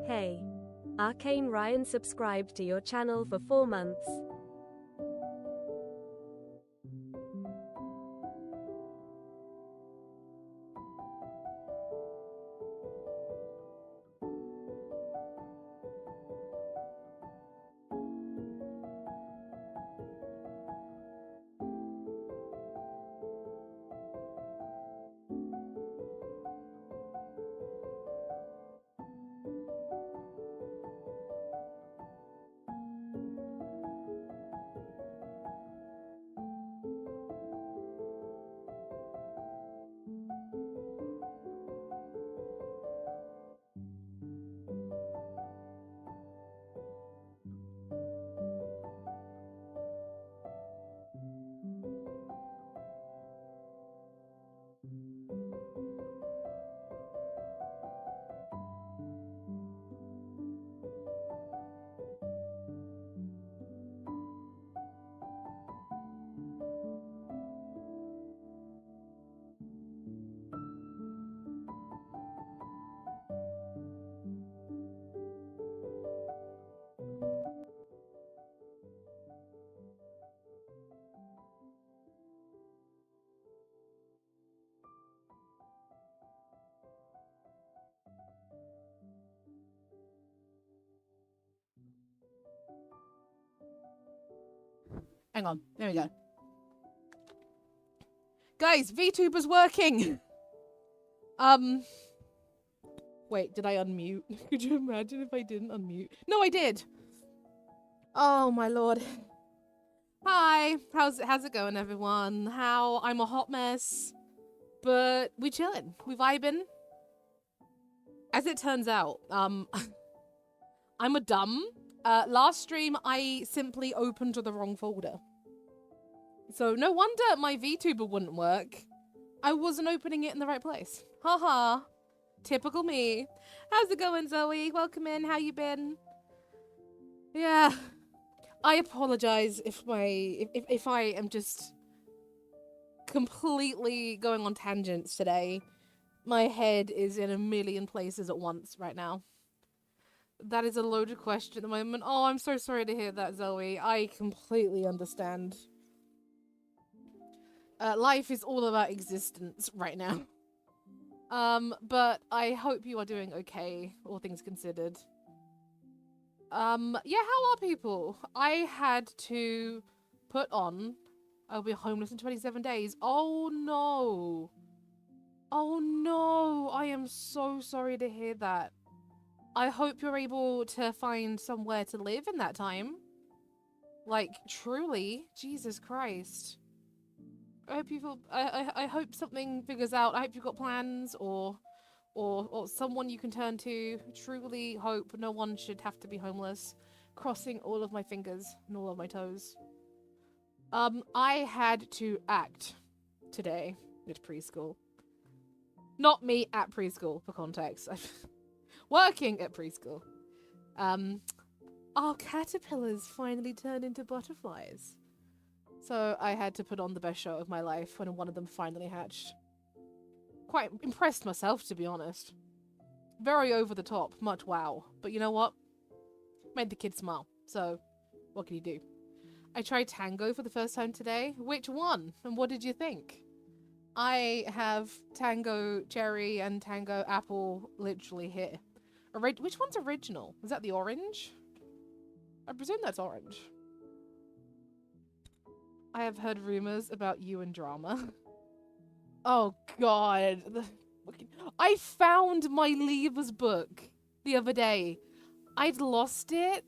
Hey, Arcane Ryan subscribed to your channel for 4 months. Hang on. There we go. Guys, VTuber's working. Wait, did I unmute? Could you imagine if I didn't unmute? No, I did. Oh my lord. Hi. How's it going, everyone? I'm a hot mess, but we chilling. We vibing. As it turns out, I'm a dumb. Last stream, I simply opened the wrong folder. So no wonder my VTuber wouldn't work. I wasn't opening it in the right place. Haha. Typical me. How's it going, Zoe? Welcome in. How you been? Yeah. I apologize if I am just completely going on tangents today. My head is in a million places at once right now. That is a loaded question at the moment. Oh, I'm so sorry to hear that, Zoe. I completely understand. Life is all about existence right now. But I hope you are doing okay, all things considered. Yeah, how are people? I had to put on I'll be homeless in 27 days. Oh no. Oh no. I am so sorry to hear that. I hope you're able to find somewhere to live in that time. Like, truly. Jesus Christ. I hope you feel, I hope something figures out. I hope you've got plans or someone you can turn to. Truly hope no one should have to be homeless. Crossing all of my fingers and all of my toes. I had to act today at preschool. Not me at preschool, for context. Working at preschool. Our caterpillars finally turned into butterflies. So I had to put on the best show of my life when one of them finally hatched. Quite impressed myself, to be honest. Very over the top, much wow. But you know what? Made the kids smile. So, what can you do? I tried tango for the first time today. Which one? And what did you think? I have tango cherry and tango apple literally here. Which one's original? Is that the orange? I presume that's orange. I have heard rumors about you and drama. Oh god. I found my Leavers book the other day. I'd lost it,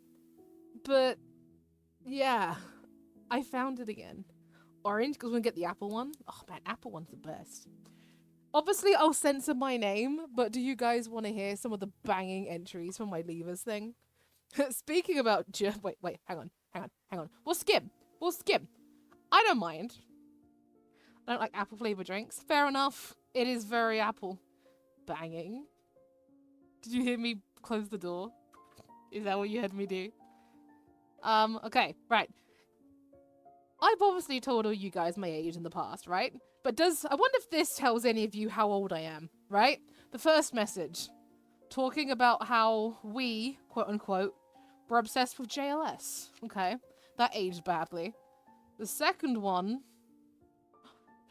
but yeah, I found it again. Orange, because we're gonna get the apple one. Oh man, apple one's the best. Obviously, I'll censor my name, but do you guys want to hear some of the banging entries from my Leavers thing? Speaking about wait, hang on. We'll skim. I don't mind. I don't like apple flavored drinks. Fair enough. It is very apple. Banging. Did you hear me close the door? Is that what you heard me do? Okay, right. I've obviously told all you guys my age in the past, right? But I wonder if this tells any of you how old I am, right? The first message, talking about how we, quote unquote, were obsessed with JLS. Okay, that aged badly. The second one,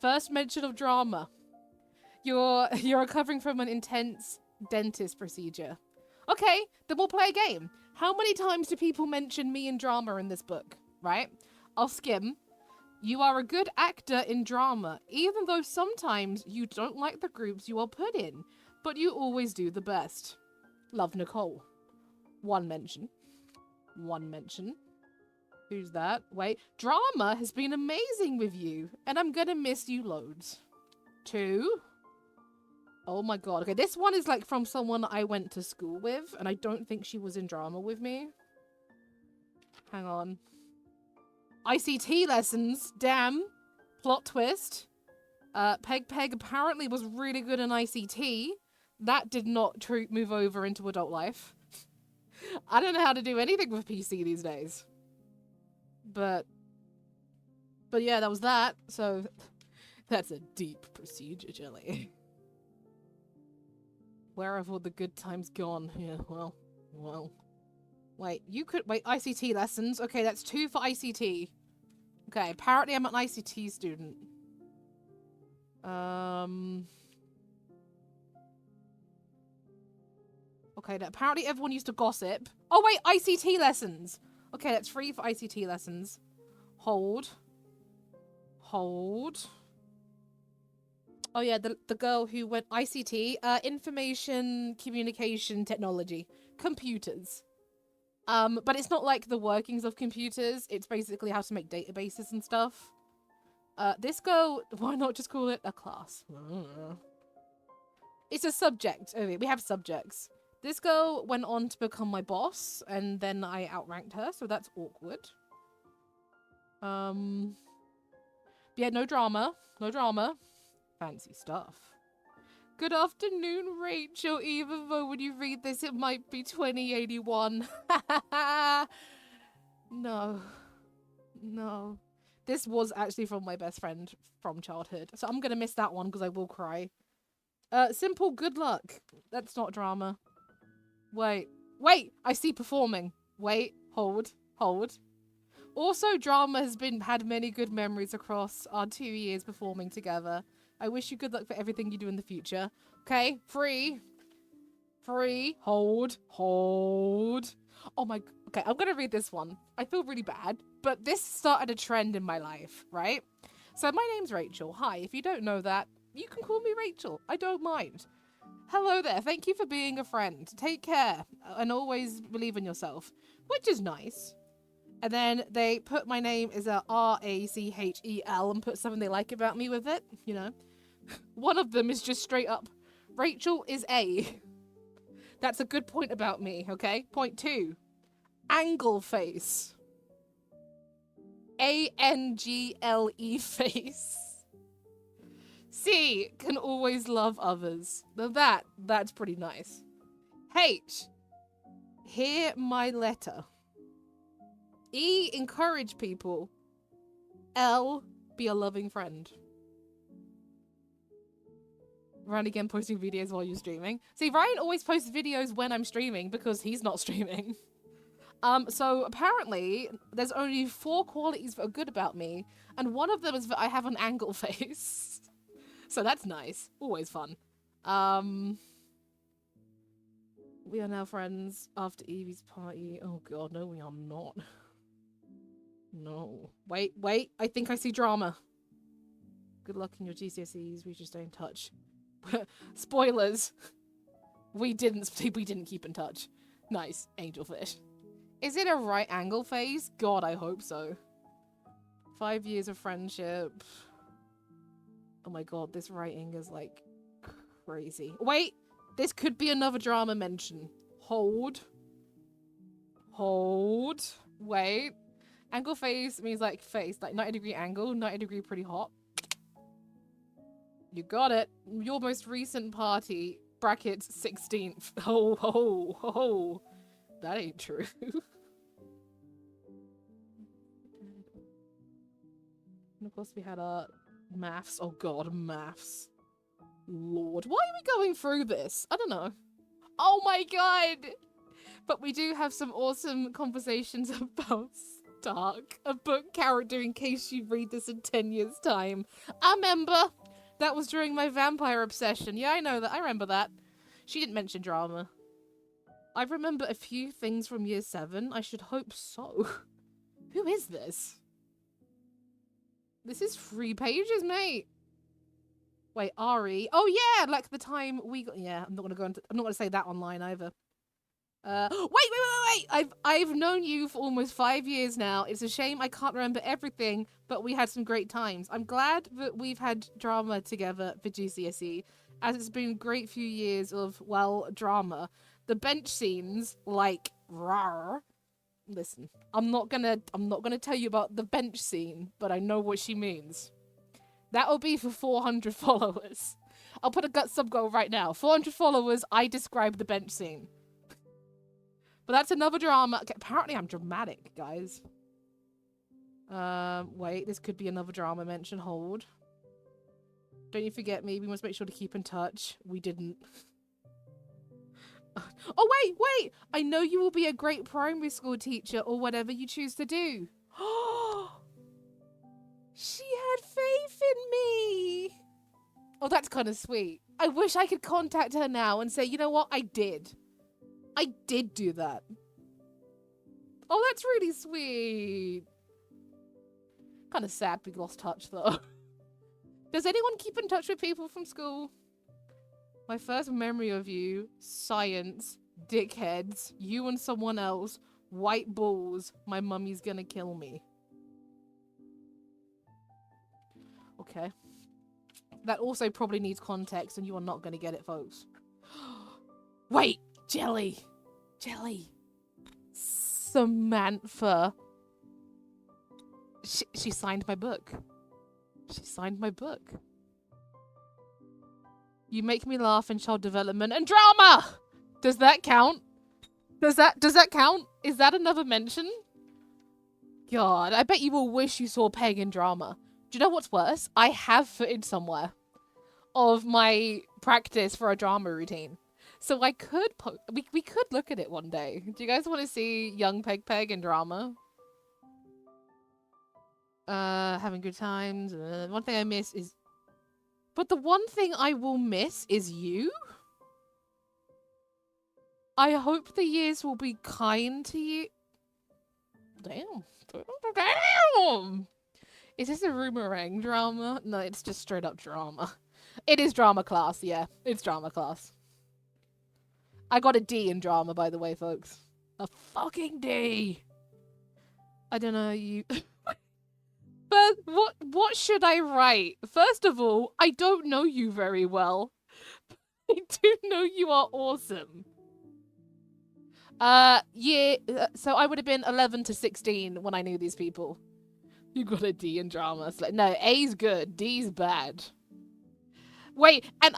first mention of drama. You're recovering from an intense dentist procedure. Okay, then we'll play a game. How many times do people mention me in drama in this book, right? I'll skim. You are a good actor in drama, even though sometimes you don't like the groups you are put in, but you always do the best. Love, Nicole. One mention. Who's that? Wait. Drama has been amazing with you, and I'm gonna miss you loads. 2. Oh my god. Okay, this one is like from someone I went to school with, and I don't think she was in drama with me. Hang on. ICT lessons. Damn. Plot twist. Peg apparently was really good in ICT. That did not move over into adult life. I don't know how to do anything with PC these days. But yeah, that was that. So that's a deep procedure, Jelly. Where have all the good times gone? Yeah, well. Wait, ICT lessons. Okay, that's 2 for ICT. Okay, apparently I'm an ICT student. Okay, apparently everyone used to gossip. Oh wait, ICT lessons. Okay, that's 3 for ICT lessons. Hold. Oh yeah, the girl who went ICT, information communication technology, computers. But it's not like the workings of computers. It's basically how to make databases and stuff. This girl, why not just call it a class? It's a subject. Okay, we have subjects. This girl went on to become my boss, and then I outranked her, so that's awkward. Yeah, no drama. Fancy stuff. Good afternoon, Rachel. Even though when you read this, it might be 2081. No. This was actually from my best friend from childhood, so I'm gonna miss that one because I will cry. Simple good luck. That's not drama. Wait, I see performing. Wait, hold. Also, drama has had many good memories across our 2 years performing together. I wish you good luck for everything you do in the future. Okay, free. Hold. Oh my, okay, I'm gonna read this one. I feel really bad, but this started a trend in my life, right? So my name's Rachel. Hi, if you don't know that, you can call me Rachel. I don't mind. Hello there, thank you for being a friend. Take care, and always believe in yourself, which is nice. And then they put my name as a Rachel and put something they like about me with it, you know. One of them is just straight up, Rachel is A. That's a good point about me, okay? Point 2, angle face. ANGLE face. C, can always love others. Now that's pretty nice. H, hear my letter. E, encourage people. L, be a loving friend. Ryan again posting videos while you're streaming. See, Ryan always posts videos when I'm streaming because he's not streaming. So apparently there's only 4 qualities that are good about me, and one of them is that I have an angle face. So that's nice. Always fun. We are now friends after Evie's party. Oh god, no we are not. No. Wait. I think I see drama. Good luck in your GCSEs. We just stay in touch. Spoilers. We didn't keep in touch. Nice. Angelfish. Is it a right angle phase? God, I hope so. 5 years of friendship. Oh my god, this writing is like crazy. Wait! This could be another drama mention. Hold. Wait. Angle phase means like face. Like 90-degree angle, 90-degree pretty hot. You got it. Your most recent party, brackets 16th. Ho. That ain't true. And of course we had our maths. Oh god, maths. Lord, why are we going through this? I don't know. Oh my god! But we do have some awesome conversations about Stark, a book character in case you read this in 10 years' time. I remember. That was during my vampire obsession. Yeah, I know that. I remember that. She didn't mention drama. I remember a few things from year 7. I should hope so. Who is this? This is 3 pages, mate. Wait, Ari. Oh yeah, like the time we got. Yeah, I'm not gonna say that online either. Wait. I've known you for almost 5 years now. It's a shame I can't remember everything, but we had some great times. I'm glad that we've had drama together for GCSE, as it's been a great few years of, well, drama. The bench scenes, like, rawr. Listen, I'm not gonna tell you about the bench scene, but I know what she means. That'll be for 400 followers. I'll put a gut sub goal right now. 400 followers, I describe the bench scene. But that's another drama. Okay, apparently I'm dramatic, guys. Wait, this could be another drama mention. Hold. Don't you forget me. We must make sure to keep in touch. We didn't. Oh, wait! I know you will be a great primary school teacher or whatever you choose to do. She had faith in me. Oh, that's kind of sweet. I wish I could contact her now and say, you know what? I did do that. Oh, that's really sweet. Kind of sad we lost touch, though. Does anyone keep in touch with people from school? My first memory of you, science, dickheads, you and someone else, white balls, my mummy's gonna kill me. Okay. That also probably needs context, and you are not gonna get it, folks. Wait! Jelly! Samantha. She signed my book. You make me laugh in child development and drama! Does that count? Does that count? Is that another mention? God, I bet you will wish you saw Peg in drama. Do you know what's worse? I have footage somewhere of my practice for a drama routine. So I could we could look at it one day. Do you guys want to see young Peg in drama? Having good times. One thing I miss is... But the one thing I will miss is you? I hope the years will be kind to you. Damn. Is this a boomerang drama? No, it's just straight up drama. It is drama class, yeah. It's drama class. I got a D in drama, by the way, folks. A fucking D. I don't know, you... But what should I write? First of all, I don't know you very well. I do know you are awesome. Yeah, so I would have been 11 to 16 when I knew these people. You got a D in drama. It's like, no, A's good, D's bad. Wait, and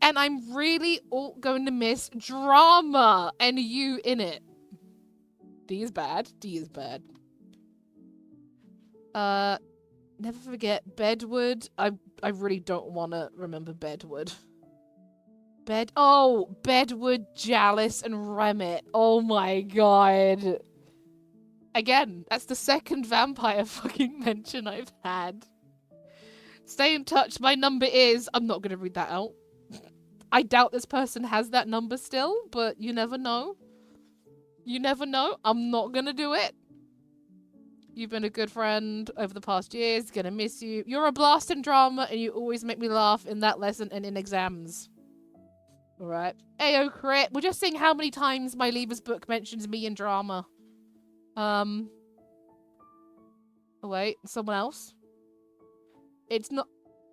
I'm really all going to miss drama and you in it. D is bad. D is bad. Never forget Bedwood. I really don't want to remember Bedwood. Bedwood, Jalis, and Remit. Oh my god. Again, that's the second vampire fucking mention I've had. Stay in touch. My number is... I'm not going to read that out. I doubt this person has that number still, but you never know. You never know. I'm not gonna do it. You've been a good friend over the past years. Gonna miss you. You're a blast in drama, and you always make me laugh in that lesson and in exams. Alright. Ayo, crit. We're just seeing how many times my Leavers book mentions me in drama. Oh, wait. Someone else? It's not...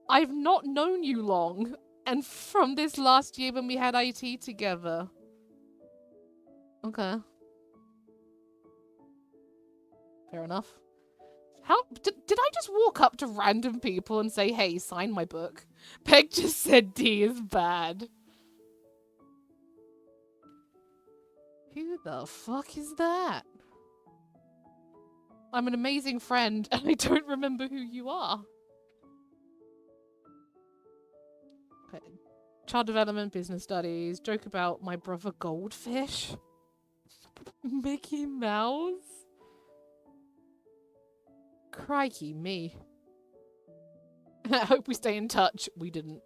I've not known you long. And from this last year when we had IT together. Okay. Fair enough. How did I just walk up to random people and say, hey, sign my book? Peg just said D is bad. Who the fuck is that? I'm an amazing friend and I don't remember who you are. Okay. Child development, business studies, joke about my brother Goldfish. Mickey Mouse? Crikey me. I hope we stay in touch. We didn't.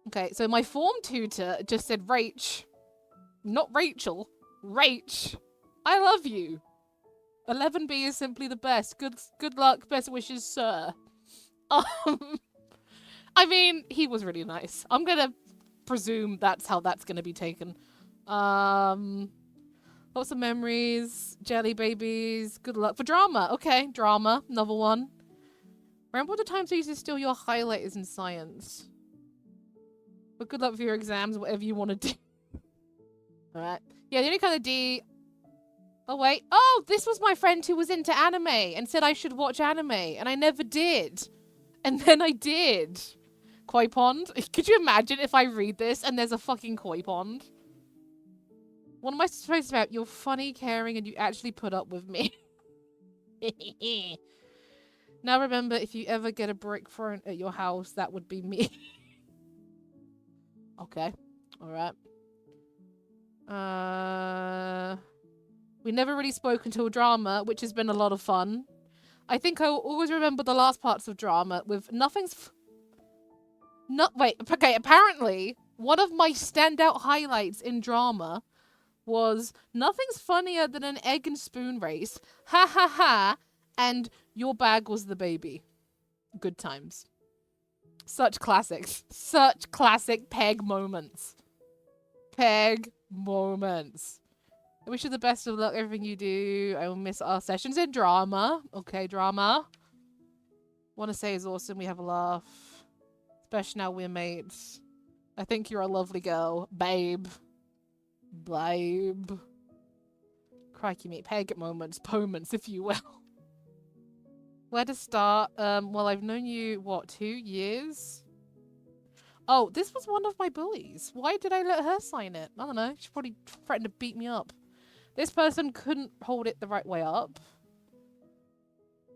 Okay, so my form tutor just said Rach. Not Rachel. Rach. I love you. 11B is simply the best. Good luck. Best wishes, sir. I mean, he was really nice. I'm gonna presume that's how that's gonna be taken. Lots of memories. Jelly babies. Good luck for drama. Okay, drama. Another one. Remember the times I used to steal your highlighters in science? But good luck for your exams, whatever you want to do. Alright. Yeah, the only kind of D... Oh, wait. Oh, this was my friend who was into anime and said I should watch anime, and I never did. And then I did. Koi Pond? Could you imagine if I read this and there's a fucking Koi Pond? What am I supposed about? You're funny, caring, and you actually put up with me. Now remember, if you ever get a brick thrown at your house, that would be me. Okay. Alright. We never really spoke until drama, which has been a lot of fun. I think I will always remember the last parts of drama with nothing's... Wait, okay, apparently, one of my standout highlights in drama was nothing's funnier than an egg and spoon race. Ha ha ha. And your bag was the baby. Good times. Such classics. Such classic Peg moments. Peg moments. I wish you the best of luck, everything you do. I will miss our sessions in drama. Okay, drama. Want to say is awesome. We have a laugh. Especially now we're mates. I think you're a lovely girl. Babe. Babe. Crikey me. Peg moments. Poments, if you will. Where to start? Well, I've known you, what, 2 years? Oh, this was one of my bullies. Why did I let her sign it? I don't know. She probably threatened to beat me up. This person couldn't hold it the right way up.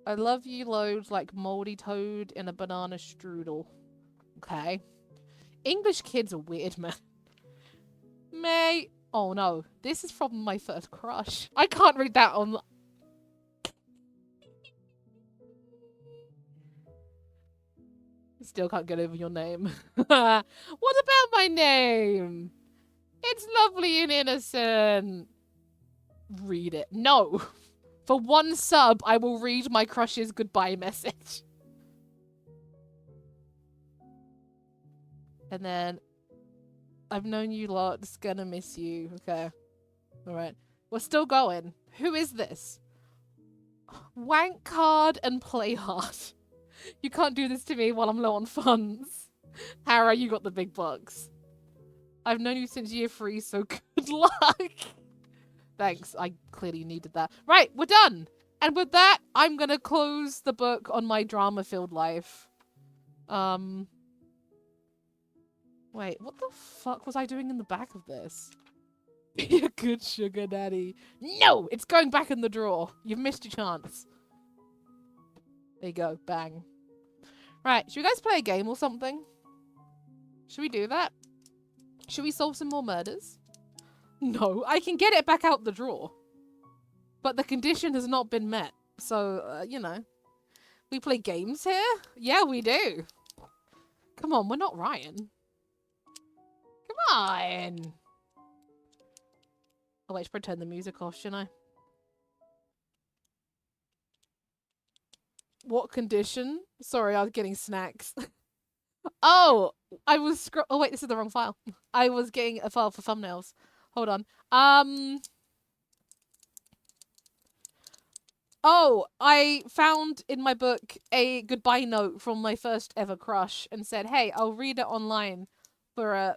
I love you loads like moldy toad in a banana strudel. Okay. English kids are weird, man. May. Oh no. This is from my first crush. I can't read that on... Still can't get over your name. What about my name? It's lovely and innocent. Read it. No. For 1 sub, I will read my crush's goodbye message. And then, I've known you lots, gonna miss you. Okay. Alright. We're still going. Who is this? Wank hard and play hard. You can't do this to me while I'm low on funds. Hara, you got the big bucks. I've known you since year 3, so good luck. Thanks, I clearly needed that. Right, we're done. And with that, I'm gonna close the book on my drama-filled life. Wait, what the fuck was I doing in the back of this? Be a good sugar daddy. No! It's going back in the drawer. You've missed your chance. There you go. Bang. Right, should we guys play a game or something? Should we do that? Should we solve some more murders? No, I can get it back out the drawer. But the condition has not been met. So, you know. We play games here? Yeah, we do. Come on, we're not Ryan. on! Oh, wait, I should turn the music off, shouldn't I? What condition? Sorry, I was getting snacks. Oh, I was oh wait, this is the wrong file. I was getting a file for thumbnails. Hold on. Oh, I found in my book a goodbye note from my first ever crush and said, "Hey, I'll read it online for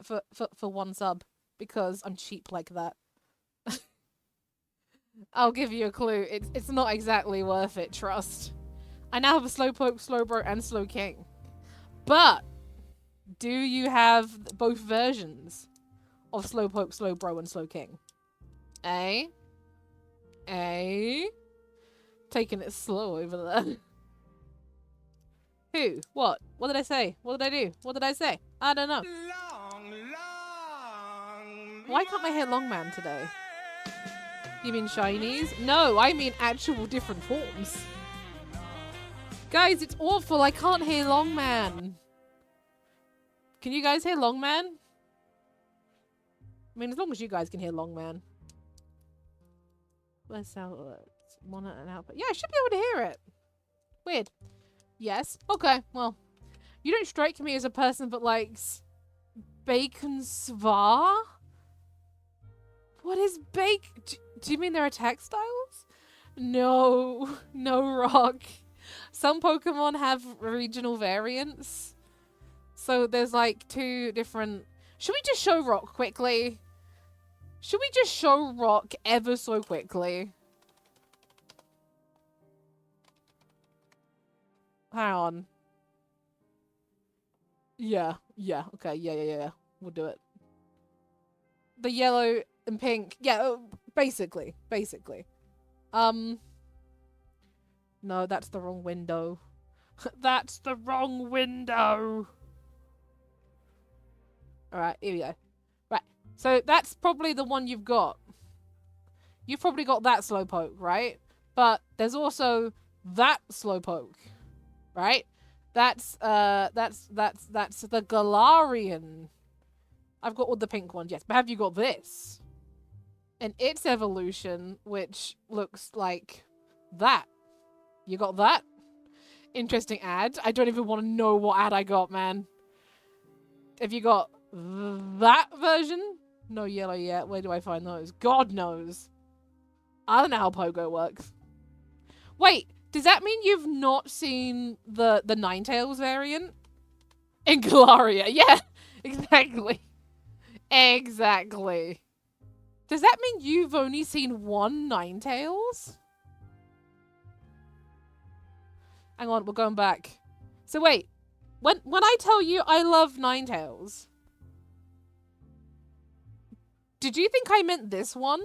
one sub because I'm cheap like that." I'll give you a clue. It's not exactly worth it, trust. I now have a Slowpoke, Slowbro, and Slowking. But do you have both versions of Slowpoke, Slowbro, and Slowking? Eh? Eh? Taking it slow over there. Who? What? What did I say? What did I do? What did I say? I don't know. Why can't I hear Longman today? You mean shinies? No, I mean actual different forms. Guys, it's awful. I can't hear Longman. Can you guys hear Longman? I mean, as long as you guys can hear Longman. Let's monitor and output. Yeah, I should be able to hear it. Weird. Yes. Okay, well. You don't strike me as a person that likes bacon svar? What is do you mean there are textiles? No. No, Rock. Some Pokemon have regional variants. So there's like 2 different... Should we just show Rock quickly? Should we just show Rock ever so quickly? Hang on. Yeah. Okay, yeah. We'll do it. The yellow and pink. Yeah, basically. No, that's the wrong window. That's the wrong window. Alright, here we go. Right, so that's probably the one you've got. You've probably got that Slowpoke, right? But there's also that Slowpoke, right? That's the Galarian. I've got all the pink ones, yes. But have you got this? And its evolution, which looks like that. You got that? Interesting ad. I don't even want to know what ad I got, man. Have you got that version? No yellow yet. Where do I find those? God knows. I don't know how Pogo works. Wait, does that mean you've not seen the Ninetales variant? In Galaria, yeah, exactly. Exactly. Does that mean you've only seen one Ninetales? Hang on, we're going back. So wait, when I tell you I love Ninetales, did you think I meant this one?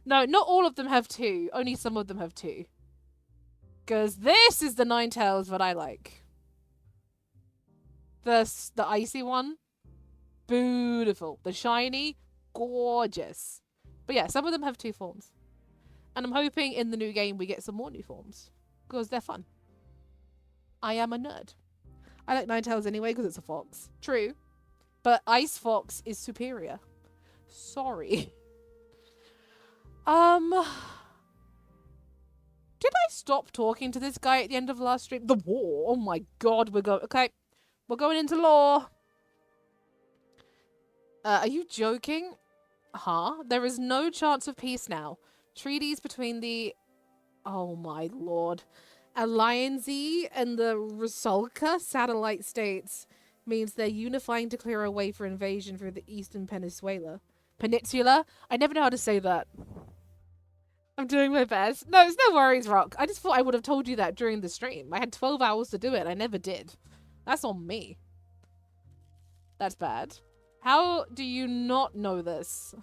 No, not all of them have 2. Only some of them have 2. Because this is the Ninetales that I like. The icy one. Beautiful. The shiny. Gorgeous. But yeah, some of them have 2 forms. And I'm hoping in the new game we get some more new forms. Because they're fun. I am a nerd. I like Ninetales anyway because it's a fox. True. But Ice Fox is superior. Sorry. Did I stop talking to this guy at the end of last stream? The war. Oh my god, we're going into lore. Are you joking? Huh? There is no chance of peace now. Treaties between the... Oh my lord. Alliance and the Rusalka satellite states means they're unifying to clear a way for invasion through the eastern peninsula. Peninsula? I never know how to say that. I'm doing my best. No, it's no worries, Rock. I just thought I would have told you that during the stream. I had 12 hours to do it. I never did. That's on me. That's bad. How do you not know this?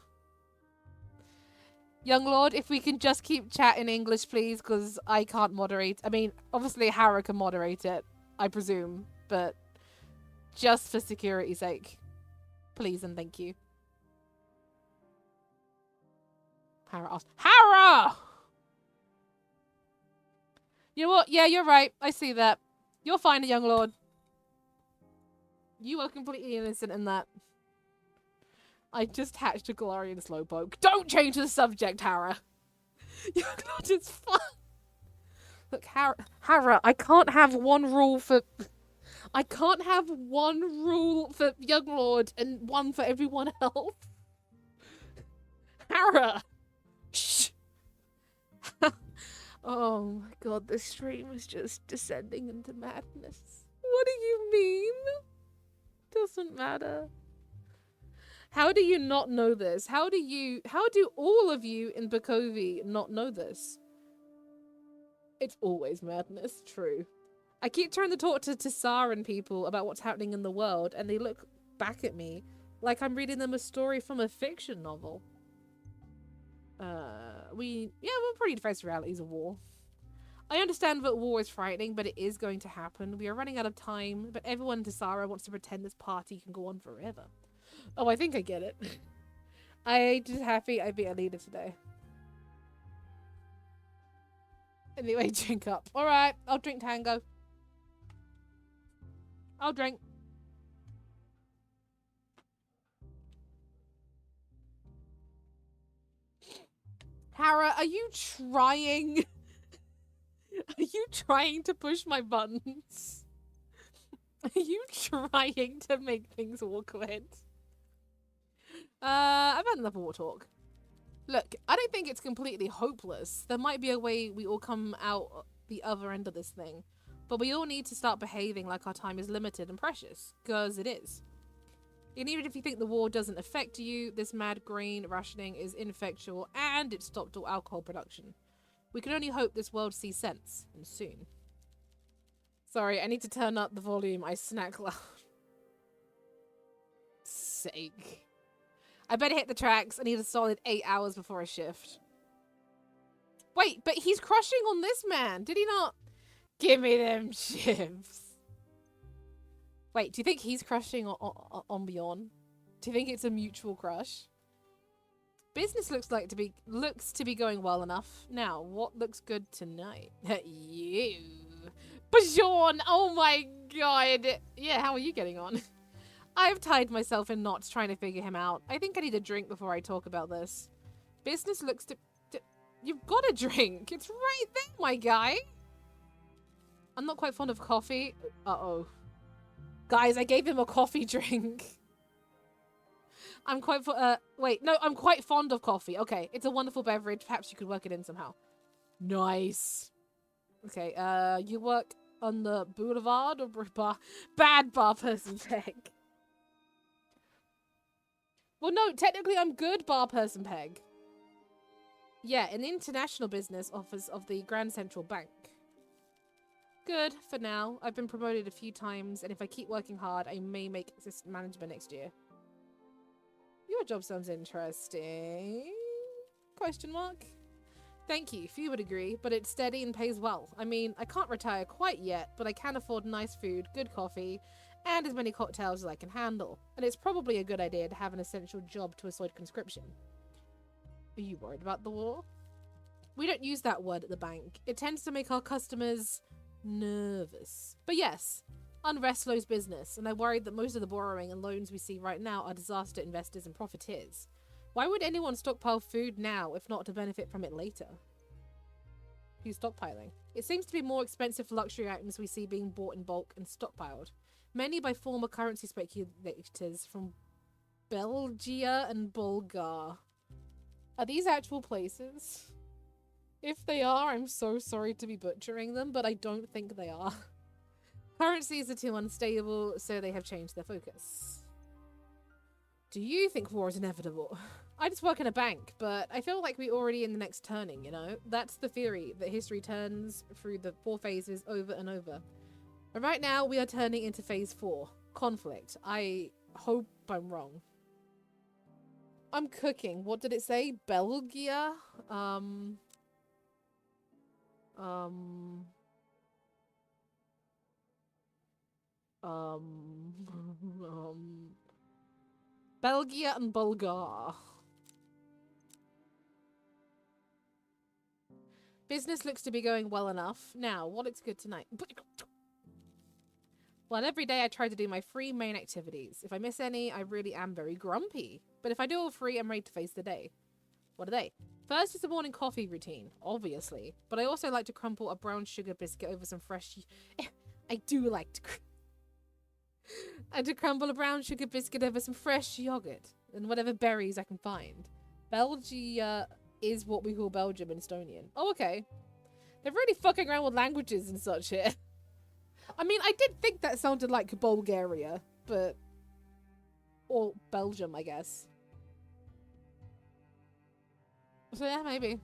Young Lord, if we can just keep chat in English, please, because I can't moderate. I mean, obviously Hara can moderate it, I presume, but just for security's sake. Please and thank you. Hara asked. Hara! You know what? Yeah, you're right. I see that. You're fine, young lord. You are completely innocent in that. I just hatched a Galarian Slowpoke. Don't change the subject, Hara. Your Lord is fun. Look, Hara, I can't have one rule for... I can't have one rule for Young Lord and one for everyone else. Hara! Shh! Oh my god, this stream is just descending into madness. What do you mean? Doesn't matter. How do you not know this? How do all of you in Bakovi not know this? It's always madness, true. I keep trying to talk to Tissaran people about what's happening in the world, and they look back at me like I'm reading them a story from a fiction novel. We're pretty to face the realities of war. I understand that war is frightening, but it is going to happen. We are running out of time, but everyone in Tessara wants to pretend this party can go on forever. Oh, I think I get it. I'm just happy I beat a leader today. Anyway, drink up. Alright, I'll drink Tango. I'll drink. Hara, are you trying? Are you trying to push my buttons? Are you trying to make things awkward? I've had enough war talk. Look, I don't think it's completely hopeless. There might be a way we all come out the other end of this thing. But we all need to start behaving like our time is limited and precious. Because it is. And even if you think the war doesn't affect you, this mad grain rationing is ineffectual and it stopped all alcohol production. We can only hope this world sees sense, and soon. Sorry, I need to turn up the volume. I snack loud. Sake. I better hit the tracks. I need a solid 8 hours before a shift. Wait, but he's crushing on this man. Did he not? Give me them shifts. Wait, do you think he's crushing on Beyond? Do you think it's a mutual crush? Business looks to be going well enough. Now, what looks good tonight? You. Bajon! Oh my god! Yeah, how are you getting on? I've tied myself in knots trying to figure him out. I think I need a drink before I talk about this. Business looks to... You've got a drink! It's right there, my guy! I'm not quite fond of coffee. Uh-oh. Guys, I gave him a coffee drink. I'm quite I'm quite fond of coffee. Okay, it's a wonderful beverage. Perhaps you could work it in somehow. Nice. Okay, you work on the boulevard or bar? Bad bar person peg. Well, no, technically I'm good bar person peg. Yeah, in the international business office of the Grand Central Bank. Good, for now. I've been promoted a few times, and if I keep working hard, I may make assistant management next year. Your job sounds interesting. Question mark. Thank you, few would agree, but it's steady and pays well. I mean, I can't retire quite yet, but I can afford nice food, good coffee, and as many cocktails as I can handle. And it's probably a good idea to have an essential job to avoid conscription. Are you worried about the war? We don't use that word at the bank. It tends to make our customers nervous. But yes, unrest slows business, and I'm worried that most of the borrowing and loans we see right now are disaster investors and profiteers. Why would anyone stockpile food now if not to benefit from it later? Who's stockpiling? It seems to be more expensive luxury items we see being bought in bulk and stockpiled. Many by former currency speculators from Belgia and Bulgar. Are these actual places? If they are, I'm so sorry to be butchering them, but I don't think they are. Currencies are too unstable, so they have changed their focus. Do you think war is inevitable? I just work in a bank, but I feel like we're already in the next turning, you know? That's the theory, that history turns through the 4 phases over and over. And right now, we are turning into phase 4. Conflict. I hope I'm wrong. I'm cooking. What did it say? Belgia? Belgia and Bulgar. Business looks to be going well enough. Now, what looks good tonight? Well, every day I try to do my 3 main activities. If I miss any, I really am very grumpy. But if I do all 3, I'm ready to face the day. What are they? First is the morning coffee routine, obviously. But I also like to crumble a brown sugar biscuit over some fresh... I do like to... and to crumble a brown sugar biscuit over some fresh yogurt and whatever berries I can find. Belgia is what we call Belgium in Estonian. Oh, okay. They're really fucking around with languages and such here. I mean, I did think that sounded like Bulgaria, but... or Belgium, I guess. So yeah, maybe.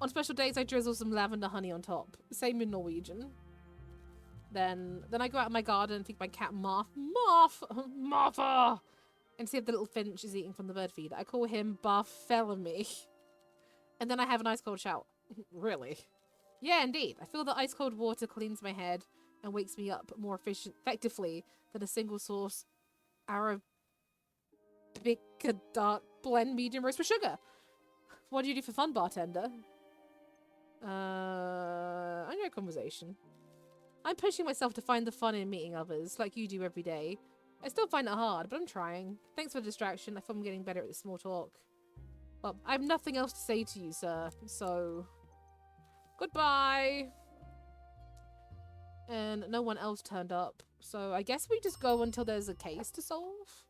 On special days, I drizzle some lavender honey on top. Same in Norwegian. Then I go out in my garden and feed my cat Martha! And see if the little finch is eating from the bird feeder. I call him Bartholomew. And then I have an ice cold shower. Really? Yeah, indeed. I feel that ice cold water cleans my head and wakes me up more effectively than a single source Arabica dark blend medium roast with sugar. What do you do for fun, bartender? I know conversation. I'm pushing myself to find the fun in meeting others, like you do every day. I still find it hard, but I'm trying. Thanks for the distraction. I feel I'm getting better at the small talk. Well, I have nothing else to say to you, sir, so... goodbye! And no one else turned up, so I guess we just go until there's a case to solve?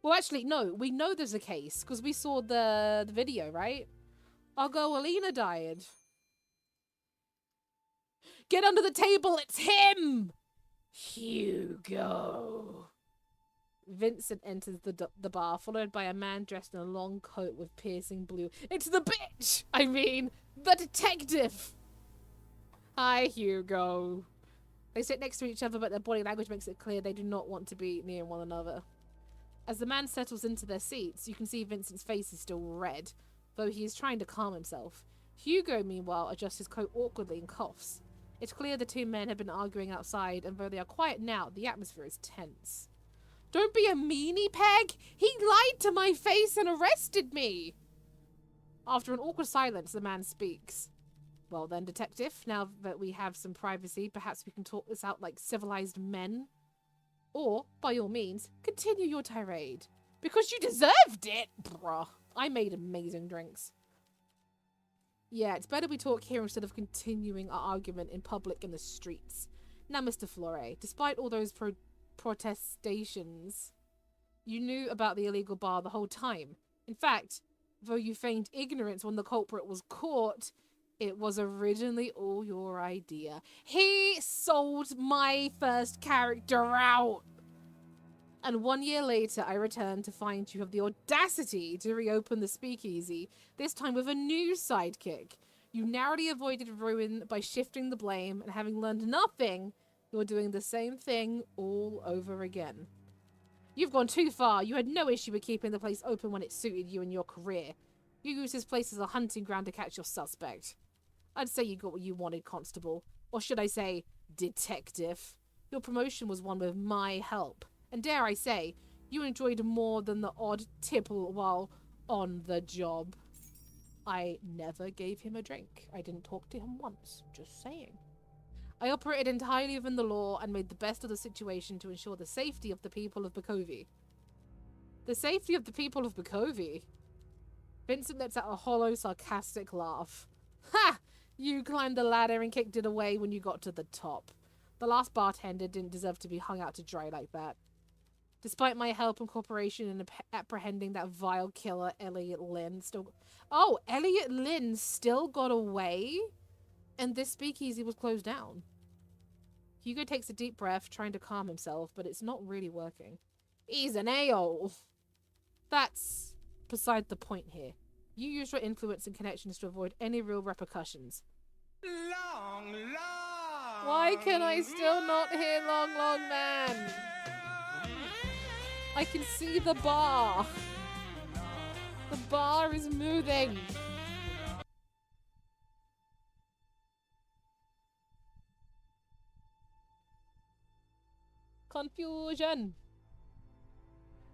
Well, actually, no, we know there's a case, because we saw the video, right? Our girl Alina died. Get under the table, it's him! Hugo. Vincent enters the bar, followed by a man dressed in a long coat with piercing blue. It's the bitch! I mean, the detective! Hi, Hugo. They sit next to each other, but their body language makes it clear they do not want to be near one another. As the man settles into their seats, you can see Vincent's face is still red, though he is trying to calm himself. Hugo, meanwhile, adjusts his coat awkwardly and coughs. It's clear the two men have been arguing outside, and though they are quiet now, the atmosphere is tense. Don't be a meanie, Peg! He lied to my face and arrested me! After an awkward silence, the man speaks. Well then, detective, now that we have some privacy, perhaps we can talk this out like civilized men? Or, by all means, continue your tirade. Because you deserved it! Bruh. I made amazing drinks. Yeah, it's better we talk here instead of continuing our argument in public in the streets. Now, Mr. Flore, despite all those protestations, you knew about the illegal bar the whole time. In fact, though you feigned ignorance when the culprit was caught, it was originally all your idea. He sold my first character out! And 1 year later, I returned to find you have the audacity to reopen the speakeasy, this time with a new sidekick. You narrowly avoided ruin by shifting the blame, and having learned nothing, you're doing the same thing all over again. You've gone too far. You had no issue with keeping the place open when it suited you and your career. You used this place as a hunting ground to catch your suspect. I'd say you got what you wanted, Constable. Or should I say, Detective. Your promotion was won with my help. And dare I say, you enjoyed more than the odd tipple while on the job. I never gave him a drink. I didn't talk to him once. Just saying. I operated entirely within the law and made the best of the situation to ensure the safety of the people of Bakovi. The safety of the people of Bakovi? Vincent lets out a hollow, sarcastic laugh. Ha! You climbed the ladder and kicked it away when you got to the top. The last bartender didn't deserve to be hung out to dry like that. Despite my help and cooperation in apprehending that vile killer, Elliot Lynn still... Oh, Elliot Lynn still got away? And this speakeasy was closed down. Hugo takes a deep breath, trying to calm himself, but it's not really working. He's an a-hole. That's beside the point here. You use your influence and connections to avoid any real repercussions. Long, long, Why can I still not hear Long Long Man? I can see the bar. The bar is moving. Confusion.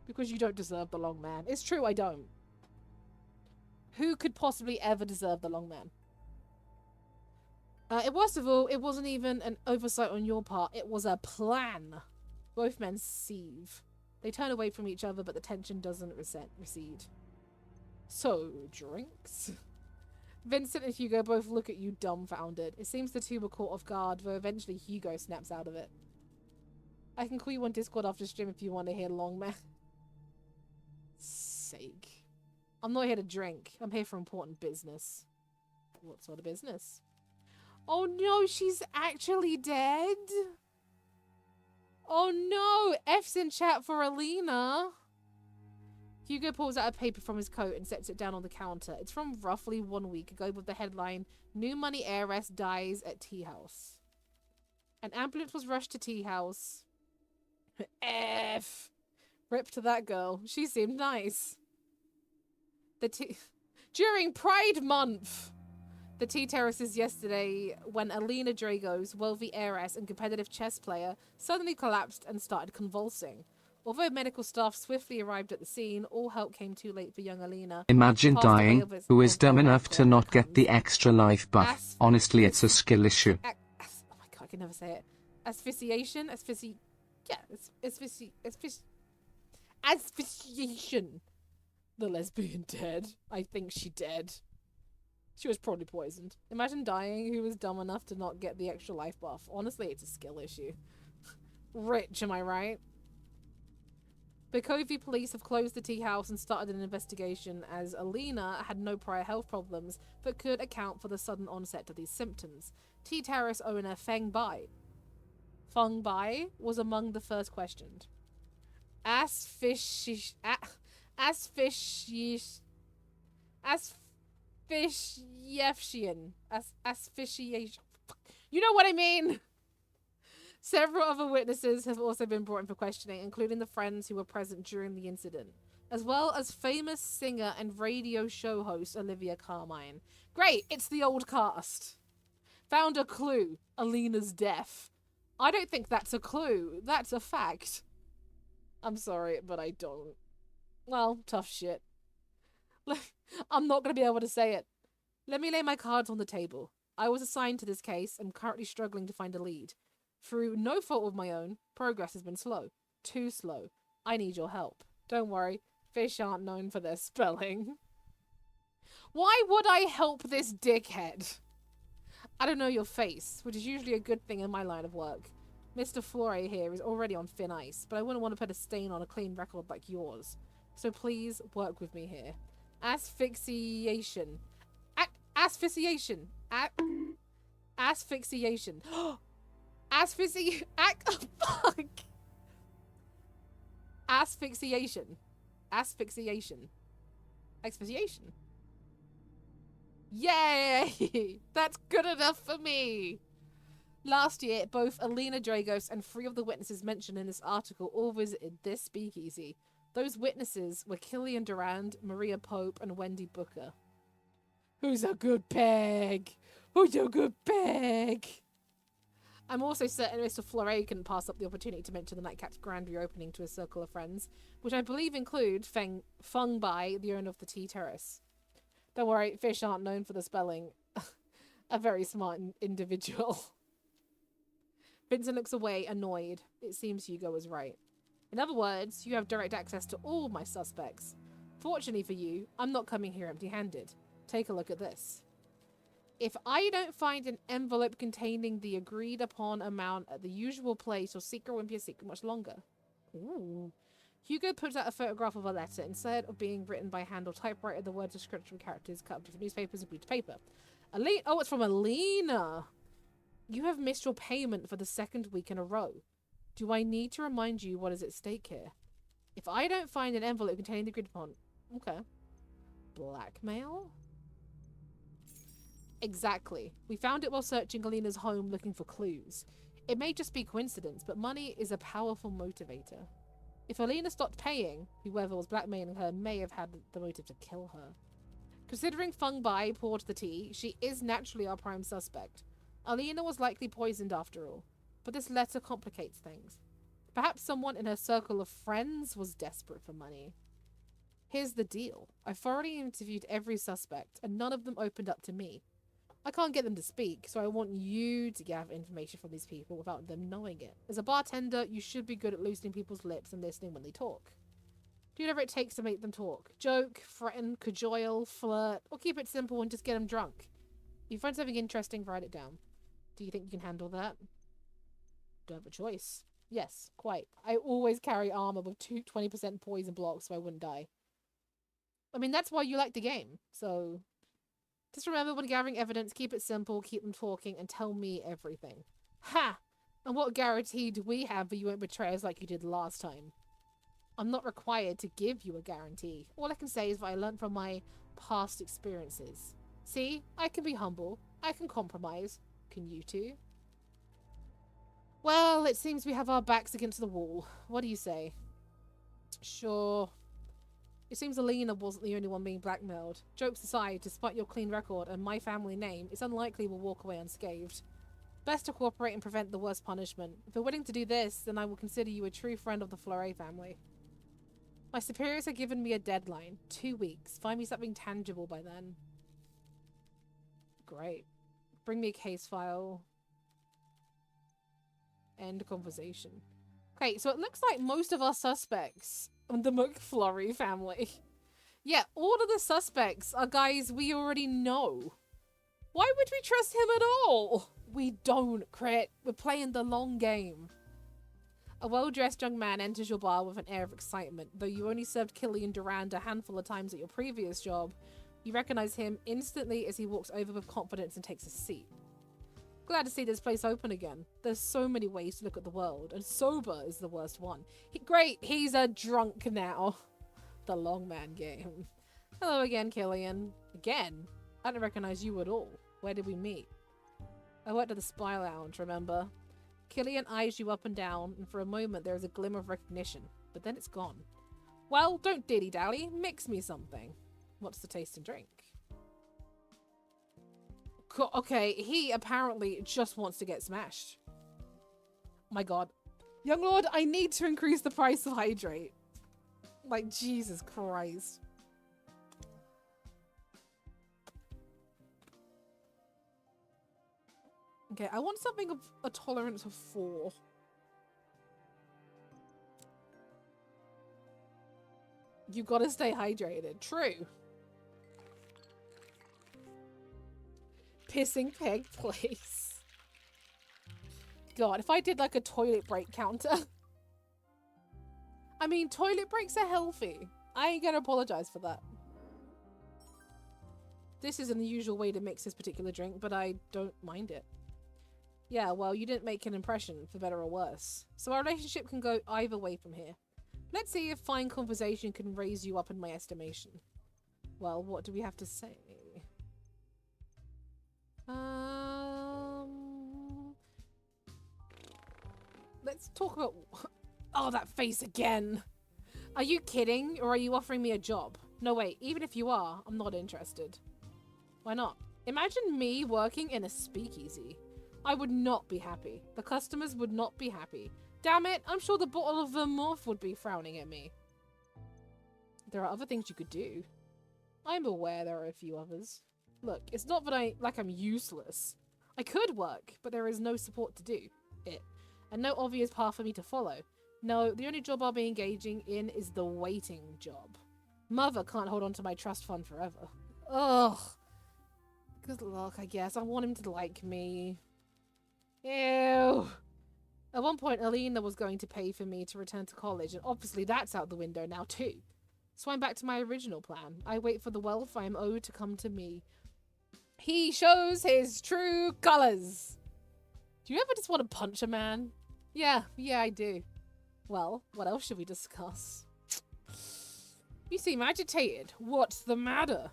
Because you don't deserve the Long Man. It's true, I don't. Who could possibly ever deserve the Long Man? Worst of all, it wasn't even an oversight on your part. It was a plan. Both men seethe. They turn away from each other, but the tension doesn't recede. So, drinks? Vincent and Hugo both look at you dumbfounded. It seems the two were caught off guard, though eventually Hugo snaps out of it. I can call you on Discord after stream if you want to hear long man. Sake. I'm not here to drink. I'm here for important business. What sort of business? Oh no, she's actually dead? Oh no, F's in chat for Alina. Hugo pulls out a paper from his coat and sets it down on the counter. It's from roughly 1 week ago with the headline, New Money Heiress Dies at Tea House. An ambulance was rushed to Tea House. F. Rip to that girl. She seemed nice. During Pride Month, the tea terraces yesterday when Alina Dragos, wealthy heiress and competitive chess player, suddenly collapsed and started convulsing. Although medical staff swiftly arrived at the scene, all help came too late for young Alina. Imagine dying, who is dumb enough to not get the extra life buff. Honestly, it's a skill issue. Oh my god, I can never say it. Asphyxiation? Asphyxiation. The lesbian dead. I think she dead. She was probably poisoned. Imagine dying who was dumb enough to not get the extra life buff. Honestly, it's a skill issue. Rich, am I right? Bakovi police have closed the tea house and started an investigation as Alina had no prior health problems but could account for the sudden onset of these symptoms. Tea terrace owner Feng Bai was among the first questioned. Asphyxiation. You know what I mean? Several other witnesses have also been brought in for questioning, including the friends who were present during the incident, as well as famous singer and radio show host Olivia Carmine. Great, it's the old cast. Found a clue, Alina's death. I don't think that's a clue, that's a fact. I'm sorry, but I don't. Well, tough shit. I'm not going to be able to say it. Let me lay my cards on the table. I was assigned to this case and currently struggling to find a lead. Through no fault of my own, progress has been slow. Too slow. I need your help. Don't worry, fish aren't known for their spelling. Why would I help this dickhead? I don't know your face, which is usually a good thing in my line of work. Mr. Flore here is already on thin ice, but I wouldn't want to put a stain on a clean record like yours. So please work with me here. Asphyxiation. Asphyxiation. Asphyxiation. Fuck. Asphyxiation. Asphyxiation. Asphyxiation. Yay! That's good enough for me! Last year, both Alina Dragos and 3 of the witnesses mentioned in this article all visited this speakeasy. Those witnesses were Killian Durand, Maria Pope, and Wendy Booker. Who's a good peg? Who's a good peg? I'm also certain Mr. Flore couldn't pass up the opportunity to mention the Nightcap's grand reopening to his circle of friends, which I believe include Feng Bai, the owner of the Tea Terrace. Don't worry, fish aren't known for the spelling. A very smart individual. Vincent looks away, annoyed. It seems Hugo was right. In other words, you have direct access to all my suspects. Fortunately for you, I'm not coming here empty-handed. Take a look at this. If I don't find an envelope containing the agreed upon amount at the usual place, your secret won't be a secret much longer. Ooh. Hugo puts out a photograph of a letter. Instead of being written by hand or typewriter, the words are scripted with characters cut up different newspapers and glued to paper. Oh, it's from Alina. You have missed your payment for the 2nd week in a row. Do I need to remind you what is at stake here? If I don't find an envelope containing the agreed upon... Okay. Blackmail? Exactly. We found it while searching Alina's home looking for clues. It may just be coincidence, but money is a powerful motivator. If Alina stopped paying, whoever was blackmailing her may have had the motive to kill her. Considering Feng Bai poured the tea, she is naturally our prime suspect. Alina was likely poisoned after all, but this letter complicates things. Perhaps someone in her circle of friends was desperate for money. Here's the deal. I've already interviewed every suspect, and none of them opened up to me. I can't get them to speak, so I want you to gather information from these people without them knowing it. As a bartender, you should be good at loosening people's lips and listening when they talk. Do whatever it takes to make them talk. Joke, threaten, cajole, flirt, or keep it simple and just get them drunk. If you find something interesting, write it down. Do you think you can handle that? Don't have a choice. Yes, quite. I always carry armor with 20% poison blocks so I wouldn't die. I mean, that's why you like the game, so... Just remember, when gathering evidence, keep it simple, keep them talking, and tell me everything. Ha! And what guarantee do we have that you won't betray us like you did last time? I'm not required to give you a guarantee. All I can say is that I learned from my past experiences. See? I can be humble. I can compromise. Can you too? Well, it seems we have our backs against the wall. What do you say? Sure. It seems Alina wasn't the only one being blackmailed. Jokes aside, despite your clean record and my family name, it's unlikely we'll walk away unscathed. Best to cooperate and prevent the worst punishment. If you're willing to do this, then I will consider you a true friend of the Fleury family. My superiors have given me a deadline. 2 weeks. Find me something tangible by then. Great. Bring me a case file. End conversation. Okay, so it looks like most of our suspects on the McFlurry family. Yeah, all of the suspects are guys we already know. Why would we trust him at all? We don't, Crit. We're playing the long game. A well-dressed young man enters your bar with an air of excitement. Though you only served Killian Durand a handful of times at your previous job, you recognize him instantly as he walks over with confidence and takes a seat. Glad to see this place open again. There's so many ways to look at the world, and sober is the worst one. Great, he's a drunk now. The long man game. Hello again, Killian. Again? I don't recognize you at all. Where did we meet? I worked at the Spy Lounge, remember? Killian eyes you up and down, and for a moment there is a glimmer of recognition, but then it's gone. Well, don't dilly-dally. Mix me something. What's the taste and drink? Okay, he apparently just wants to get smashed. My god. Young lord, I need to increase the price of hydrate. Like, Jesus Christ. Okay, I want something of a tolerance of 4. You gotta stay hydrated. True. Pissing peg place. God, if I did like a toilet break counter. I mean, toilet breaks are healthy. I ain't gonna apologize for that. This is an unusual way to mix this particular drink, but I don't mind it. Yeah, well, you didn't make an impression, for better or worse. So our relationship can go either way from here. Let's see if fine conversation can raise you up in my estimation. Well, what do we have to say? Let's talk about... Oh, that face again! Are you kidding, or are you offering me a job? No, wait, even if you are, I'm not interested. Why not? Imagine me working in a speakeasy. I would not be happy. The customers would not be happy. Damn it, I'm sure the bottle of Vermouth would be frowning at me. There are other things you could do. I'm aware there are a few others. Look, it's not that I'm useless. I could work, but there is no support to do it, and no obvious path for me to follow. No, the only job I'll be engaging in is the waiting job. Mother can't hold on to my trust fund forever. Ugh. Good luck, I guess. I want him to like me. Ew. At one point, Alina was going to pay for me to return to college, and obviously that's out the window now too. So I'm back to my original plan. I wait for the wealth I am owed to come to me. He shows his true colors. Do you ever just want to punch a man? Yeah, I do. Well, what else should we discuss? You seem agitated. What's the matter?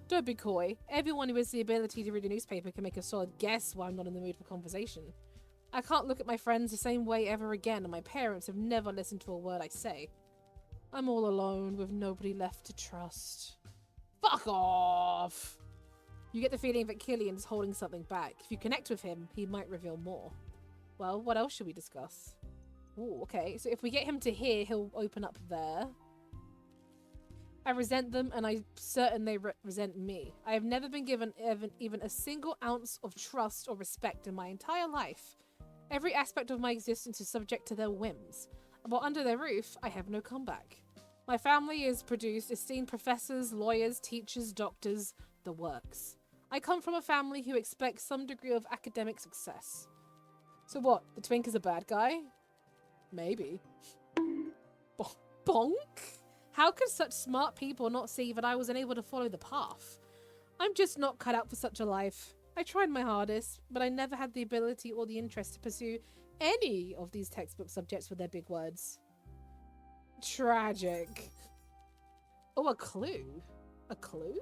Don't be coy. Everyone who has the ability to read a newspaper can make a solid guess why I'm not in the mood for conversation. I can't look at my friends the same way ever again, and my parents have never listened to a word I say. I'm all alone with nobody left to trust. Fuck off! You get the feeling that Killian is holding something back. If you connect with him, he might reveal more. Well, what else should we discuss? Ooh, okay, so if we get him to here, he'll open up there. I resent them, and I'm certain they resent me. I have never been given even a single ounce of trust or respect in my entire life. Every aspect of my existence is subject to their whims. While under their roof, I have no comeback. My family has produced esteemed professors, lawyers, teachers, doctors, the works. I come from a family who expects some degree of academic success. So what, the twink is a bad guy? Maybe. Bonk? How could such smart people not see that I was unable to follow the path? I'm just not cut out for such a life. I tried my hardest, but I never had the ability or the interest to pursue any of these textbook subjects with their big words. Tragic. Oh, a clue? A clue?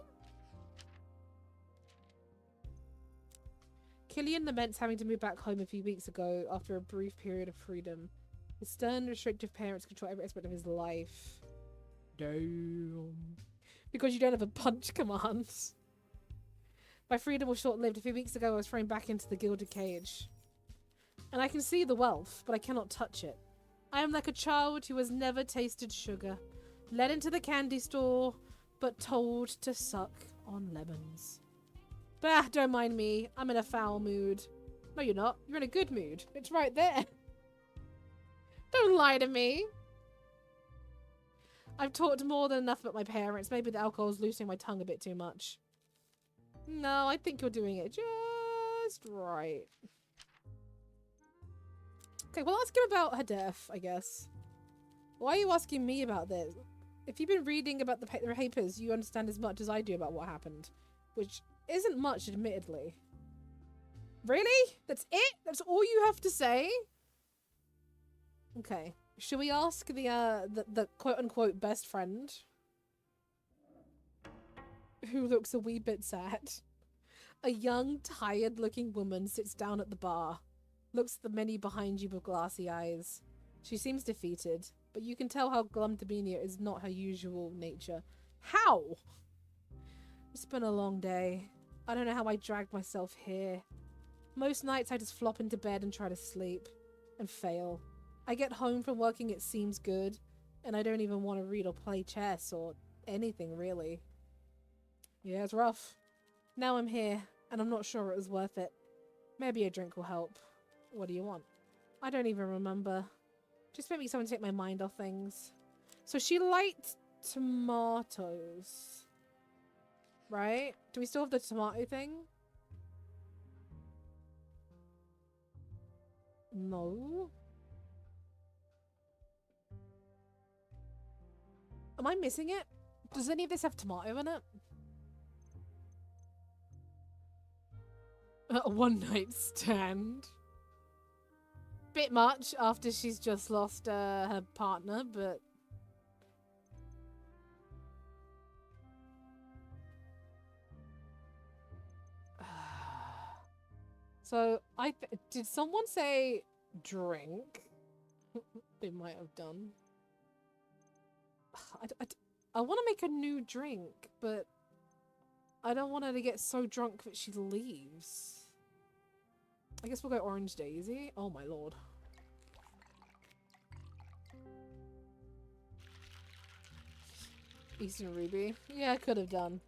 Killian laments having to move back home a few weeks ago after a brief period of freedom. His stern, restrictive parents control every aspect of his life. Damn. Because you don't have a punch command. My freedom was short-lived. A few weeks ago I was thrown back into the gilded cage. And I can see the wealth, but I cannot touch it. I am like a child who has never tasted sugar, led into the candy store, but told to suck on lemons. Bah, don't mind me. I'm in a foul mood. No, you're not. You're in a good mood. It's right there. Don't lie to me. I've talked more than enough about my parents. Maybe the alcohol's loosening my tongue a bit too much. No, I think you're doing it just right. Okay, well, ask him about her death, I guess. Why are you asking me about this? If you've been reading about the papers, you understand as much as I do about what happened. Which isn't much, admittedly. Really? That's it? That's all you have to say? Okay. Should we ask the quote-unquote best friend? Who looks a wee bit sad. A young, tired-looking woman sits down at the bar. Looks at the many behind you with glassy eyes. She seems defeated, but you can tell how glum Dabinia is not her usual nature. How? It's been a long day. I don't know how I dragged myself here. Most nights I just flop into bed and try to sleep. And fail. I get home from working, it seems good, and I don't even want to read or play chess or anything really. Yeah, it's rough. Now I'm here, and I'm not sure it was worth it. Maybe a drink will help. What do you want? I don't even remember. Just maybe someone take my mind off things. So she liked tomatoes. Right? Do we still have the tomato thing? No. Am I missing it? Does any of this have tomato in it? A one-night stand. Bit much after she's just lost her partner, but... So, did someone say drink? They might have done. I want to make a new drink, but I don't want her to get so drunk that she leaves. I guess we'll go Orange Daisy. Oh my lord. Eastern Ruby. Yeah, I could have done.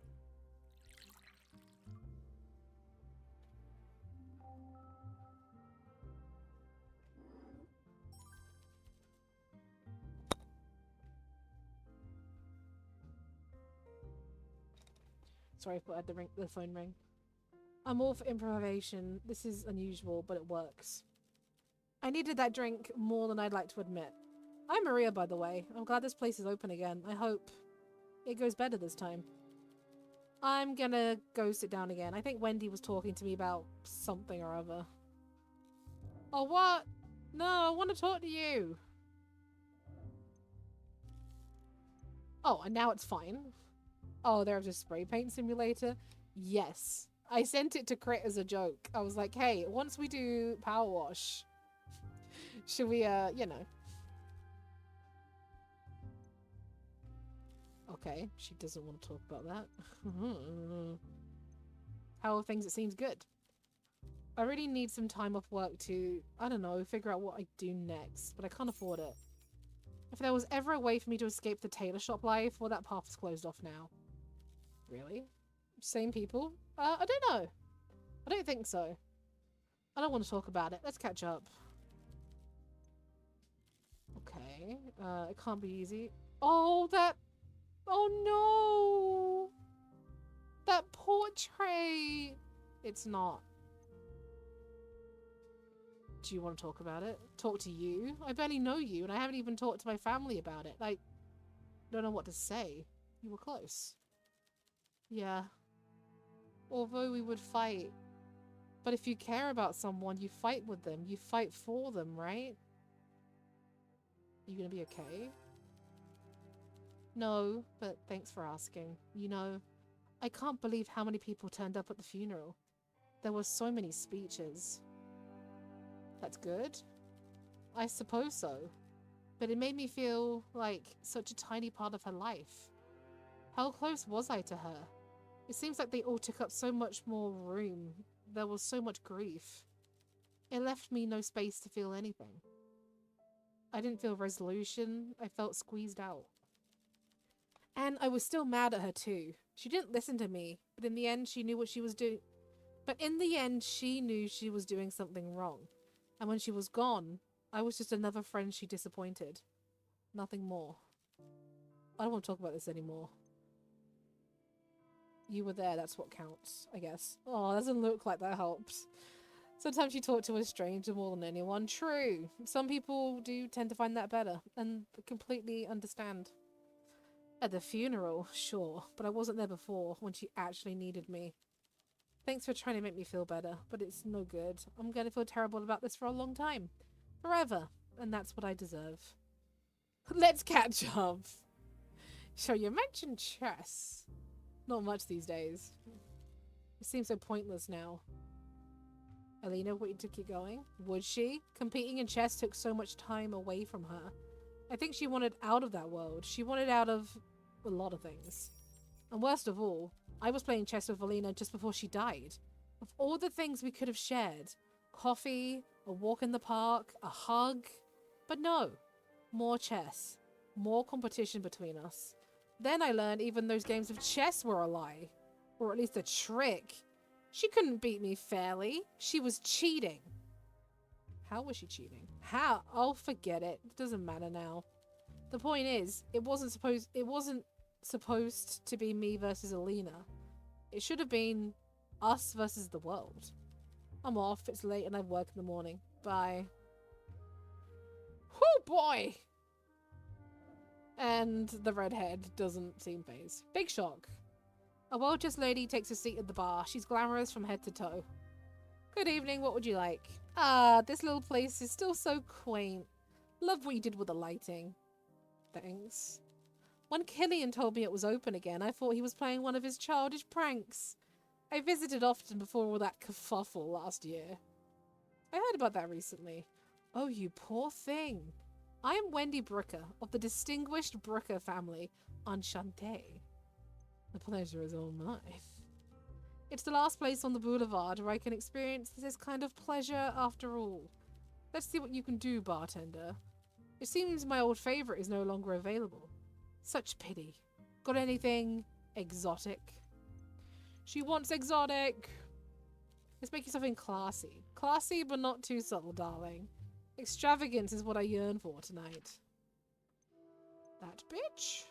Sorry, I thought I had the phone ring. I'm all for improvisation. This is unusual, but it works. I needed that drink more than I'd like to admit. I'm Maria, by the way. I'm glad this place is open again. I hope it goes better this time. I'm gonna go sit down again. I think Wendy was talking to me about something or other. Oh, what? No, I want to talk to you. Oh, and now it's fine. Oh, there's a spray paint simulator? Yes. I sent it to Crit as a joke. I was like, hey, once we do Power Wash, should we, you know. Okay, she doesn't want to talk about that. How are things? It seems good. I really need some time off work to, I don't know, figure out what I do next, but I can't afford it. If there was ever a way for me to escape the tailor shop life, well, that path is closed off now. Really? Same people? I don't know. I don't think so. I don't want to talk about it. Let's catch up. Okay. It can't be easy. Oh, that... Oh, no! That portrait! It's not. Do you want to talk about it? Talk to you? I barely know you, and I haven't even talked to my family about it. Like, don't know what to say. You were close. Yeah. Although we would fight. But if you care about someone, you fight with them. You fight for them, right? You gonna be okay? No, but thanks for asking. You know, I can't believe how many people turned up at the funeral. There were so many speeches. That's good? I suppose so. But it made me feel like such a tiny part of her life. How close was I to her? It seems like they all took up so much more room. There was so much grief. It left me no space to feel anything. I didn't feel resolution. I felt squeezed out. And I was still mad at her too. She didn't listen to me, but in the end she knew what she was doing. But in the end she knew she was doing something wrong. And when she was gone, I was just another friend she disappointed. Nothing more. I don't want to talk about this anymore. You were there, that's what counts, I guess. Oh, doesn't look like that helps. Sometimes you talk to a stranger more than anyone. True. Some people do tend to find that better and completely understand. At the funeral, sure, but I wasn't there before when she actually needed me. Thanks for trying to make me feel better, but it's no good. I'm going to feel terrible about this for a long time. Forever. And that's what I deserve. Let's catch up. So you mentioned chess. Not much these days. It seems so pointless now. Alina wanted to keep going. Would she? Competing in chess took so much time away from her. I think she wanted out of that world. She wanted out of a lot of things. And worst of all, I was playing chess with Alina just before she died. Of all the things we could have shared, coffee, a walk in the park, a hug. But no, more chess. More competition between us. Then I learned even those games of chess were a lie. Or at least a trick. She couldn't beat me fairly. She was cheating. How was she cheating? How? Oh, forget it. It doesn't matter now. The point is, it wasn't supposed to be me versus Alina. It should have been us versus the world. I'm off. It's late and I work in the morning. Bye. Whoo, boy! And the redhead doesn't seem fazed. Big shock. A well-dressed lady takes a seat at the bar. She's glamorous from head to toe. Good evening, what would you like? Ah, this little place is still so quaint. Love what you did with the lighting. Thanks. When Killian told me it was open again, I thought he was playing one of his childish pranks. I visited often before all that kerfuffle last year. I heard about that recently. Oh, you poor thing. I am Wendy Brooker, of the distinguished Brooker family. Enchanté. The pleasure is all mine. It's the last place on the boulevard where I can experience this kind of pleasure after all. Let's see what you can do, bartender. It seems my old favourite is no longer available. Such pity. Got anything exotic? She wants exotic! Let's make you something classy. Classy but not too subtle, darling. Extravagance is what I yearn for tonight. That bitch?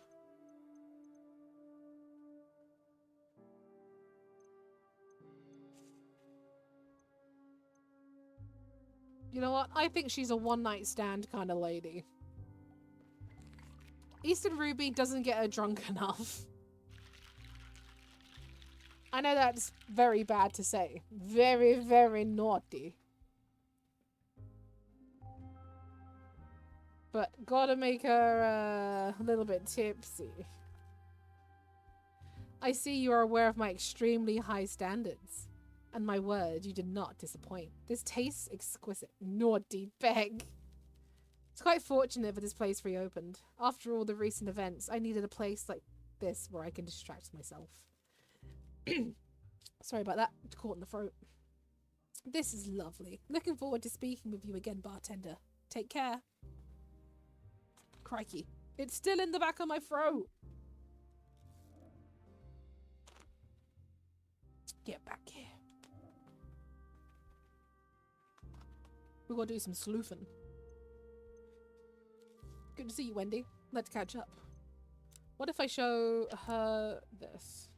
You know what? I think she's a one-night stand kind of lady. Eastern Ruby doesn't get her drunk enough. I know that's very bad to say. Very, very naughty. But gotta make her a little bit tipsy. I see you are aware of my extremely high standards. And my word, you did not disappoint. This tastes exquisite. Naughty beg. It's quite fortunate for this place reopened. After all the recent events, I needed a place like this where I can distract myself. Sorry about that. Caught in the throat. This is lovely. Looking forward to speaking with you again, bartender. Take care. Crikey. It's still in the back of my throat. Get back here. We're gonna do some sleuthing. Good to see you, Wendy. Let's catch up. What if I show her this?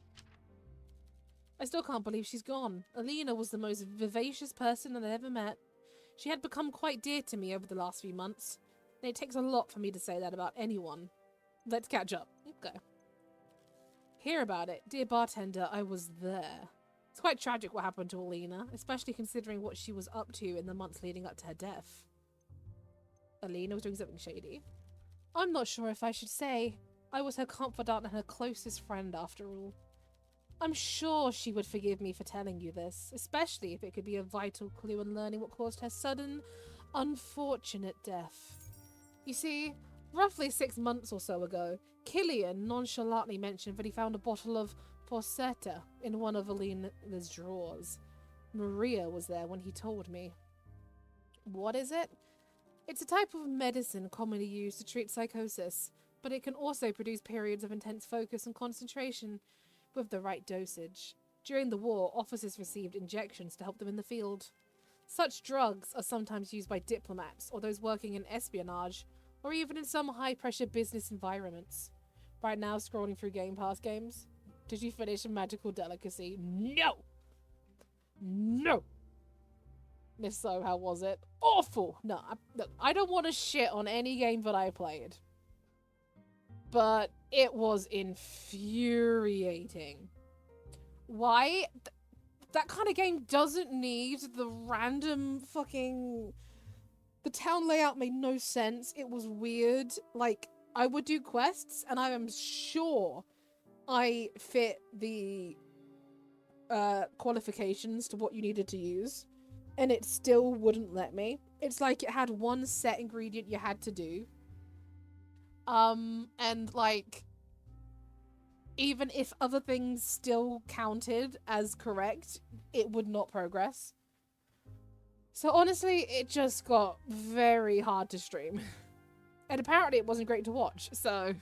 I still can't believe she's gone. Alina was the most vivacious person I'd ever met. She had become quite dear to me over the last few months. And it takes a lot for me to say that about anyone. Let's catch up. Okay. Hear about it. Dear bartender, I was there. It's quite tragic what happened to Alina, especially considering what she was up to in the months leading up to her death. Alina was doing something shady. I'm not sure if I should say. I was her confidant and her closest friend after all. I'm sure she would forgive me for telling you this, especially if it could be a vital clue in learning what caused her sudden, unfortunate death. You see, roughly 6 months or so ago, Killian nonchalantly mentioned that he found a bottle of Porcetta in one of Alina's drawers. Maria was there when he told me. What is it? It's a type of medicine commonly used to treat psychosis, but it can also produce periods of intense focus and concentration with the right dosage. During the war, officers received injections to help them in the field. Such drugs are sometimes used by diplomats or those working in espionage, or even in some high-pressure business environments. Right now, scrolling through Game Pass games. Did you finish a magical delicacy? No! No! If so, how was it? Awful! No, look, I don't want to shit on any game that I played. But it was infuriating. Why? That kind of game doesn't need the random fucking... The town layout made no sense. It was weird. Like, I would do quests, and I am sure I fit the qualifications to what you needed to use, and it still wouldn't let me. It's like it had one set ingredient you had to do. And like, even if other things still counted as correct, it would not progress. So honestly, it just got very hard to stream. And apparently it wasn't great to watch, so...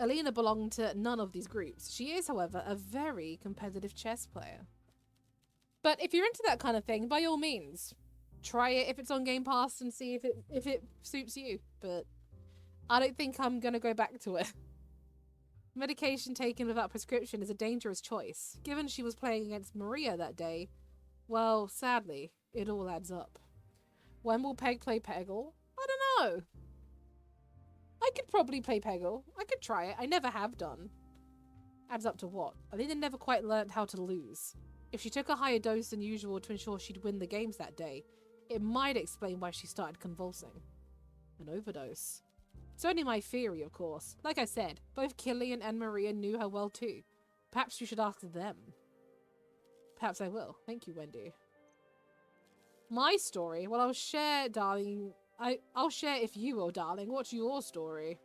Alina belonged to none of these groups. She is, however, a very competitive chess player. But if you're into that kind of thing, by all means, try it if it's on Game Pass and see if it suits you. But I don't think I'm gonna go back to it. Medication taken without prescription is a dangerous choice. Given she was playing against Maria that day, well, sadly, it all adds up. When will Peg play Peggle? I don't know. I could probably play Peggle. I could try it. I never have done. Adds up to what? Alina never quite learned how to lose. If she took a higher dose than usual to ensure she'd win the games that day, it might explain why she started convulsing. An overdose. It's only my theory, of course. Like I said, both Killian and Maria knew her well too. Perhaps you should ask them. Perhaps I will. Thank you, Wendy. My story? Well, I'll share, darling. I'll share if you will, darling. What's your story?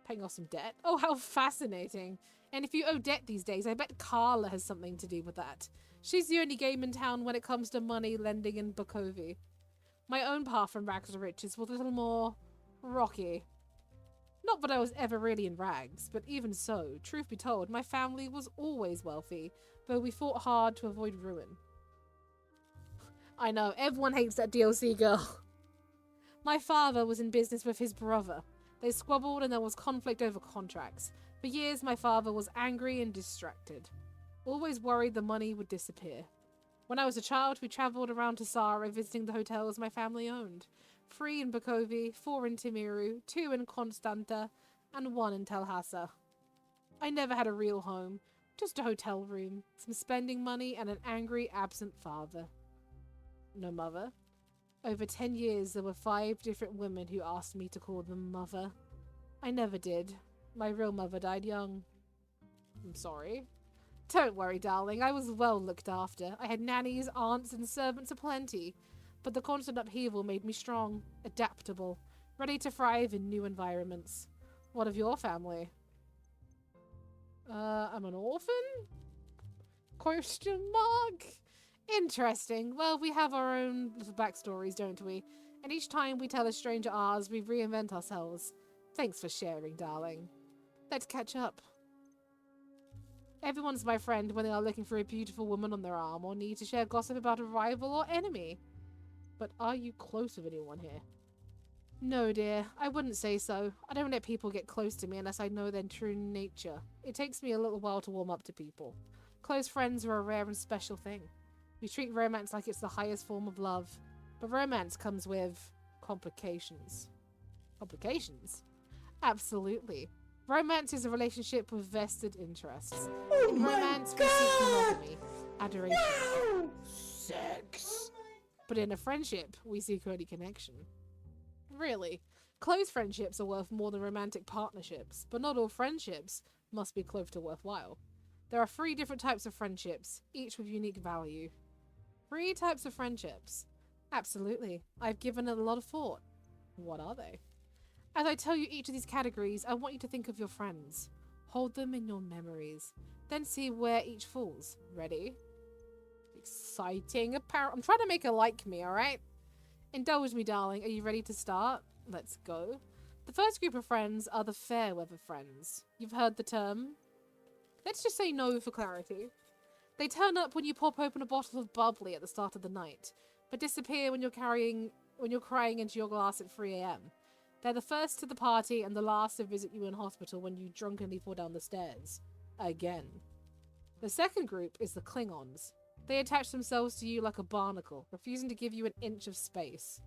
Paying off some debt? Oh, how fascinating. And if you owe debt these days, I bet Carla has something to do with that. She's the only game in town when it comes to money lending in Bukovi. My own path from rags to riches was a little more rocky. Not that I was ever really in rags, but even so, truth be told, my family was always wealthy, though we fought hard to avoid ruin. I know, everyone hates that DLC girl. My father was in business with his brother. They squabbled and there was conflict over contracts. For years, my father was angry and distracted, always worried the money would disappear. When I was a child, we travelled around to Sara, visiting the hotels my family owned. 3 in Bukovi, 4 in Timiru, 2 in Constanta, and 1 in Telhasa. I never had a real home, just a hotel room, some spending money, and an angry, absent father. No mother. Over 10 years, there were 5 different women who asked me to call them mother. I never did. My real mother died young. I'm sorry. Don't worry, darling. I was well looked after. I had nannies, aunts, and servants aplenty. But the constant upheaval made me strong, adaptable, ready to thrive in new environments. What of your family? I'm an orphan? Question mark? Interesting. Well, we have our own little backstories, don't we? And each time we tell a stranger ours, we reinvent ourselves. Thanks for sharing, darling. Let's catch up. Everyone's my friend when they are looking for a beautiful woman on their arm or need to share gossip about a rival or enemy. But are you close with anyone here? No, dear. I wouldn't say so. I don't let people get close to me unless I know their true nature. It takes me a little while to warm up to people. Close friends are a rare and special thing. We treat romance like it's the highest form of love. But romance comes with complications. Complications? Absolutely. Romance is a relationship with vested interests. In romance, we seek monogamy, adoration, sex. But in a friendship, we seek only connection. Really, close friendships are worth more than romantic partnerships, but not all friendships must be close to worthwhile. There are 3 different types of friendships, each with unique value. 3 types of friendships. Absolutely. I've given it a lot of thought. What are they? As I tell you each of these categories, I want you to think of your friends. Hold them in your memories. Then see where each falls. Ready? Exciting. I'm trying to make her like me, alright? Indulge me, darling. Are you ready to start? Let's go. The first group of friends are the fair weather friends. You've heard the term? Let's just say no for clarity. They turn up when you pop open a bottle of bubbly at the start of the night, but disappear when you're crying into your glass at 3 a.m. They're the first to the party and the last to visit you in hospital when you drunkenly fall down the stairs. Again. The second group is the Klingons. They attach themselves to you like a barnacle, refusing to give you an inch of space.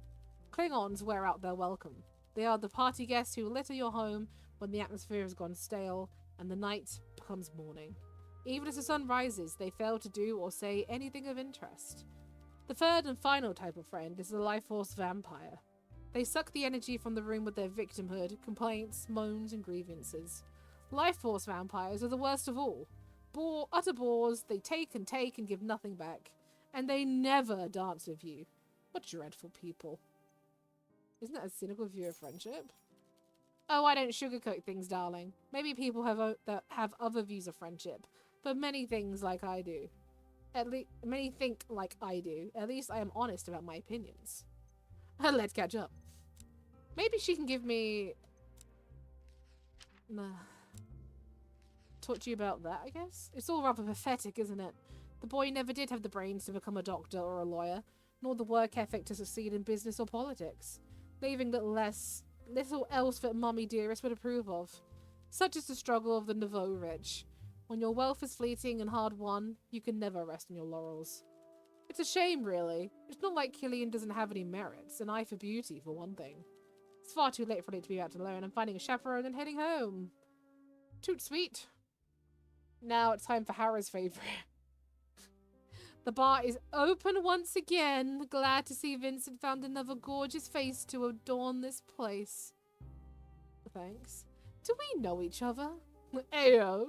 Klingons wear out their welcome. They are the party guests who litter your home when the atmosphere has gone stale and the night becomes morning. Even as the sun rises, they fail to do or say anything of interest. The third and final type of friend is the life force vampire. They suck the energy from the room with their victimhood, complaints, moans, and grievances. Life force vampires are the worst of all. Utter bores, they take and give nothing back. And they never dance with you. What dreadful people. Isn't that a cynical view of friendship? Oh, I don't sugarcoat things, darling. Maybe people that have other views of friendship, but many things like I do. Many think like I do. At least I am honest about my opinions. Let's catch up. Maybe she can give me... talk to you about that, I guess? It's all rather pathetic, isn't it? The boy never did have the brains to become a doctor or a lawyer, nor the work ethic to succeed in business or politics, leaving little else that Mummy Dearest would approve of. Such is the struggle of the nouveau rich. When your wealth is fleeting and hard won, you can never rest on your laurels. It's a shame, really. It's not like Killian doesn't have any merits, an eye for beauty, for one thing. It's far too late for it to be out alone. I'm finding a chaperone and heading home. Toot sweet. Now it's time for Harrow's favourite. The bar is open once again. Glad to see Vincent found another gorgeous face to adorn this place. Thanks. Do we know each other? Ayo.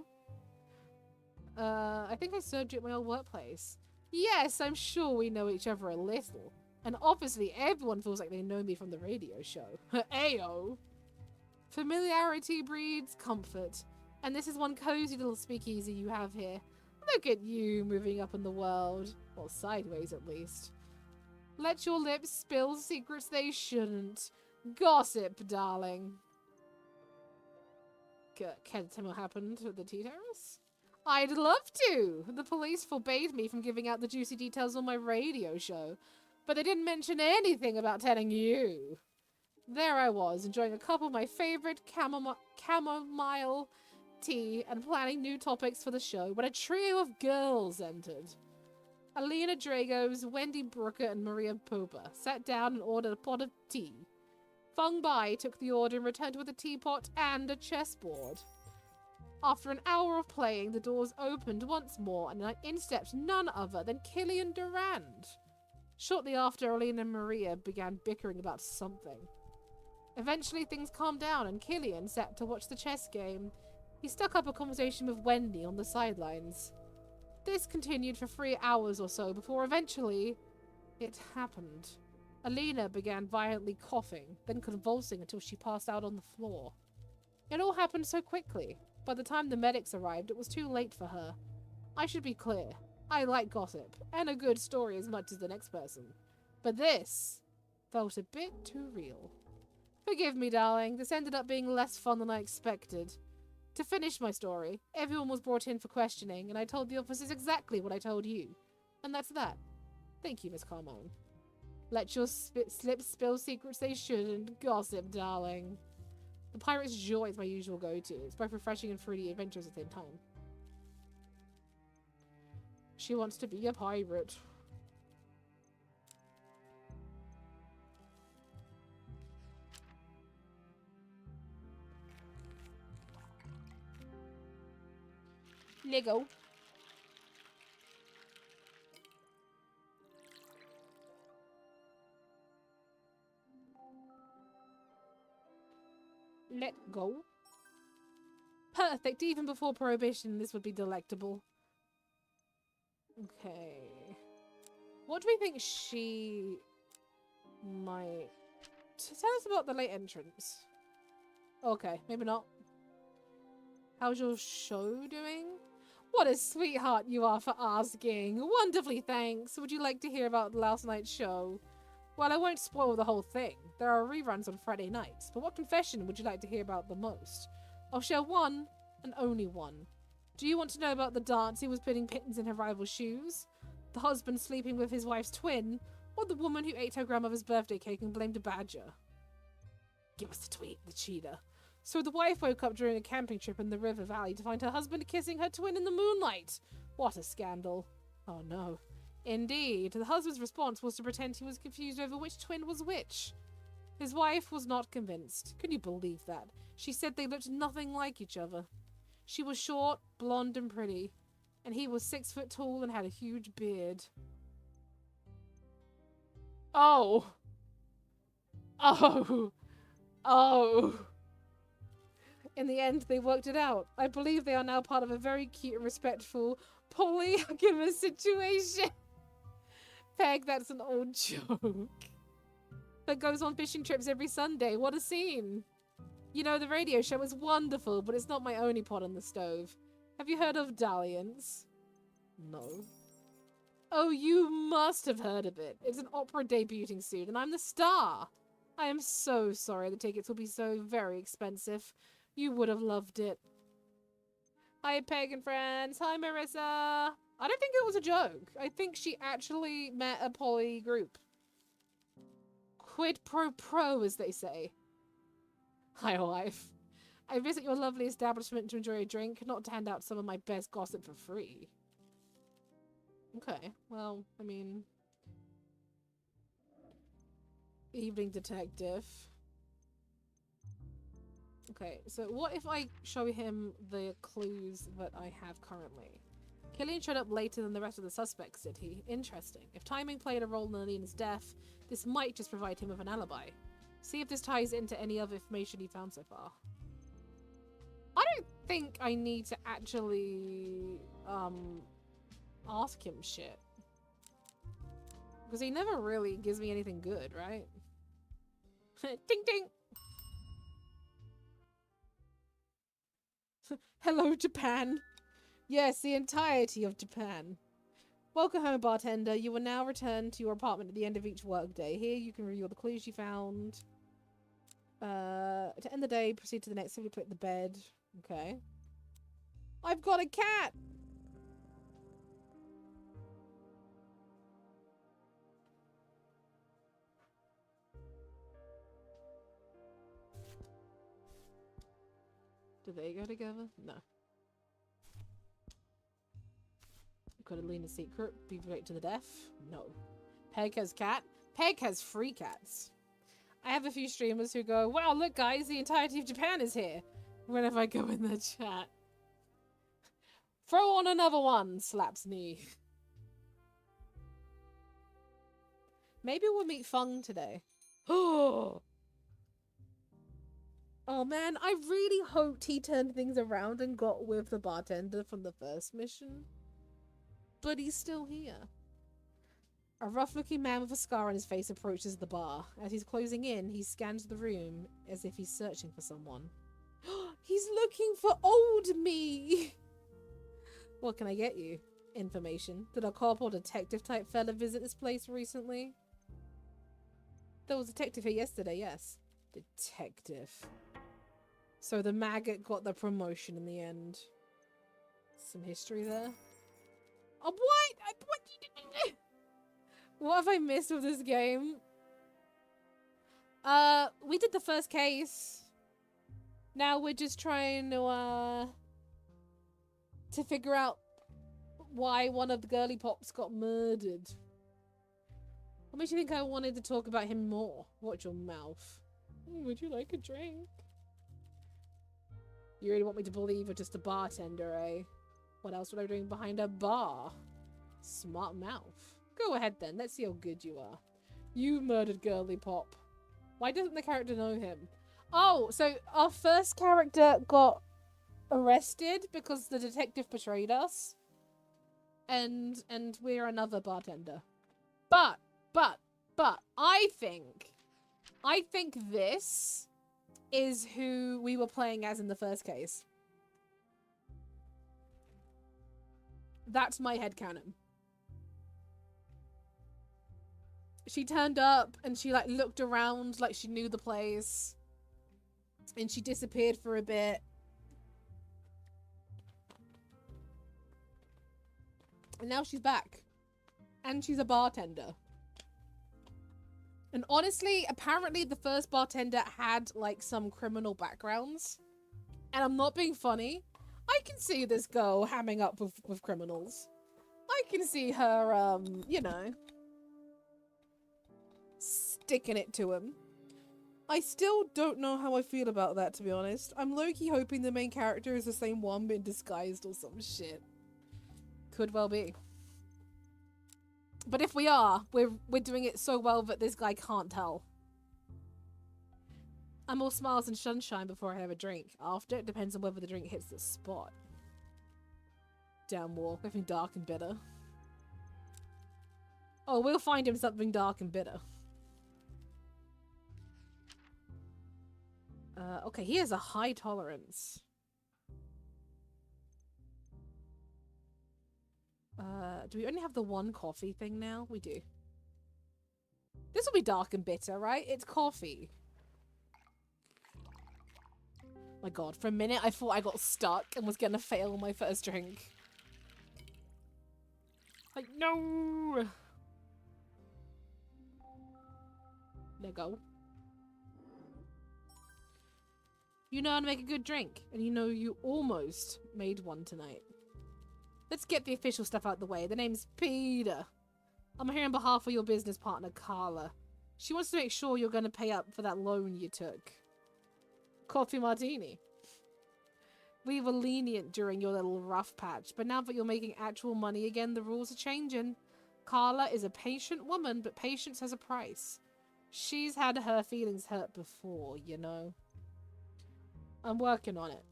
I think I served you at my old workplace. Yes, I'm sure we know each other a little. And obviously everyone feels like they know me from the radio show. Ayo. Familiarity breeds comfort. And this is one cozy little speakeasy you have here. Look at you moving up in the world. Well, sideways at least. Let your lips spill secrets they shouldn't. Gossip, darling. Can you tell me what happened at the tea terrace? I'd love to. The police forbade me from giving out the juicy details on my radio show, but they didn't mention anything about telling you. There I was, enjoying a cup of my favorite chamomile tea and planning new topics for the show when a trio of girls entered. Alina Dragos, Wendy Brooker, and Maria Popa sat down and ordered a pot of tea. Fung Bai took the order and returned with a teapot and a chessboard. After an hour of playing, the doors opened once more and in stepped none other than Killian Durand. Shortly after, Alina and Maria began bickering about something. Eventually, things calmed down and Killian sat to watch the chess game. He stuck up a conversation with Wendy on the sidelines. This continued for 3 hours or so before eventually it happened. Alina began violently coughing, then convulsing until she passed out on the floor. It all happened so quickly. By the time the medics arrived, it was too late for her. I should be clear. I like gossip, and a good story as much as the next person. But this Felt a bit too real. Forgive me, darling. This ended up being less fun than I expected. To finish my story, everyone was brought in for questioning, and I told the officers exactly what I told you. And that's that. Thank you, Miss Carmone. Let your slips spill secrets they shouldn't. Gossip, darling. The Pirate's Joy is my usual go-to. It's both refreshing and fruity adventures at the same time. She wants to be a pirate. Lego. Let go. Perfect. Even before Prohibition, this would be delectable. Okay. What do we think she might... Tell us about the late entrance. Okay, maybe not. How's your show doing? What a sweetheart you are for asking. Wonderfully, thanks. Would you like to hear about last night's show? Well, I won't spoil the whole thing. There are reruns on Friday nights. But what confession would you like to hear about the most? I'll share one, and only one. Do you want to know about the dance who was putting pittance in her rival's shoes? The husband sleeping with his wife's twin? Or the woman who ate her grandmother's birthday cake and blamed a badger? Give us the tweet, the cheater. So the wife woke up during a camping trip in the river valley to find her husband kissing her twin in the moonlight. What a scandal. Oh no. Indeed, the husband's response was to pretend he was confused over which twin was which. His wife was not convinced. Can you believe that? She said they looked nothing like each other. She was short, blonde and pretty, and he was 6 foot tall and had a huge beard. Oh. Oh. Oh. In the end, they worked it out. I believe they are now part of a very cute and respectful polygamous situation. Peg, that's an old joke. That goes on fishing trips every Sunday. What a scene. You know, the radio show is wonderful, but it's not my only pot on the stove. Have you heard of Dalliance? No. Oh, you must have heard of it. It's an opera debuting soon, and I'm the star. I am so sorry the tickets will be so very expensive. You would have loved it. Hi, Peg and friends. Hi, Marissa. I don't think it was a joke. I think she actually met a poly group. Quid pro pro, as they say. Hi, wife. I visit your lovely establishment to enjoy a drink, not to hand out some of my best gossip for free. Okay, well, I mean... Evening detective. Okay, so what if I show him the clues that I have currently? Killian showed up later than the rest of the suspects, did he? Interesting. If timing played a role in Alina's death, this might just provide him with an alibi. See if this ties into any other information he found so far. I don't think I need to actually, ask him shit. Because he never really gives me anything good, right? Ding ding! Hello, Japan! Yes, the entirety of Japan. Welcome home, bartender. You will now return to your apartment at the end of each workday. Here you can review all the clues you found. To end the day, proceed to the next. Simply put the bed. Okay. I've got a cat! Do they go together? No. Could Alina's secret be related to the death? No. Peg has cat? Peg has 3 cats. I have a few streamers who go, wow, look guys, the entirety of Japan is here. Whenever I go in the chat. Throw on another one, slaps knee. Maybe we'll meet Fung today. Oh! Oh man, I really hoped he turned things around and got with the bartender from the first mission. But he's still here. A rough-looking man with a scar on his face approaches the bar. As he's closing in, he scans the room as if he's searching for someone. He's looking for old me! What can I get you? Information. Did a cop or detective type fella visit this place recently? There was a detective here yesterday, yes. Detective. So the maggot got the promotion in the end. Some history there. Oh, what? What have I missed with this game? We did the first case. Now we're just trying to figure out why one of the girly pops got murdered. What makes you think I wanted to talk about him more? Watch your mouth. Would you like a drink? You really want me to believe you're just a bartender, eh? What else would I be doing behind a bar? Smart mouth. Go ahead then, let's see how good you are. You murdered Girly Pop. Why doesn't the character know him? Oh, so our first character got arrested because the detective betrayed us. And we're another bartender. But, I think this is who we were playing as in the first case. That's my headcanon. She turned up and she like looked around like she knew the place. And she disappeared for a bit. And now she's back. And she's a bartender. And honestly, apparently the first bartender had like some criminal backgrounds. And I'm not being funny. I can see this girl hamming up with criminals. I can see her, you know, sticking it to him. I still don't know how I feel about that, to be honest. I'm low-key hoping the main character is the same one but disguised or some shit. Could well be. But if we are, we're doing it so well that this guy can't tell. I'm all smiles and sunshine before I have a drink. After, it depends on whether the drink hits the spot. Damn walk, something dark and bitter. Oh, we'll find him something dark and bitter. Okay, he has a high tolerance. Do we only have the one coffee thing now? We do. This will be dark and bitter, right? It's coffee. My god, for a minute I thought I got stuck and was gonna fail my first drink. Like, no! There you go. You know how to make a good drink, and you know you almost made one tonight. Let's get the official stuff out the way. The name's Peter. I'm here on behalf of your business partner, Carla. She wants to make sure you're going to pay up for that loan you took. Coffee martini. We were lenient during your little rough patch, but now that you're making actual money again, the rules are changing. Carla is a patient woman, but patience has a price. She's had her feelings hurt before, you know. I'm working on it.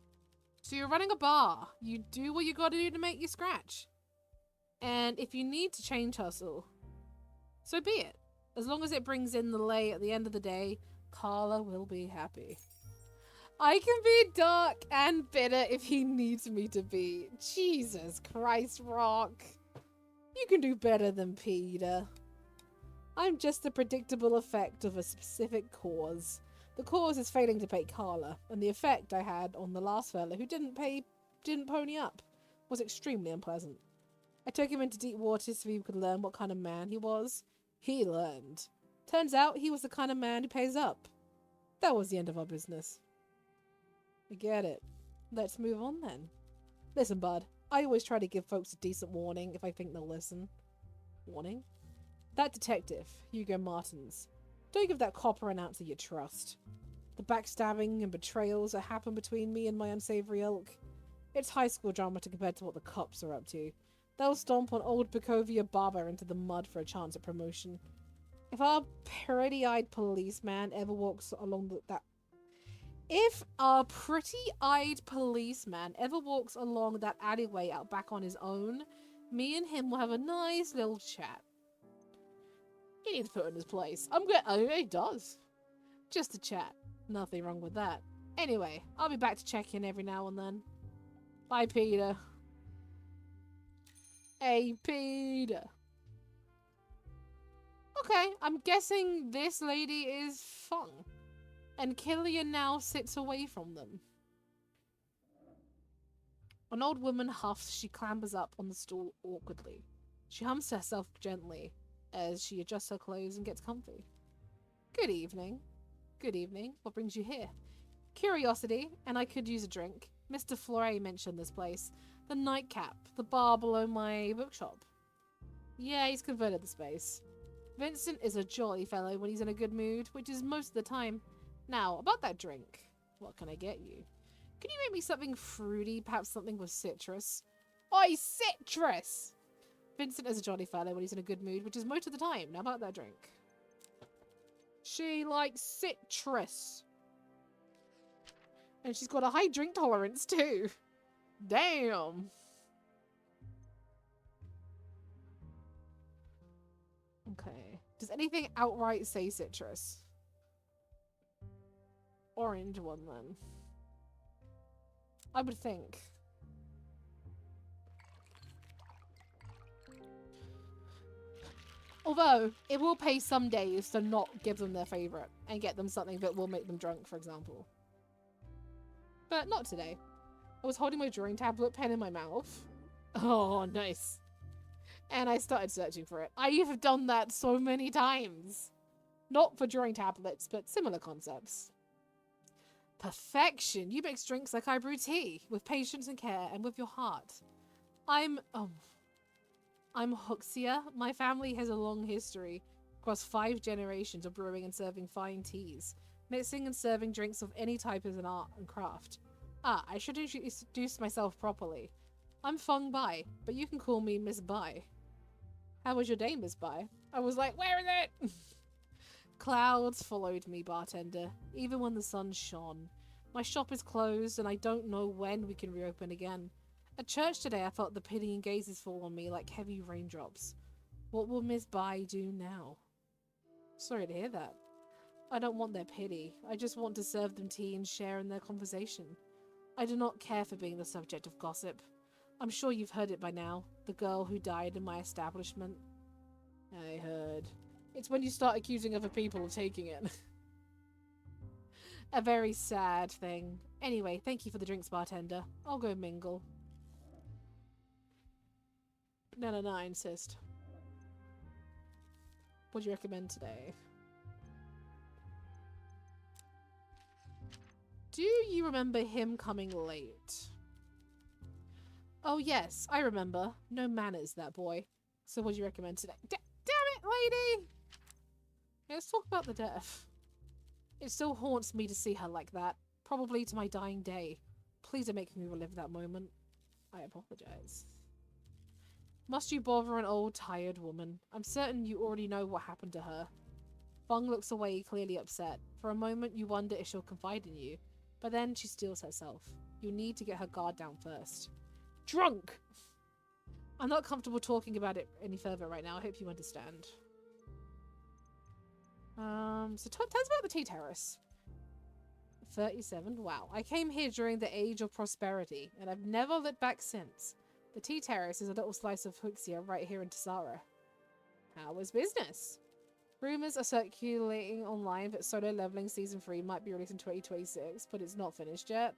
So you're running a bar. You do what you gotta do to make your scratch. And if you need to change hustle, so be it. As long as it brings in the lay at the end of the day, Carla will be happy. I can be dark and bitter if he needs me to be. Jesus Christ, Rock. You can do better than Peter. I'm just the predictable effect of a specific cause. The cause is failing to pay Carla, and the effect I had on the last fella who didn't pony up was extremely unpleasant. I took him into deep waters so he could learn what kind of man he was. He learned. Turns out he was the kind of man who pays up. That was the end of our business. I get it. Let's move on then. Listen, bud. I always try to give folks a decent warning if I think they'll listen. Warning? That detective, Hugo Martins. Don't give that copper an ounce of your trust. The backstabbing and betrayals that happen between me and my unsavory ilk. It's high school drama to compare to what the cops are up to. They'll stomp on old Bukovia Barber into the mud for a chance at promotion. If our pretty-eyed policeman ever walks along If our pretty-eyed policeman ever walks along that alleyway out back on his own, me and him will have a nice little chat. He needs to put in his place. Oh, he does. Just a chat. Nothing wrong with that. Anyway, I'll be back to check in every now and then. Bye, Peter. Hey, Peter. Okay, I'm guessing this lady is Fung. And Killian now sits away from them. An old woman huffs. She clambers up on the stool awkwardly. She hums to herself gently as she adjusts her clothes and gets comfy. Good evening. Good evening. What brings you here? Curiosity, and I could use a drink. Mr. Fleury mentioned this place. The nightcap, the bar below my bookshop. Yeah, he's converted the space. Vincent is a jolly fellow when he's in a good mood, which is most of the time. Now, about that drink. What can I get you? Can you make me something fruity, perhaps something with citrus? Oi, citrus! Vincent is a jolly fellow when he's in a good mood, which is most of the time. Now about that drink. She likes citrus. And she's got a high drink tolerance too. Damn. Okay. Does anything outright say citrus? Orange one then. I would think. Although, it will pay some days to not give them their favourite and get them something that will make them drunk, for example. But not today. I was holding my drawing tablet pen in my mouth. Oh, nice. And I started searching for it. I have done that so many times. Not for drawing tablets, but similar concepts. Perfection. You make drinks like I brew tea, with patience and care, and with your heart. I'm Huxia. My family has a long history, across 5 generations of brewing and serving fine teas. Mixing and serving drinks of any type is an art and craft. Ah, I should introduce myself properly. I'm Feng Bai, but you can call me Miss Bai. How was your day, Miss Bai? I was like, where is it? Clouds followed me, bartender, even when the sun shone. My shop is closed, and I don't know when we can reopen again. At church today, I felt the pitying gazes fall on me like heavy raindrops. What will Miss Bai do now? Sorry to hear that. I don't want their pity. I just want to serve them tea and share in their conversation. I do not care for being the subject of gossip. I'm sure you've heard it by now. The girl who died in my establishment. I heard. It's when you start accusing other people of taking it. A very sad thing. Anyway, thank you for the drinks, bartender. I'll go mingle. No, I insist. What do you recommend today? Do you remember him coming late? Oh yes, I remember. No manners, that boy. So what do you recommend today? Damn it, lady! Yeah, let's talk about the death. It still haunts me to see her like that. Probably to my dying day. Please don't make me relive that moment. I apologize. Must you bother an old, tired woman? I'm certain you already know what happened to her. Fung looks away, clearly upset. For a moment, you wonder if she'll confide in you. But then she steels herself. You need to get her guard down first. Drunk! I'm not comfortable talking about it any further right now. I hope you understand. So tell us about the tea terrace. 37. Wow. I came here during the age of prosperity, and I've never looked back since. The tea terrace is a little slice of Huxia right here in Tassara. How was business? Rumors are circulating online that Solo Leveling Season 3 might be released in 2026, but it's not finished yet.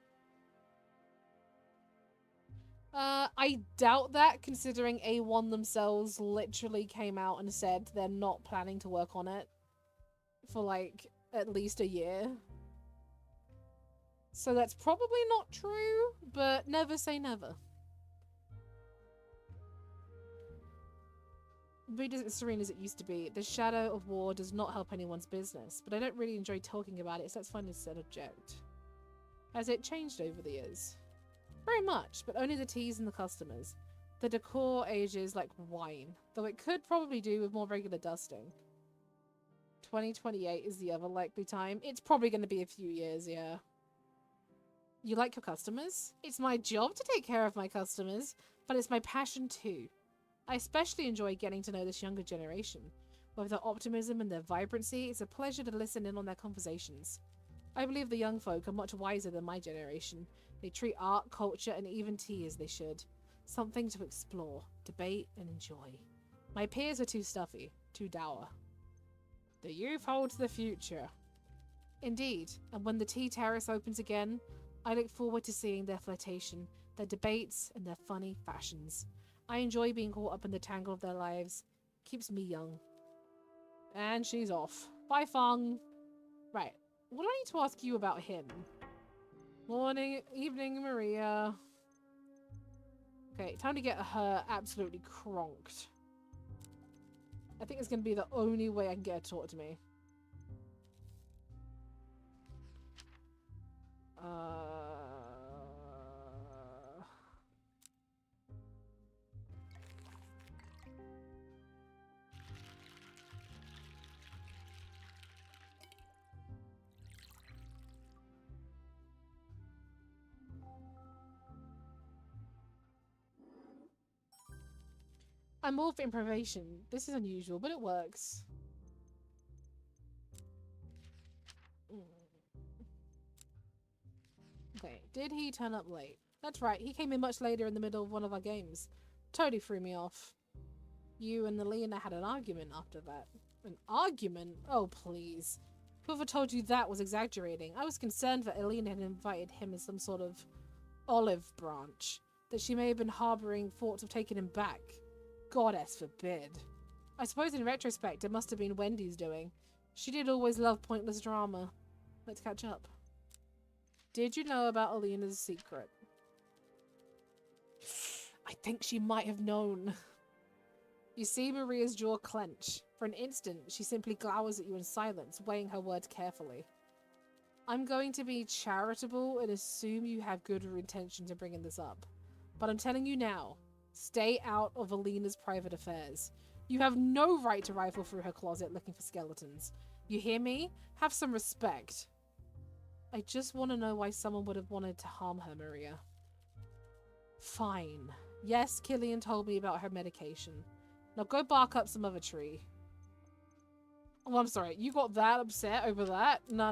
I doubt that, considering A1 themselves literally came out and said they're not planning to work on it for, like, at least a year. So that's probably not true, but never say never. Mood isn't serene as it used to be. The shadow of war does not help anyone's business, but I don't really enjoy talking about it, so let's find a subject. Has it changed over the years? Very much, but only the teas and the customers. The decor ages like wine, though it could probably do with more regular dusting. 2028 is the other likely time. It's probably going to be a few years, yeah. You like your customers? It's my job to take care of my customers, but it's my passion too. I especially enjoy getting to know this younger generation. With their optimism and their vibrancy, it's a pleasure to listen in on their conversations. I believe the young folk are much wiser than my generation. They treat art, culture, and even tea as they should. Something to explore, debate, and enjoy. My peers are too stuffy, too dour. The youth holds the future. Indeed, and when the tea terrace opens again, I look forward to seeing their flirtation, their debates, and their funny fashions. I enjoy being caught up in the tangle of their lives. Keeps me young. And she's off. Bye, Fung. Right. What do I need to ask you about him? Morning, evening, Maria. Okay, time to get her absolutely cronked. I think it's going to be the only way I can get her to talk to me. I'm all for improvisation. This is unusual, but it works. Okay, did he turn up late? That's right, he came in much later in the middle of one of our games. Totally threw me off. You and Alina had an argument after that. An argument? Oh, please. Whoever told you that was exaggerating. I was concerned that Alina had invited him as some sort of olive branch. That she may have been harboring thoughts of taking him back. Goddess forbid. I suppose in retrospect it must have been Wendy's doing. She did always love pointless drama. Let's catch up. Did you know about Alina's secret? I think she might have known. You see Maria's jaw clench. For an instant, she simply glowers at you in silence, weighing her words carefully. I'm going to be charitable and assume you have good intentions in bringing this up. But I'm telling you now, stay out of Alina's private affairs. You have no right to rifle through her closet looking for skeletons. You hear me? Have some respect. I just want to know why someone would have wanted to harm her, Maria. Fine. Yes, Killian told me about her medication. Now go bark up some other tree. Oh, I'm sorry. You got that upset over that? Nah.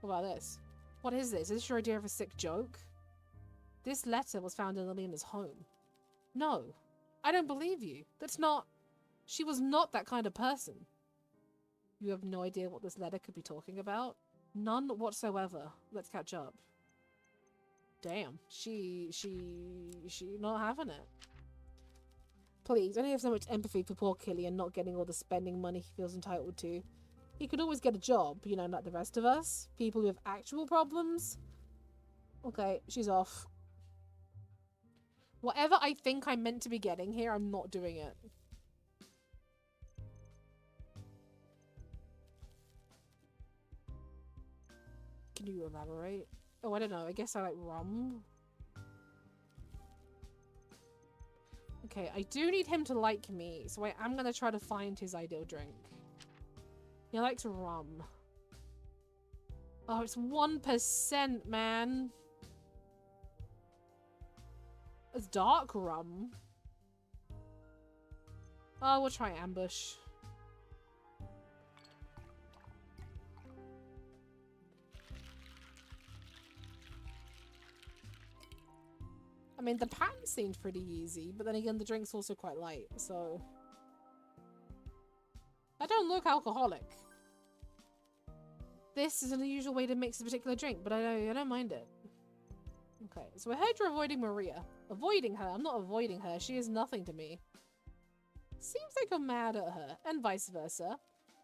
What about this? What is this? Is this your idea of a sick joke? This letter was found in Alina's home. No. I don't believe you. That's not... She was not that kind of person. You have no idea what this letter could be talking about? None whatsoever. Let's catch up. Damn. She not having it. Please, I only have so much empathy for poor Killian not getting all the spending money he feels entitled to. He could always get a job, you know, like the rest of us. People who have actual problems. Okay, she's off. Whatever I think I'm meant to be getting here, I'm not doing it. Can you elaborate? Oh, I don't know. I guess I like rum. Okay, I do need him to like me, so I am going to try to find his ideal drink. He likes rum. Oh, it's 1%, man. It's dark rum. Oh, we'll try ambush. I mean, the pattern seemed pretty easy, but then again, the drink's also quite light, so... I don't look alcoholic. This is an unusual way to mix a particular drink, but I don't mind it. Okay, so I heard you're avoiding Maria. Avoiding her? I'm not avoiding her. She is nothing to me. Seems like you're mad at her, and vice versa.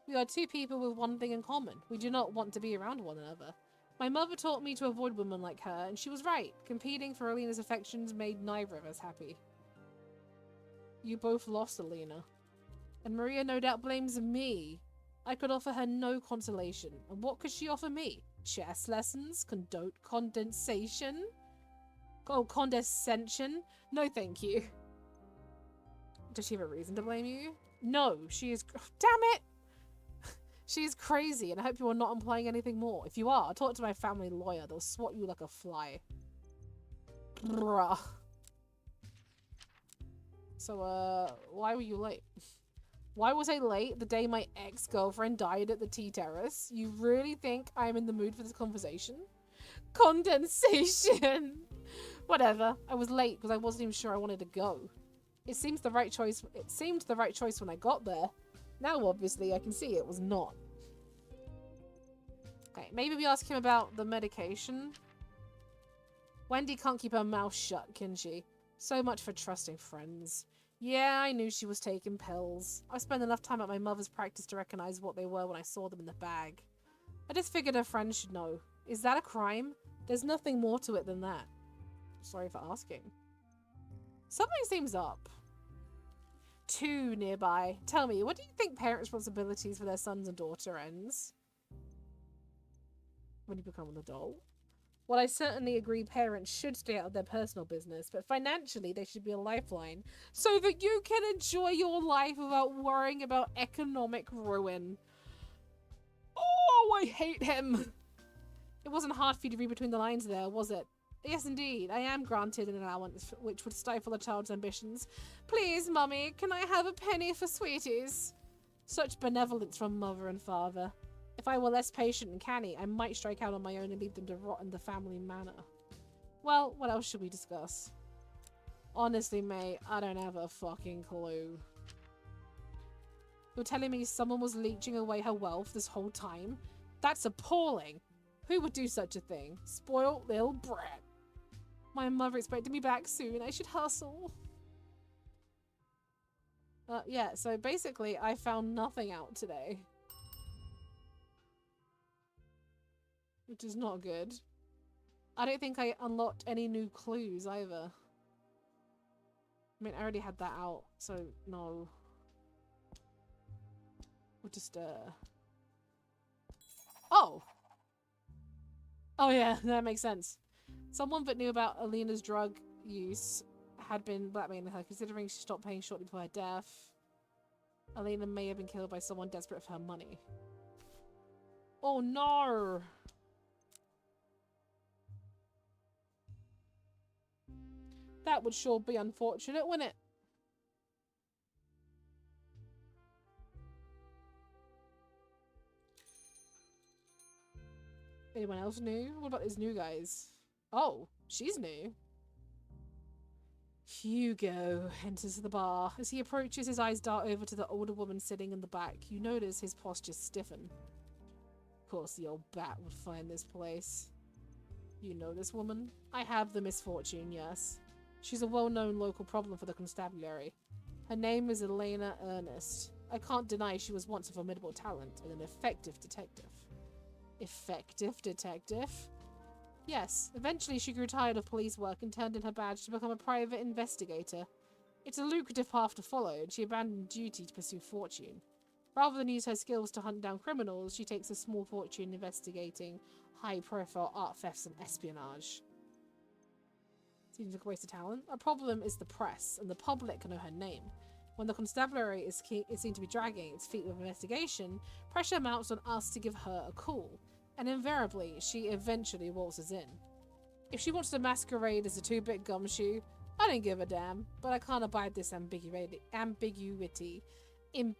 We are two people with one thing in common. We do not want to be around one another. My mother taught me to avoid women like her, and she was right. Competing for Alina's affections made neither of us happy. You both lost Alina. And Maria no doubt blames me. I could offer her no consolation. And what could she offer me? Chess lessons? Condensation? Oh, condescension? No, thank you. Does she have a reason to blame you? No, she is... Damn it! She is crazy, and I hope you are not implying anything more. If you are, I'll talk to my family lawyer. They'll swat you like a fly. Bruh. So, why were you late? Why was I late the day my ex-girlfriend died at the tea terrace? You really think I'm in the mood for this conversation? Condensation! Whatever. I was late because I wasn't even sure I wanted to go. It seemed the right choice when I got there. Now, obviously, I can see it was not. Okay, maybe we ask him about the medication. Wendy can't keep her mouth shut, can she? So much for trusting friends. Yeah, I knew she was taking pills. I spent enough time at my mother's practice to recognize what they were when I saw them in the bag. I just figured her friends should know. Is that a crime? There's nothing more to it than that. Sorry for asking. Something seems up. 2 nearby. Tell me, what do you think parent responsibilities for their sons and daughter ends? When you become an adult? Well, I certainly agree parents should stay out of their personal business, but financially they should be a lifeline so that you can enjoy your life without worrying about economic ruin. Oh, I hate him! It wasn't hard for you to read between the lines there, was it? Yes, indeed. I am granted an allowance which would stifle a child's ambitions. Please, Mummy, can I have a penny for sweeties? Such benevolence from mother and father. If I were less patient and canny, I might strike out on my own and leave them to rot in the family manor. Well, what else should we discuss? Honestly, mate, I don't have a fucking clue. You're telling me someone was leeching away her wealth this whole time? That's appalling. Who would do such a thing? Spoiled little brat. My mother expected me back soon. I should hustle. Yeah, so basically I found nothing out today. Which is not good. I don't think I unlocked any new clues either. I mean, I already had that out, so no. We'll just, Oh! Oh yeah, that makes sense. Someone that knew about Alina's drug use had been blackmailing her, considering she stopped paying shortly before her death. Alina may have been killed by someone desperate for her money. Oh no! That would sure be unfortunate, wouldn't it? Anyone else new? What about these new guys? Oh, she's new. Hugo enters the bar. As he approaches, his eyes dart over to the older woman sitting in the back. You notice his posture stiffen. Of course, the old bat would find this place. You know this woman? I have the misfortune, yes. She's a well-known local problem for the constabulary. Her name is Elena Ernest. I can't deny she was once a formidable talent and an effective detective. Effective detective? Yes, eventually she grew tired of police work and turned in her badge to become a private investigator. It's a lucrative path to follow, and she abandoned duty to pursue fortune. Rather than use her skills to hunt down criminals, she takes a small fortune investigating high-profile art thefts and espionage. Seems like a waste of talent. Our problem is the press, and the public know her name. When the constabulary is seen to be dragging its feet with investigation, pressure mounts on us to give her a call, and invariably, she eventually waltzes in. If she wants to masquerade as a two-bit gumshoe, I don't give a damn, but I can't abide this ambiguity. Oh my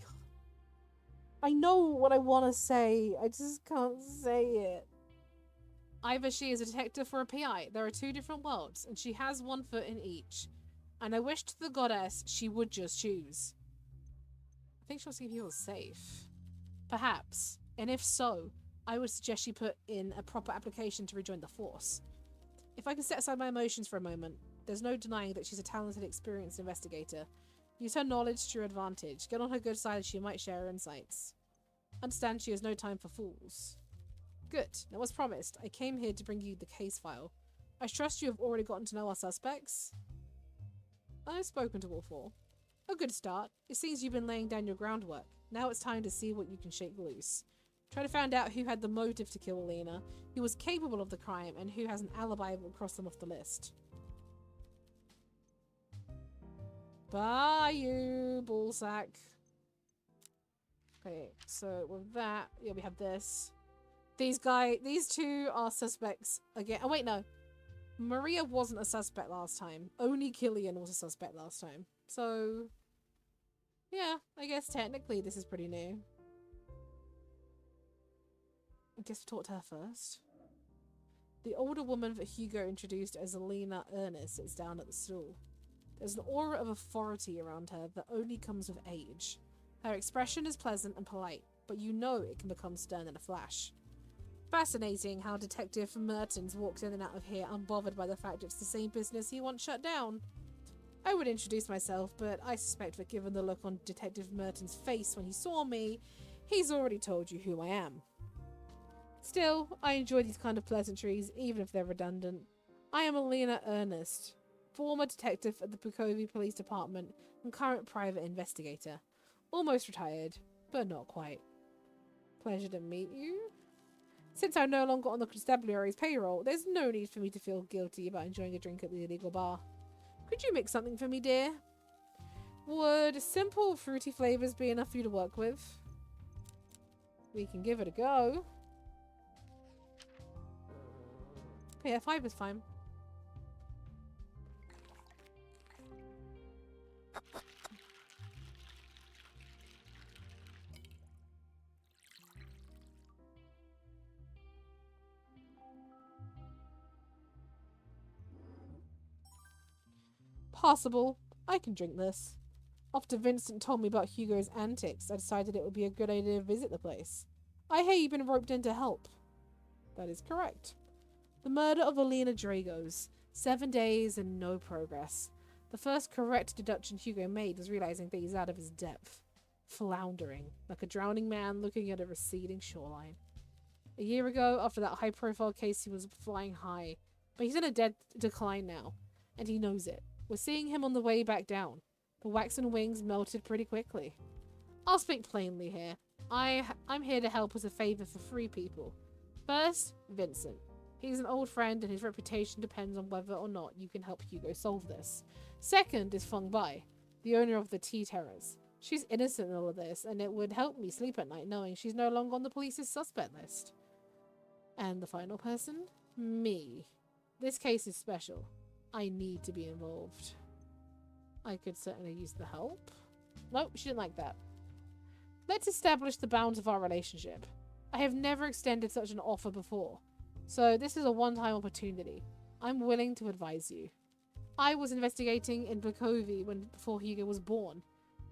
god. I know what I want to say, I just can't say it. Either she is a detective or a PI. There are 2 different worlds, and she has 1 foot in each. And I wish to the goddess she would just choose. I think she'll see if he was safe. Perhaps. And if so, I would suggest she put in a proper application to rejoin the force. If I can set aside my emotions for a moment, there's no denying that she's a talented, experienced investigator. Use her knowledge to your advantage. Get on her good side, she might share her insights. Understand she has no time for fools. Good. Now, as promised, I came here to bring you the case file. I trust you have already gotten to know our suspects. I've spoken to all 4. A good start. It seems you've been laying down your groundwork. Now it's time to see what you can shake loose. Try to find out who had the motive to kill Alina, who was capable of the crime, and who has an alibi that will cross them off the list. Bye, you ballsack. Okay, so with that, yeah, we have this. These 2 are suspects again. Oh, wait, no. Maria wasn't a suspect last time. Only Killian was a suspect last time. So, yeah, I guess technically this is pretty new. I guess we talk to her first. The older woman that Hugo introduced as Elena Ernest sits down at the stool. There's an aura of authority around her that only comes with age. Her expression is pleasant and polite, but you know it can become stern in a flash. Fascinating how Detective Mertens walks in and out of here unbothered by the fact it's the same business he once shut down. I would introduce myself, but I suspect that given the look on Detective Mertens' face when he saw me, he's already told you who I am. Still, I enjoy these kind of pleasantries, even if they're redundant. I am Alina Ernest, former detective at the Bukovi Police Department and current private investigator. Almost retired, but not quite. Pleasure to meet you. Since I'm no longer on the constabulary's payroll, there's no need for me to feel guilty about enjoying a drink at the illegal bar. Could you mix something for me, dear? Would simple, fruity flavours be enough for you to work with? We can give it a go. Yeah, 5 is fine. Possible. I can drink this. After Vincent told me about Hugo's antics, I decided it would be a good idea to visit the place. I hear you've been roped in to help. That is correct. The murder of Alina Dragos. 7 days and no progress. The first correct deduction Hugo made was realizing that he's out of his depth. Floundering, like a drowning man looking at a receding shoreline. A year ago, after that high-profile case, he was flying high. But he's in a dead decline now, and he knows it. We're seeing him on the way back down. The waxen wings melted pretty quickly. I'll speak plainly here. I'm here to help as a favour for 3 people. First, Vincent. He's an old friend and his reputation depends on whether or not you can help Hugo solve this. Second is Feng Bai, the owner of the Tea Terrors. She's innocent in all of this, and it would help me sleep at night knowing she's no longer on the police's suspect list. And the final person? Me. This case is special. I need to be involved. I could certainly use the help. Nope, she didn't like that. Let's establish the bounds of our relationship. I have never extended such an offer before, so this is a one-time opportunity. I'm willing to advise you. I was investigating in Bukovi before Hugo was born.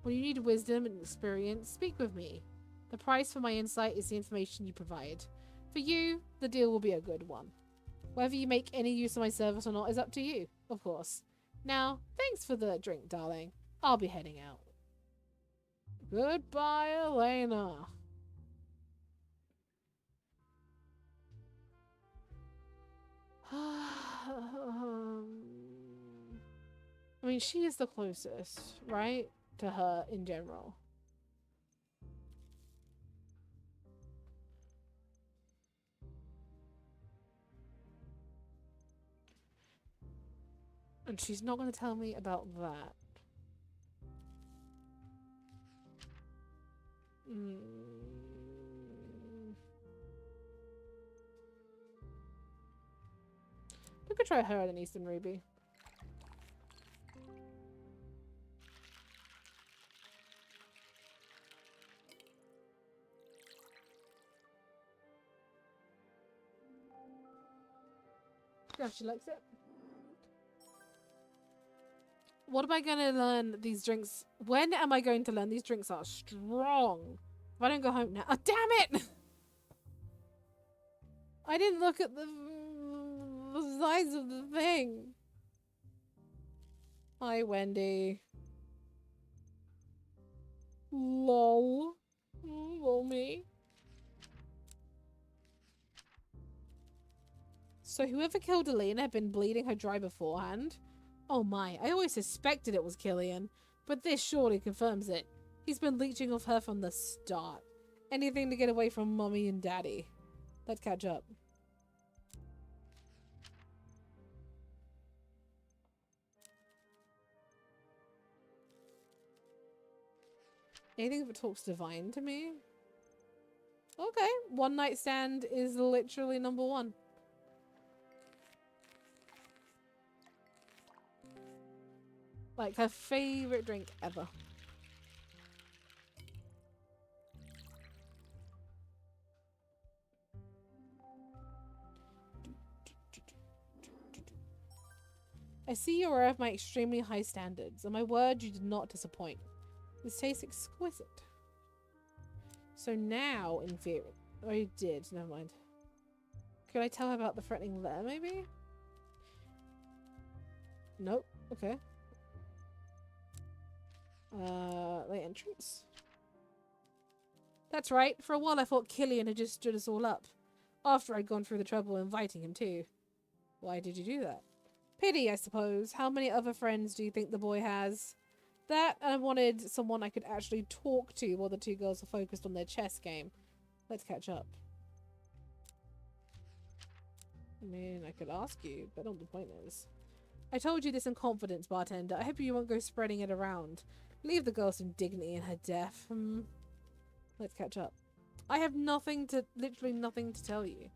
When you need wisdom and experience, speak with me. The price for my insight is the information you provide. For you, the deal will be a good one. Whether you make any use of my service or not is up to you, of course. Now, thanks for the drink, darling. I'll be heading out. Goodbye, Elena. I mean, she is the closest, right? To her in general. And she's not going to tell me about that. We could try her than Eastern Ruby. Yeah, she likes it. What am I going to learn these drinks? When am I going to learn these drinks are strong? If I don't go home now. Oh, damn it! I didn't look at the size of the thing. Hi, Wendy. Lol. Lol me. So whoever killed Alina had been bleeding her dry beforehand? Oh my, I always suspected it was Killian, but this surely confirms it. He's been leeching off her from the start. Anything to get away from Mommy and Daddy. Let's catch up. Anything that talks divine to me? Okay, one night stand is literally number 1. Like her favorite drink ever. I see you're aware of my extremely high standards, and my word, you did not disappoint. This tastes exquisite. So now, in theory... Oh, you did. Never mind. Could I tell her about the threatening letter, maybe? Nope. Okay. Late entrance. That's right. For a while I thought Killian had just stood us all up. After I'd gone through the trouble of inviting him too. Why did you do that? Pity, I suppose. How many other friends do you think the boy has? That, and I wanted someone I could actually talk to while the two girls were focused on their chess game. Let's catch up. I mean, I could ask you, but not the point is. I told you this in confidence, bartender. I hope you won't go spreading it around. Leave the girl some dignity in her death. Let's catch up. I have literally nothing to tell you.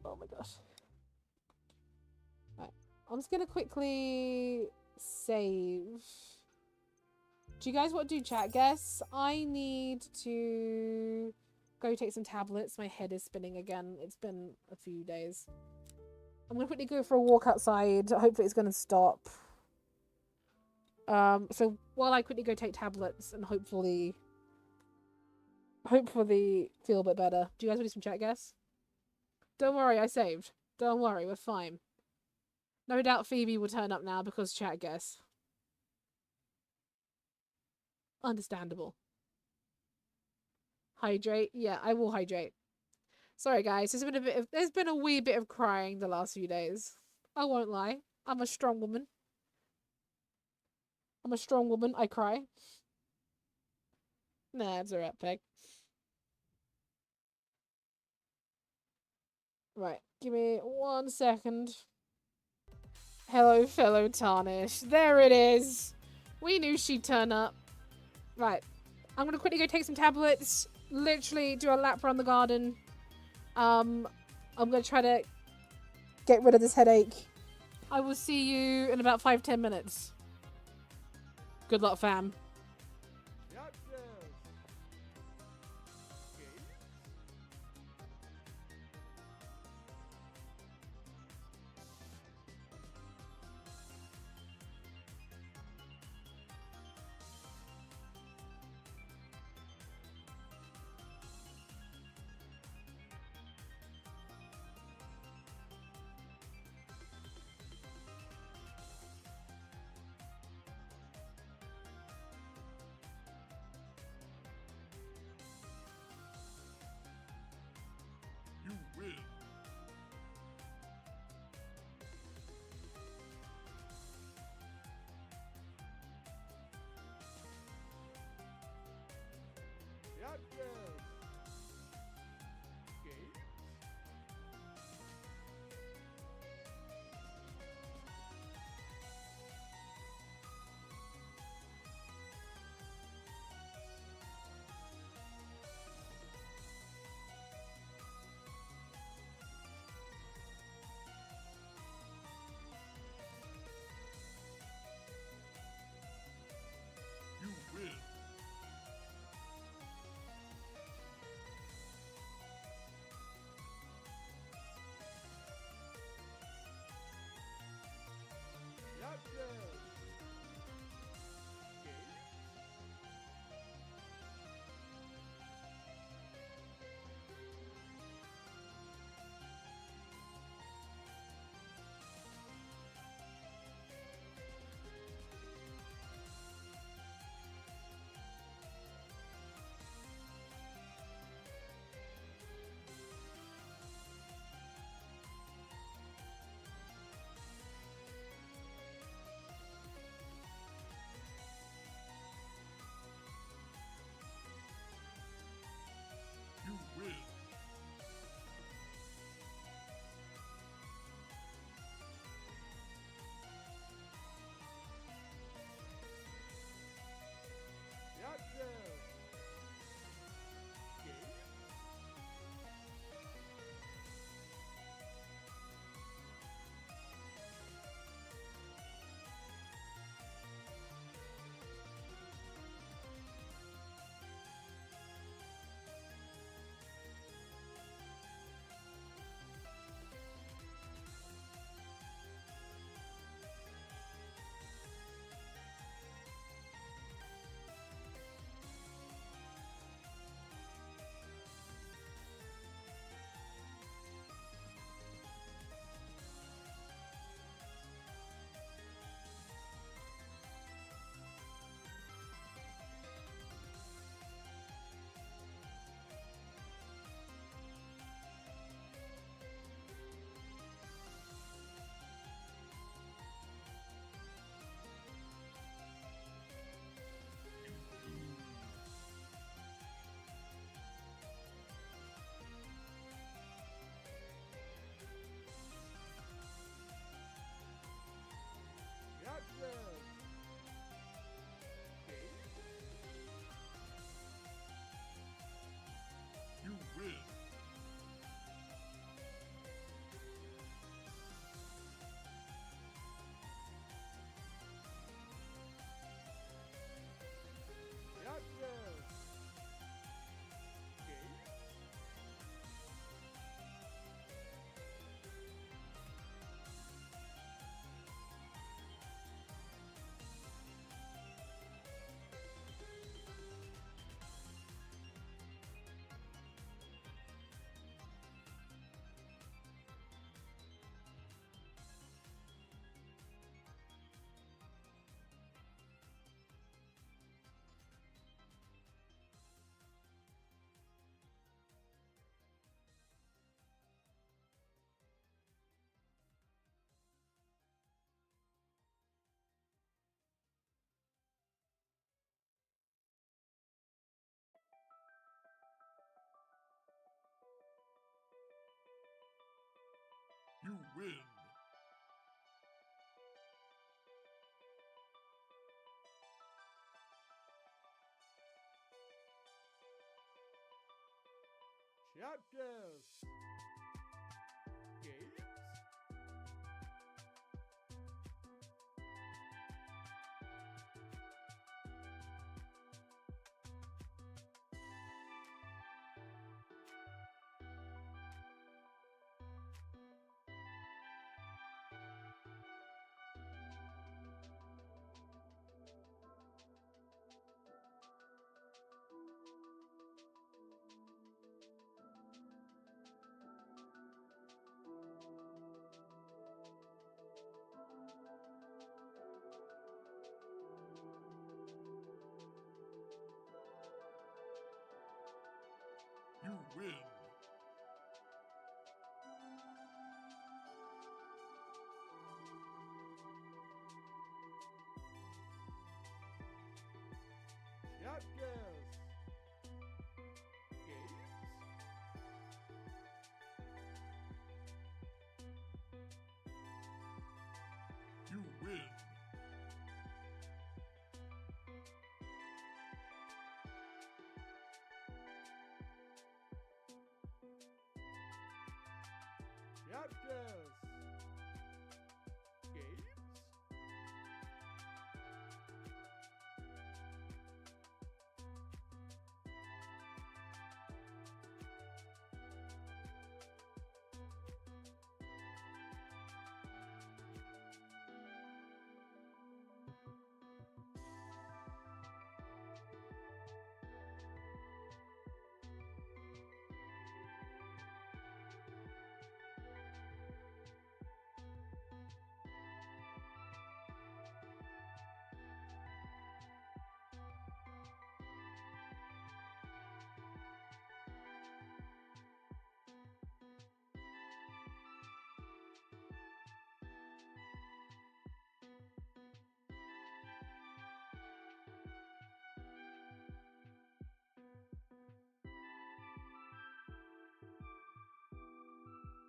Oh my gosh. Right. I'm just gonna quickly save. Do you guys want to do chat guess? I need to go take some tablets. My head is spinning again. It's been a few days. I'm gonna quickly go for a walk outside. Hopefully it's gonna stop. So while I quickly go take tablets and hopefully feel a bit better. Do you guys want to do some chat guess? Don't worry, I saved. Don't worry, we're fine. No doubt Phoebe will turn up now because chat guess. Understandable. Hydrate? Yeah, I will hydrate. Sorry guys, there's been a wee bit of crying the last few days. I won't lie. I'm a strong woman. I cry. Nah, it's alright, Peg. Right, give me 1 second. Hello, fellow Tarnish. There it is. We knew she'd turn up. Right, I'm gonna quickly go take some tablets. Literally do a lap around the garden. I'm gonna try to get rid of this headache. I will see you in about 5-10 minutes. Good luck, fam. Chapters. Games. You win. Chapters. Games. You win. Chapters. Games.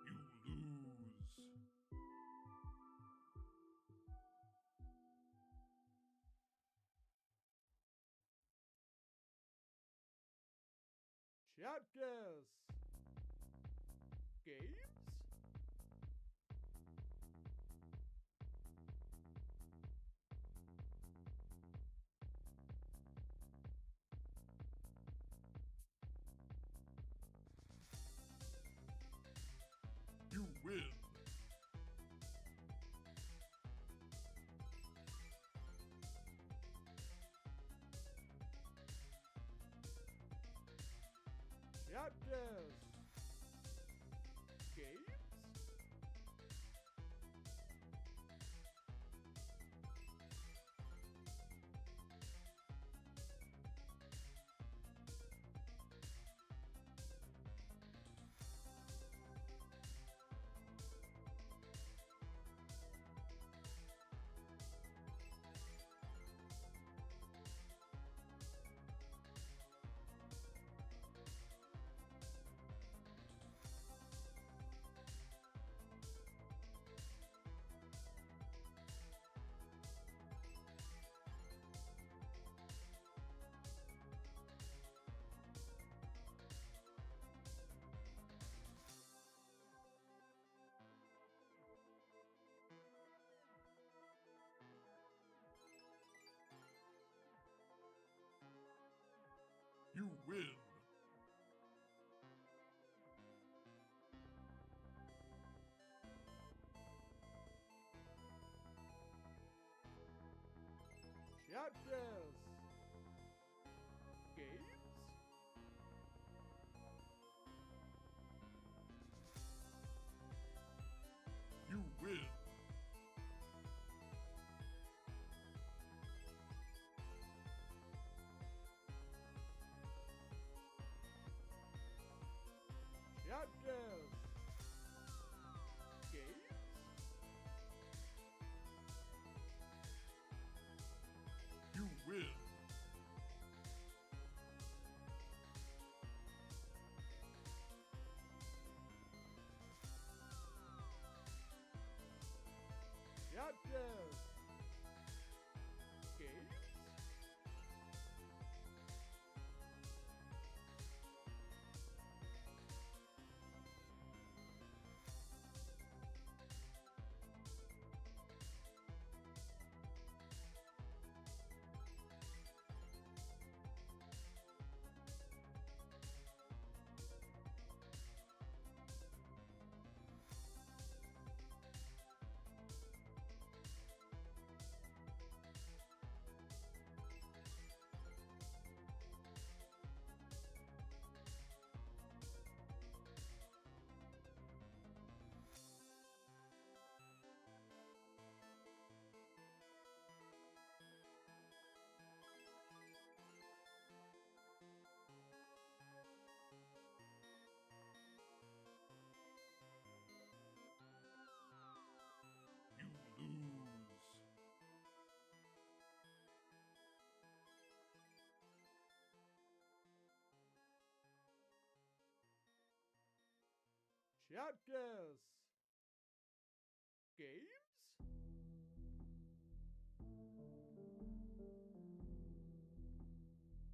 You lose. Chapters. Games. You win. Chapters. Games. You win. Chapters. Games. You win. Chapters. Games. You win. Chapters. Games. Chapters. Games?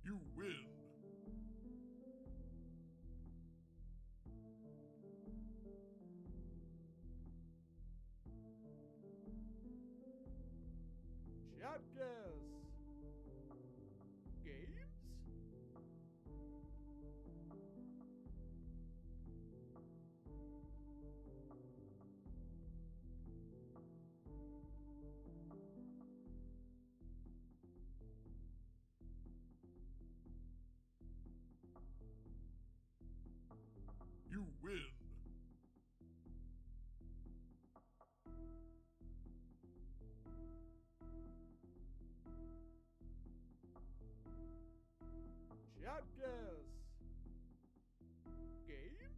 You win. Chapters. Games? You win. Chapters. Games?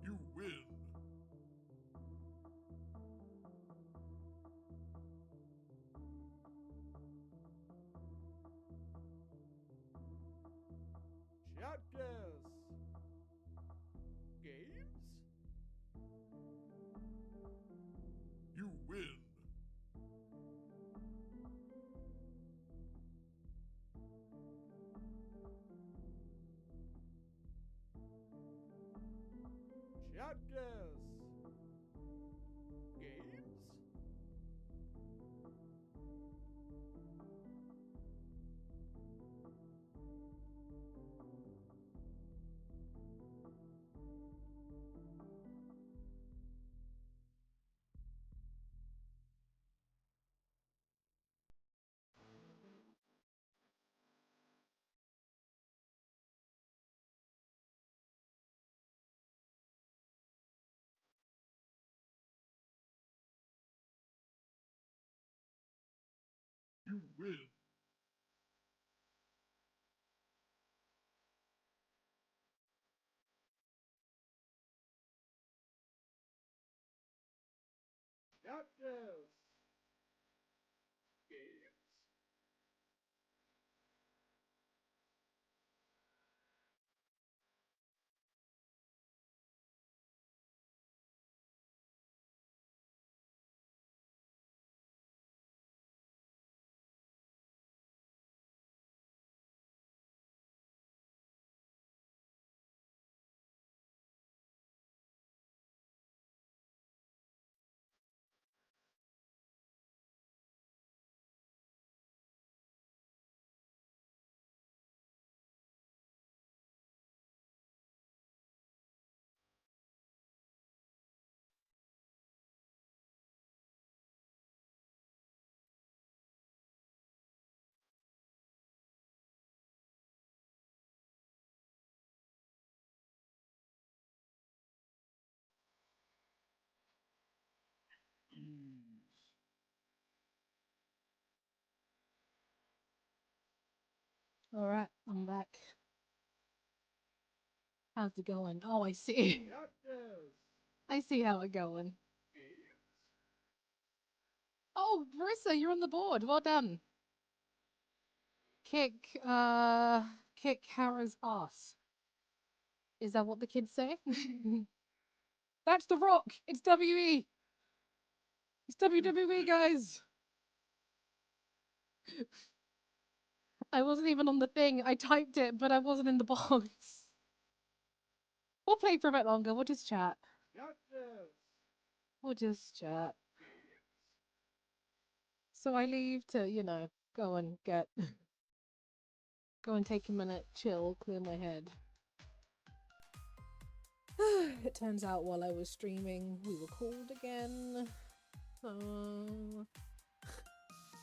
You win. Chapters. Games? You win. Chapters. Games? You win. Chapters. Games? Alright, I'm back. How's it going? Oh, I see. Chapters. I see how it going. Games? Oh, Marissa, you're on the board. Well done. Kick, kick Hara's ass. Is that what the kids say? That's The Rock. It's WE. It's WWE, guys. I wasn't even on the thing. I typed it, but I wasn't in the box. We'll play for a bit longer. We'll just chat. Chapters. We'll just chat. So I leave to, you know, go and go and take a minute, chill, clear my head. It turns out while I was streaming, we were called again.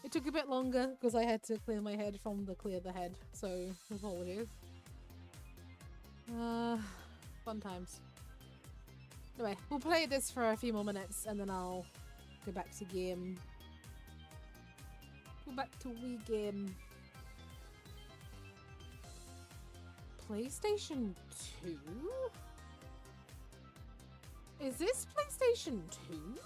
It took a bit longer because I had to clear my head from the clear the head, so apologies. Fun times. Anyway, we'll play this for a few more minutes and then I'll go back to game. Go back to Wii game. PlayStation 2? Is this PlayStation 2?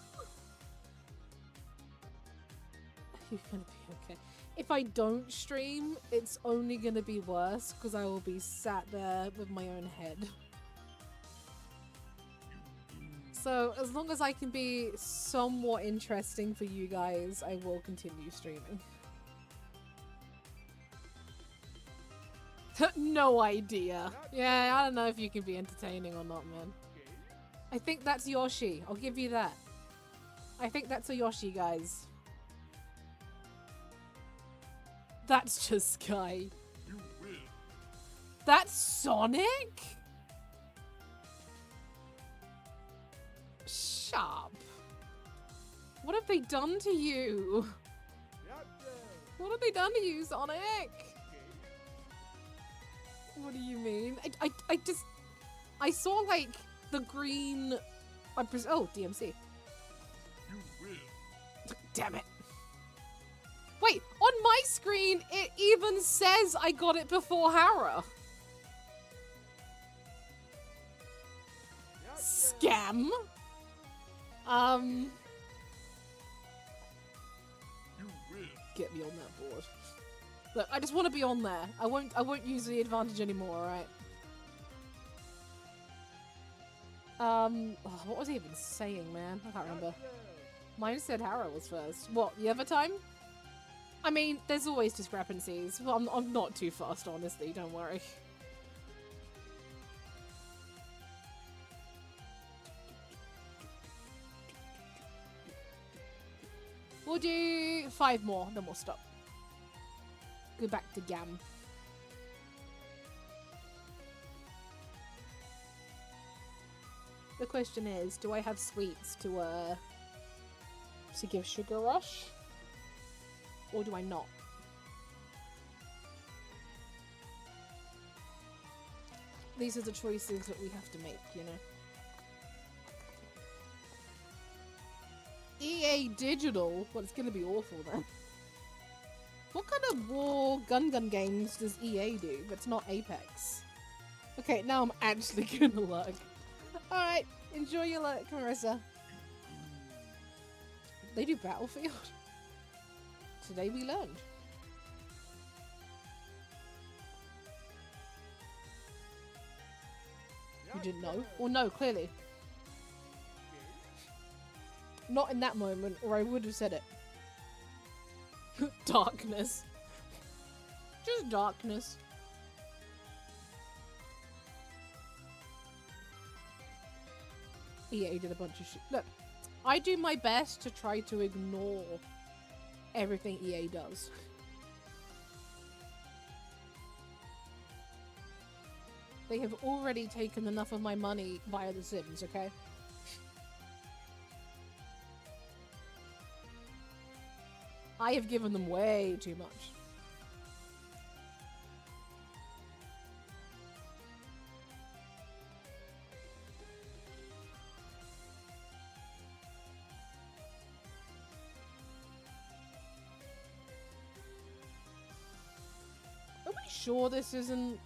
You're gonna be okay. If I don't stream, it's only gonna be worse because I will be sat there with my own head. So as long as I can be somewhat interesting for you guys, I will continue streaming. No idea. Yeah, I don't know if you can be entertaining or not, man. I think that's Yoshi. I'll give you that. I think that's a Yoshi, guys. That's just Sky. That's Sonic? Sharp. What have they done to you? What have they done to you, Sonic? What do you mean? I saw like the green. Oh, DMC. Damn it. Wait, on my screen, it even says I got it before Hera. Scam. Get me on that board. Look, I just want to be on there. I won't use the advantage anymore, alright? Oh, what was he even saying, man? I can't remember. Mine said Hera was first. What, the other time? I mean, there's always discrepancies. Well, I'm not too fast, honestly, don't worry. We'll do 5 more, then we'll stop. Go back to Gam. The question is, do I have sweets to give Sugar Rush? Or do I not? These are the choices that we have to make, you know? EA Digital? Well, it's gonna be awful then. What kind of war gun games does EA do that's not Apex? Okay, now I'm actually gonna look. Alright, enjoy your look, Marissa. They do Battlefield? Today we learned. You didn't know? Well, no, clearly. Not in that moment, or I would have said it. Darkness. Just darkness. EA did a bunch of shit. Look, I do my best to try to ignore everything EA does. They have already taken enough of my money via The Sims, okay? I have given them way too much. Are we sure this isn't,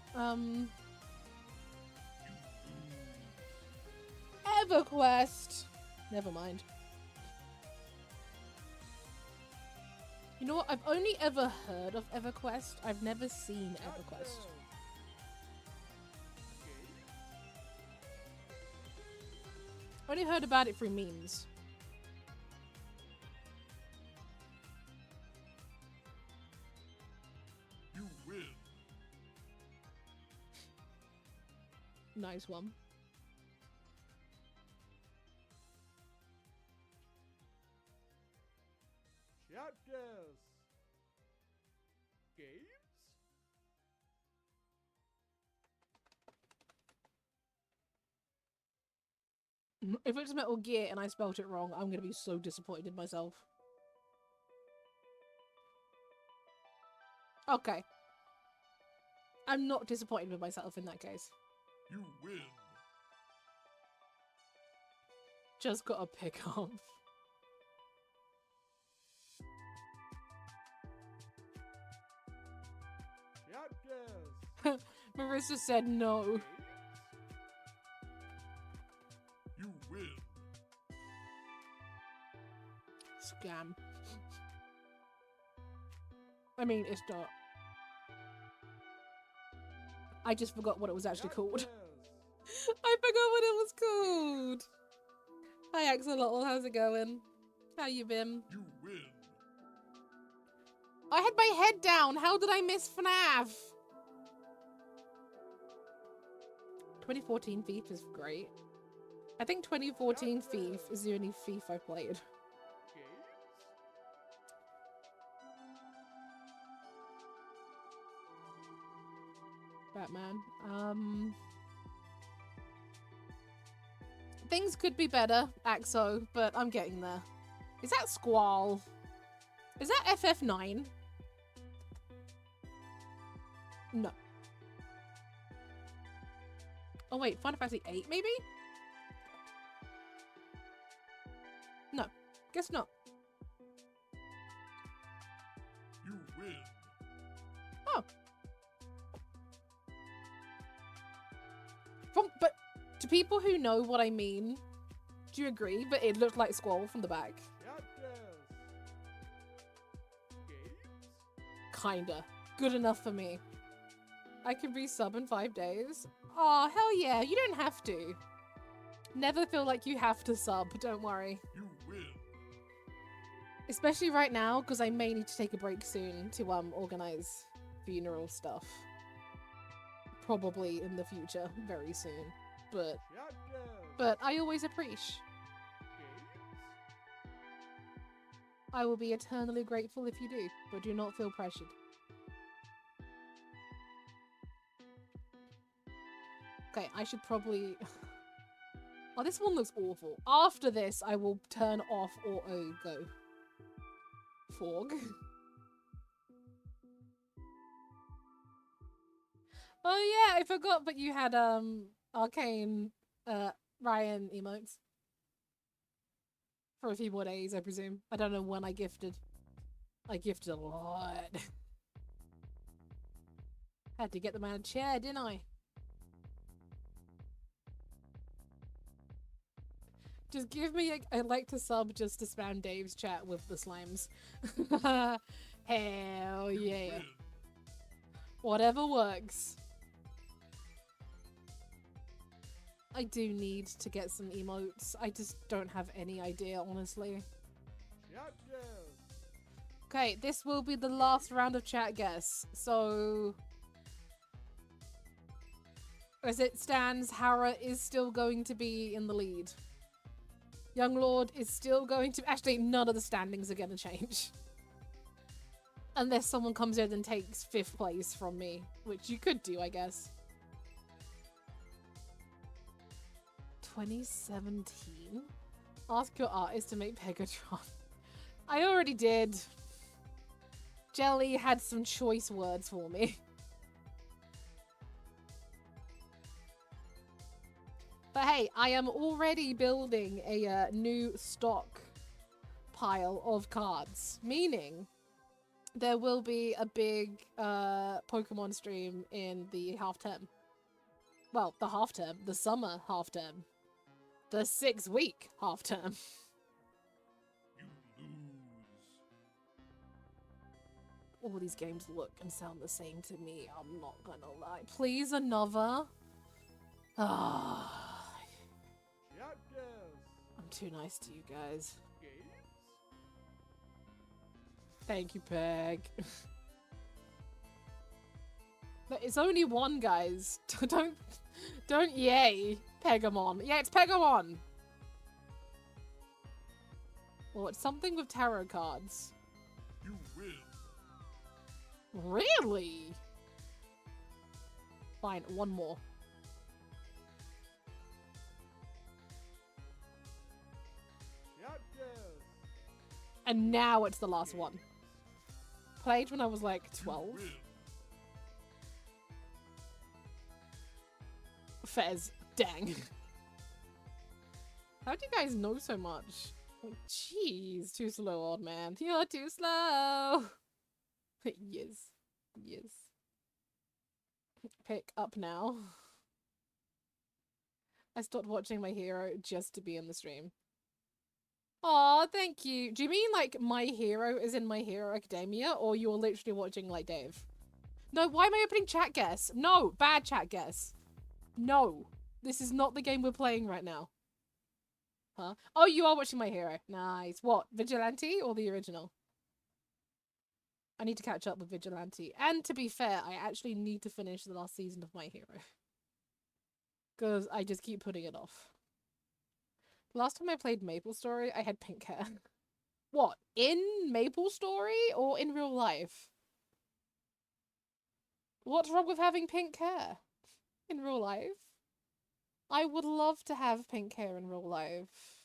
EverQuest? Never mind. You know what? I've only ever heard of EverQuest. I've never seen EverQuest. I only heard about it through memes. You win. Nice one. Shutdown. If it's Metal Gear and I spelt it wrong, I'm gonna be so disappointed in myself. Okay. I'm not disappointed with myself in that case. You win. Just gotta pick up. Chapters. Marissa said no. You win. Scam. I mean, it's not. I just forgot what it was actually called. Chapters. I forgot what it was called. Hi Axolotl, how's it going? How you been? You win. I had my head down. How did I miss FNAF? 2014 Thief is great. I think 2014 Thief is the only Thief I played. Games. Batman. Things could be better, Axo, but I'm getting there. Is that Squall? Is that FF9? No. Oh wait, Final Fantasy 8 maybe? No, guess not. You win. Oh. But to people who know what I mean, do you agree? But it looked like Squall from the back. Chapters. Games. Kinda. Good enough for me. I can resub in 5 days. Aw, hell yeah, you don't have to. Never feel like you have to sub, don't worry. You win. Especially right now, because I may need to take a break soon to organize funeral stuff. Probably in the future, very soon. But Chapters. I always appreciate. Games. I will be eternally grateful if you do, but do not feel pressured. Okay, I should probably... Oh, this one looks awful. After this, I will turn off auto go. Fog. Oh yeah, I forgot, but you had arcane Ryan emotes. For a few more days, I presume. I don't know when I gifted. I gifted a lot. Had to get them out of chair, didn't I? Just give me a like to sub just to spam Dave's chat with the slimes. Hell yeah. Whatever works. I do need to get some emotes. I just don't have any idea, honestly. Chapters. Okay, this will be the last round of chat guess. So, as it stands, Hara is still going to be in the lead. Young Lord is still going to... Actually, none of the standings are going to change. Unless someone comes in and takes 5th place from me. Which you could do, I guess. 2017? Ask your artist to make Pegatron. I already did. Jelly had some choice words for me. But hey, I am already building a new stock pile of cards, meaning there will be a big Pokemon stream in the half term. Well, the half term, the summer half term, the 6-week half term. You lose. All these games look and sound the same to me, I'm not gonna lie. Please, another? Ah. Chapters. I'm too nice to you guys. Games. Thank you, Peg. But it's only one, guys. Don't yay Pegamon. Yeah, it's Pegamon. Well, it's something with tarot cards. You win. Really? Fine, one more. And now it's the last one. Played when I was like 12. Fez. Dang. How do you guys know so much? Jeez, too slow, old man. You're too slow. Yes. Yes. Pick up now. I stopped watching My Hero just to be in the stream. Aw, thank you. Do you mean like My Hero is in My Hero Academia, or you're literally watching like Dave? No, why am I opening chat guess? No, bad chat guess. No, this is not the game we're playing right now. Huh? Oh, you are watching My Hero. Nice. What, Vigilante or the original? I need to catch up with Vigilante. And to be fair, I actually need to finish the last season of My Hero. Because I just keep putting it off. Last time I played MapleStory, I had pink hair. What? In MapleStory or in real life? What's wrong with having pink hair? In real life? I would love to have pink hair in real life.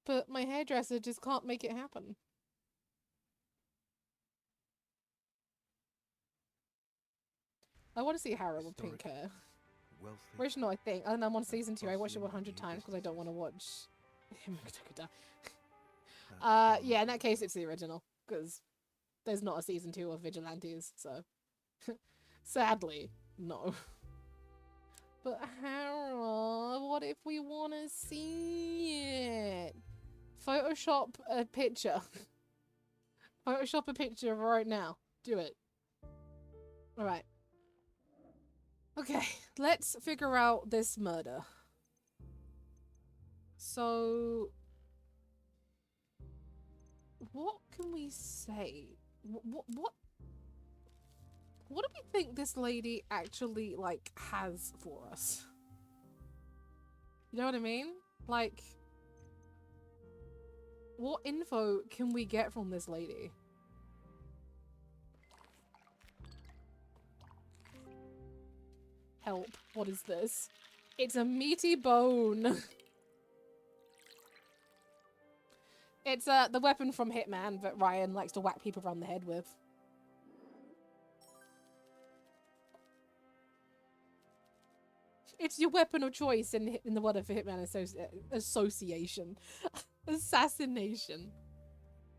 But my hairdresser just can't make it happen. I want to see Harrow with pink hair. Original, I think. And I'm on season 2. I watched it 100 times because I don't want to watch him. Yeah, in that case, it's the original. Because there's not a season 2 of Vigilantes, so. Sadly, no. But Harold, what if we want to see it? Photoshop a picture. Photoshop a picture right now. Do it. Alright. Okay, let's figure out this murder. So, what can we say? What do we think this lady actually, like, has for us? You know what I mean? Like, what info can we get from this lady? Help. What is this? It's a meaty bone. It's the weapon from Hitman that Ryan likes to whack people around the head with. It's your weapon of choice in the What If Hitman Association. Assassination.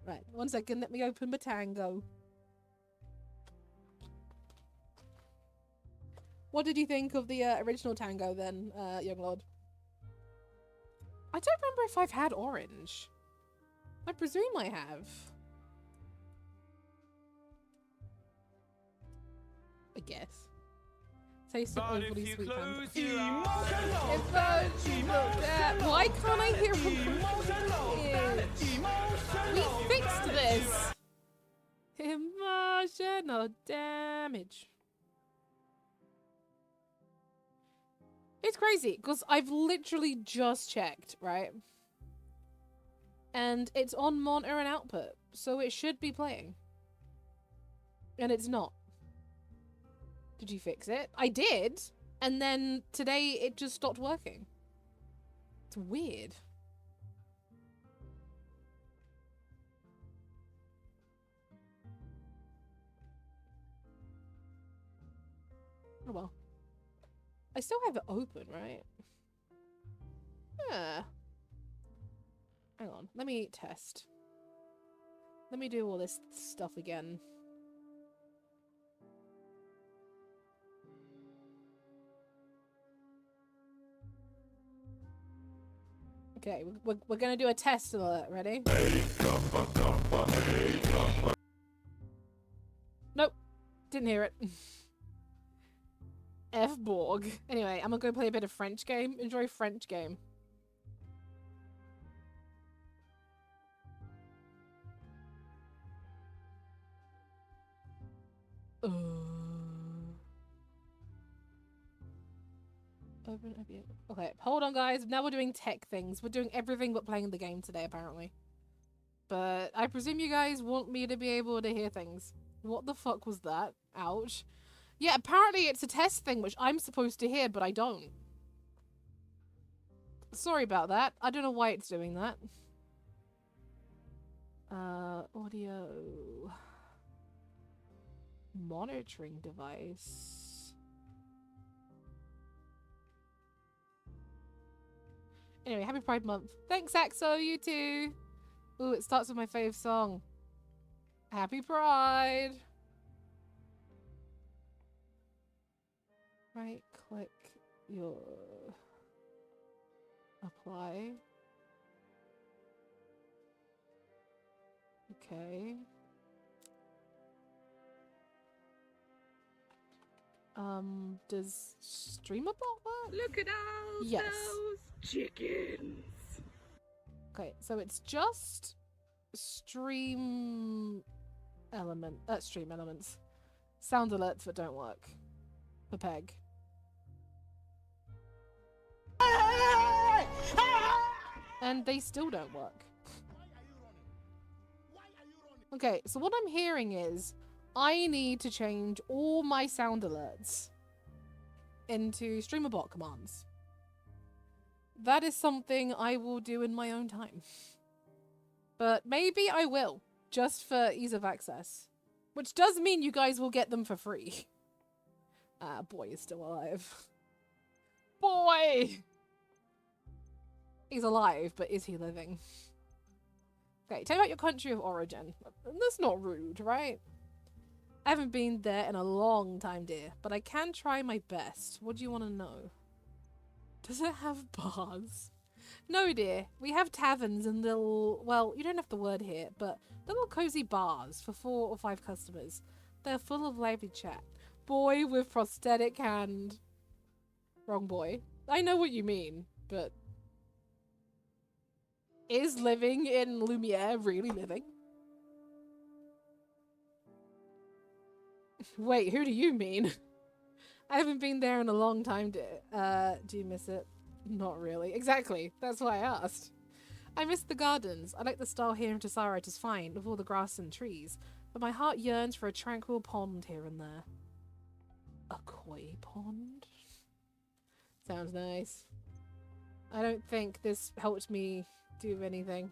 Right, 1 second, let me open my tango. What did you think of the original tango then, young lord? I don't remember if I've had orange. I presume I have. I guess. Taste of overly sweet tango. Why can't I hear from We fixed this! Emotional damage. It's crazy, because I've literally just checked, right? And it's on monitor and output, so it should be playing. And it's not. Did you fix it? I did, and then today it just stopped working. It's weird. Oh well. I still have it open, right? Yeah. Hang on, let me test. Let me do all this stuff again. Okay, we're gonna do a test alert. Ready? Nope, didn't hear it. F Borg. Anyway, I'm gonna go play a bit of French game. Enjoy French game. Open OBS. Okay, hold on guys. Now we're doing tech things. We're doing everything but playing the game today, apparently. But I presume you guys want me to be able to hear things. What the fuck was that? Ouch. Yeah, apparently it's a test thing which I'm supposed to hear, but I don't. Sorry about that. I don't know why it's doing that. Audio monitoring device. Anyway, happy Pride Month. Thanks, Axo, you too. Ooh, it starts with my fave song. Happy Pride. Right click your apply. Okay. Does Streamerbot work? Look at all Yes. those chickens. Okay, so it's just stream elements. Sound alerts that don't work. For Peg. And they still don't work. Okay, so what I'm hearing is I need to change all my sound alerts into Streamerbot commands. That is something I will do in my own time. But maybe I will, just for ease of access. Which does mean you guys will get them for free. Ah, boy is still alive. Boy! He's alive, but is he living? Okay, tell me about your country of origin. That's not rude, right? I haven't been there in a long time, dear, but I can try my best. What do you want to know? Does it have bars? No, dear. We have taverns and little... Well, you don't have the word here, but little cozy bars for 4 or 5 customers. They're full of lively chat. Boy with prosthetic hand. Wrong boy. I know what you mean, but... Is living in Lumiere really living? Wait, who do you mean? I haven't been there in a long time, dear. Do you miss it? Not really. Exactly. That's why I asked. I miss the gardens. I like the style here in Tessara, it is fine, with all the grass and trees. But my heart yearns for a tranquil pond here and there. A koi pond? Sounds nice. I don't think this helped me do anything.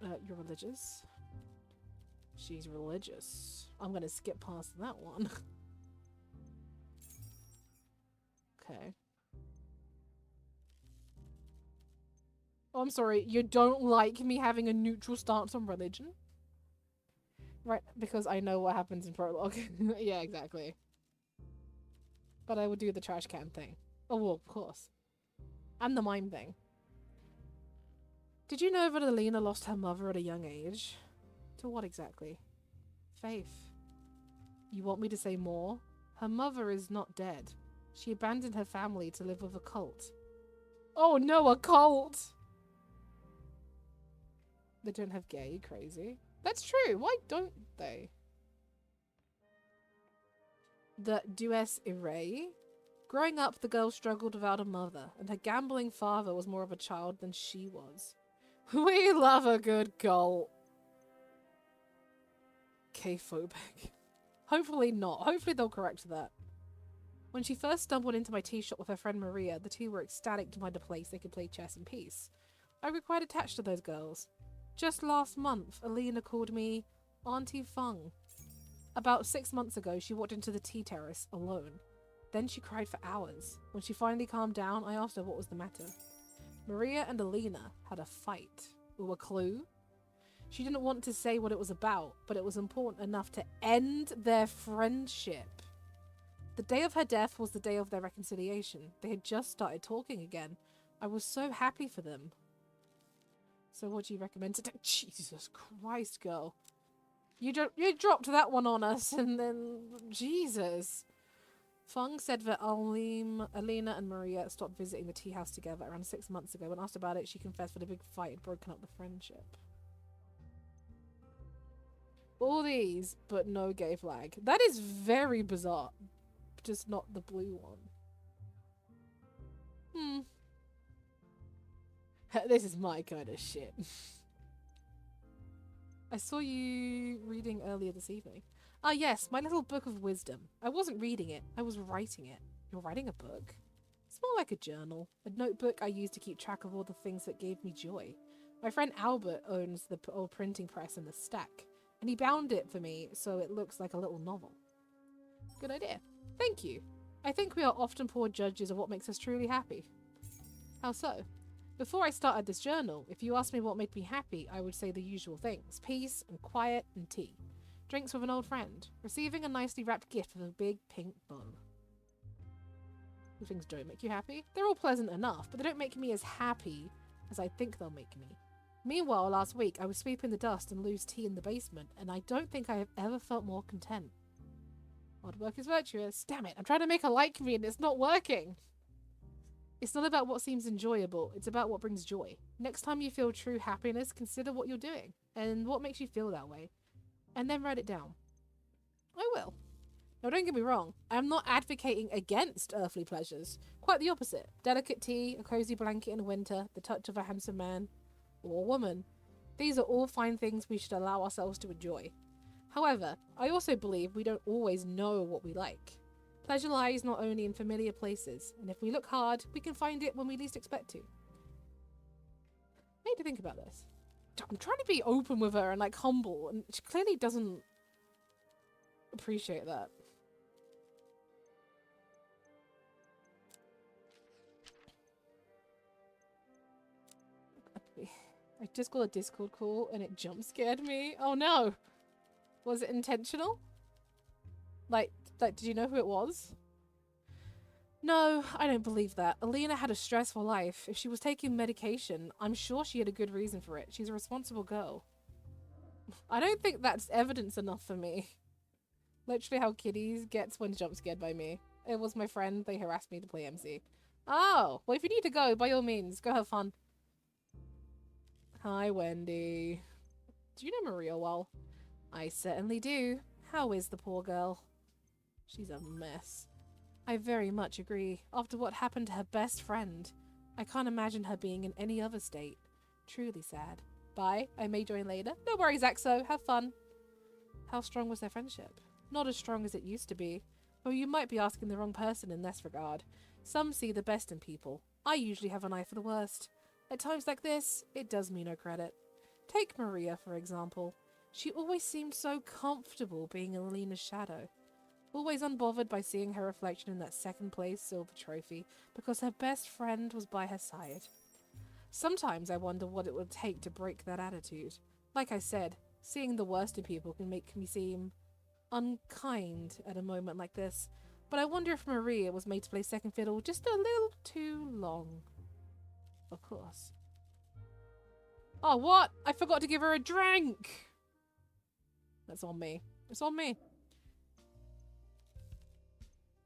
You're religious? She's religious. I'm gonna skip past that one. Okay. Oh, I'm sorry. You don't like me having a neutral stance on religion? Right, because I know what happens in prologue. Yeah, exactly. But I would do the trash can thing. Oh, well, of course. And the mime thing. Did you know that Alina lost her mother at a young age? To what exactly? Faith. You want me to say more? Her mother is not dead. She abandoned her family to live with a cult. Oh no, a cult! They don't have gay, crazy. That's true, why don't they? The duesse Irae? Growing up, the girl struggled without a mother, and her gambling father was more of a child than she was. We love a good cult. K-phobic. Hopefully not. Hopefully they'll correct that. When she first stumbled into my tea shop with her friend Maria, the two were ecstatic to find a place they could play chess in peace. I grew quite attached to those girls. Just last month, Alina called me Auntie Fung. About 6 months ago, she walked into the tea terrace alone. Then she cried for hours. When she finally calmed down, I asked her what was the matter. Maria and Alina had a fight. Ooh, a clue? She didn't want to say what it was about, but it was important enough to end their friendship. The day of her death was the day of their reconciliation. They had just started talking again. I was so happy for them. So what do you recommend to do? Jesus Christ, girl. You dropped that one on us and then... Jesus. Fung said that Alina and Maria stopped visiting the tea house together around 6 months ago. When asked about it, she confessed that a big fight had broken up the friendship. All these, but no gay flag. That is very bizarre. Just not the blue one. This is my kind of shit. I saw you reading earlier this evening. Ah yes, my little book of wisdom. I wasn't reading it, I was writing it. You're writing a book? It's more like a journal. A notebook I use to keep track of all the things that gave me joy. My friend Albert owns the old printing press in the stack, and he bound it for me so it looks like a little novel. Good idea. Thank you. I think we are often poor judges of what makes us truly happy. How so? Before I started this journal, if you asked me what made me happy, I would say the usual things. Peace and quiet and tea. Drinks with an old friend. Receiving a nicely wrapped gift with a big pink bow. The things don't make you happy. They're all pleasant enough, but they don't make me as happy as I think they'll make me. Meanwhile, last week, I was sweeping the dust and loose tea in the basement, and I don't think I have ever felt more content. Hard work is virtuous. Damn it, I'm trying to make her like me and it's not working. It's not about what seems enjoyable, it's about what brings joy. Next time you feel true happiness, consider what you're doing and what makes you feel that way. And then write it down. I will. Now don't get me wrong, I'm not advocating against earthly pleasures. Quite the opposite. Delicate tea, a cozy blanket in winter, the touch of a handsome man or a woman. These are all fine things we should allow ourselves to enjoy. However, I also believe we don't always know what we like. Pleasure lies not only in familiar places, and if we look hard, we can find it when we least expect to. I need to think about this. I'm trying to be open with her and like humble, and she clearly doesn't appreciate that. I just got a Discord call and it jump scared me. Oh no! Was it intentional? Like, did you know who it was? No, I don't believe that. Alina had a stressful life. If she was taking medication, I'm sure she had a good reason for it. She's a responsible girl. I don't think that's evidence enough for me. Literally how Kitties gets when jump scared by me. It was my friend. They harassed me to play MC. Oh, well if you need to go, by all means, go have fun. Hi, Wendy. Do you know Maria well? I certainly do. How is the poor girl? She's a mess. I very much agree. After what happened to her best friend, I can't imagine her being in any other state. Truly sad. Bye. I may join later. No worries, Axo. Have fun. How strong was their friendship? Not as strong as it used to be. Well, you might be asking the wrong person in this regard. Some see the best in people. I usually have an eye for the worst. At times like this, it does me no credit. Take Maria, for example. She always seemed so comfortable being Alina's shadow. Always unbothered by seeing her reflection in that second place silver trophy because her best friend was by her side. Sometimes I wonder what it would take to break that attitude. Like I said, seeing the worst in people can make me seem unkind at a moment like this, but I wonder if Maria was made to play second fiddle just a little too long. Of course. Oh, what? I forgot to give her a drink! That's on me. It's on me.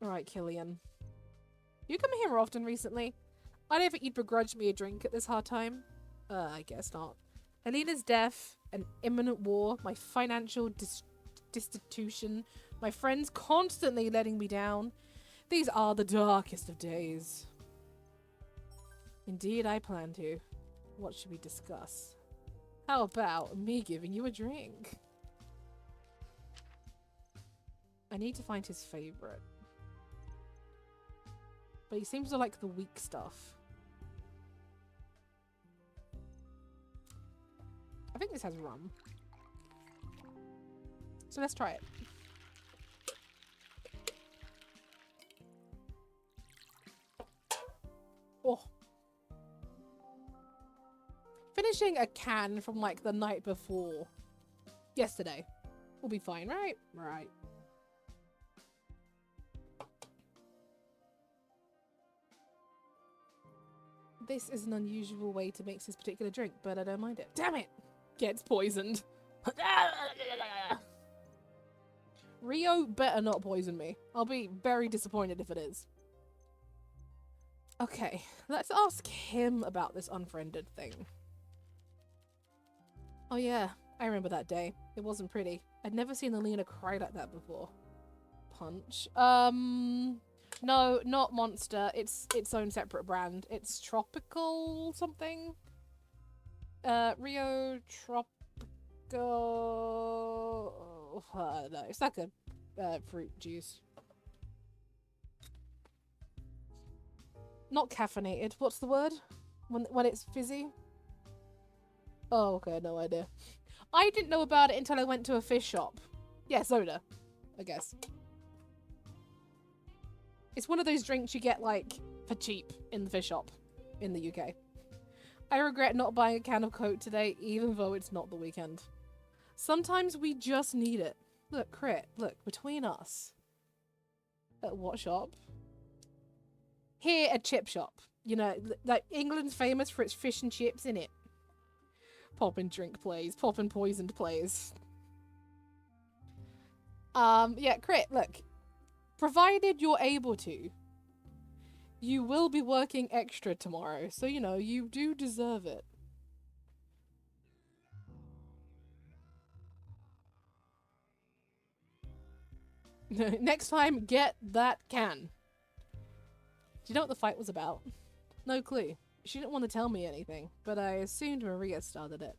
Alright, Killian. You come here often recently? I don't think you'd begrudge me a drink at this hard time. I guess not. Alina's death, an imminent war, my financial destitution, my friends constantly letting me down. These are the darkest of days. Indeed, I plan to. What should we discuss? How about me giving you a drink? I need to find his favorite. But he seems to like the weak stuff. I think this has rum. So let's try it. Oh. Finishing a can from like the night before. Yesterday. We'll be fine, right? Right. This is an unusual way to mix this particular drink, but I don't mind it. Damn it! Gets poisoned. Rio better not poison me. I'll be very disappointed if it is. Okay, let's ask him about this unfriended thing. Oh yeah, I remember that day. It wasn't pretty. I'd never seen Alina cry like that before. Punch. No, not Monster. It's its own separate brand. It's Tropical something. Rio Tropical. I don't know. It's like a fruit juice. Not caffeinated. What's the word? When it's fizzy? Oh, okay, no idea. I didn't know about it until I went to a fish shop. Yeah, soda, I guess. It's one of those drinks you get, like, for cheap in the fish shop in the UK. I regret not buying a can of Coke today, even though it's not the weekend. Sometimes we just need it. Look, Crit, look, between us. At what shop? Here, a chip shop. You know, like, England's famous for its fish and chips, innit? Poppin' drink plays, poppin' poisoned plays. Yeah, Crit, look. Provided you're able to, you will be working extra tomorrow, so, you know, you do deserve it. Next time, get that can. Do you know what the fight was about? No clue. She didn't want to tell me anything, but I assumed Maria started it.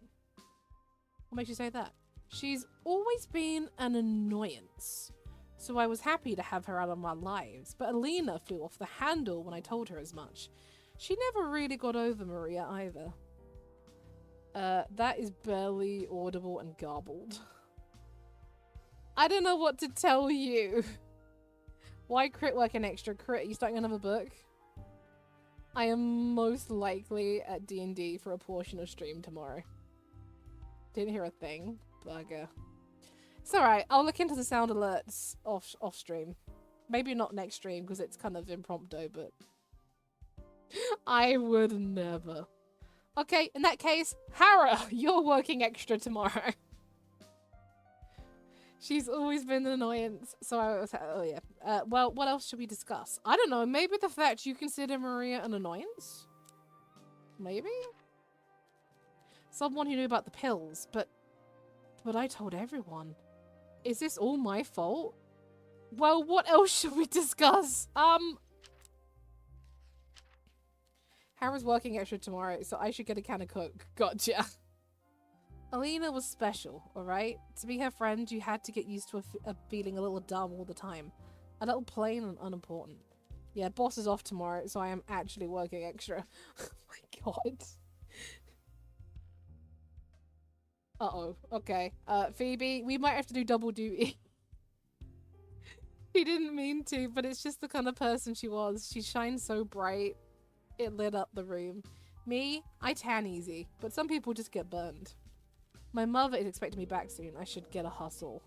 What makes you say that? She's always been an annoyance, so I was happy to have her out of my lives, but Alina flew off the handle when I told her as much. She never really got over Maria either. That is barely audible and garbled. I don't know what to tell you. Why Crit working extra? Crit, are you starting another book? I am most likely at D&D for a portion of stream tomorrow. Didn't hear a thing. Bugger. It's alright, I'll look into the sound alerts off stream. Maybe not next stream because it's kind of impromptu, but I would never. Okay, in that case, Hara, you're working extra tomorrow. She's always been an annoyance, so I was, oh yeah. Well, what else should we discuss? I don't know, maybe the fact you consider Maria an annoyance? Maybe? Someone who knew about the pills, but I told everyone. Is this all my fault? Well, what else should we discuss? Hara's working extra tomorrow, so I should get a can of Coke. Gotcha. Alina was special, alright? To be her friend, you had to get used to feeling a little dumb all the time. A little plain and unimportant. Yeah, boss is off tomorrow, so I am actually working extra. Oh my god. Uh-oh. Okay. Phoebe, we might have to do double duty. He didn't mean to, but it's just the kind of person she was. She shined so bright. It lit up the room. Me, I tan easy, but some people just get burned. My mother is expecting me back soon. I should get a hustle.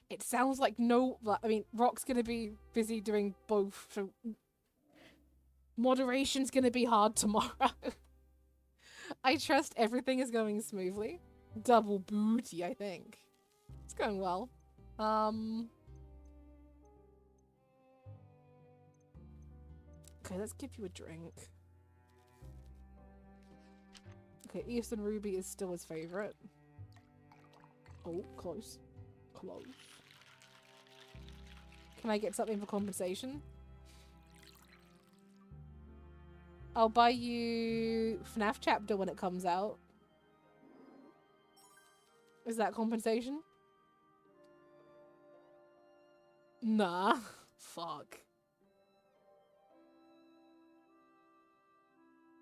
It sounds like no... I mean, Rock's gonna be busy doing both, so... Moderation's gonna be hard tomorrow. I trust everything is going smoothly. Double booty, I think. It's going well. Okay, let's give you a drink. Okay, Eastern Ruby is still his favorite. Oh, close. Close. Can I get something for compensation? I'll buy you FNAF chapter when it comes out. Is that compensation? Nah. Fuck.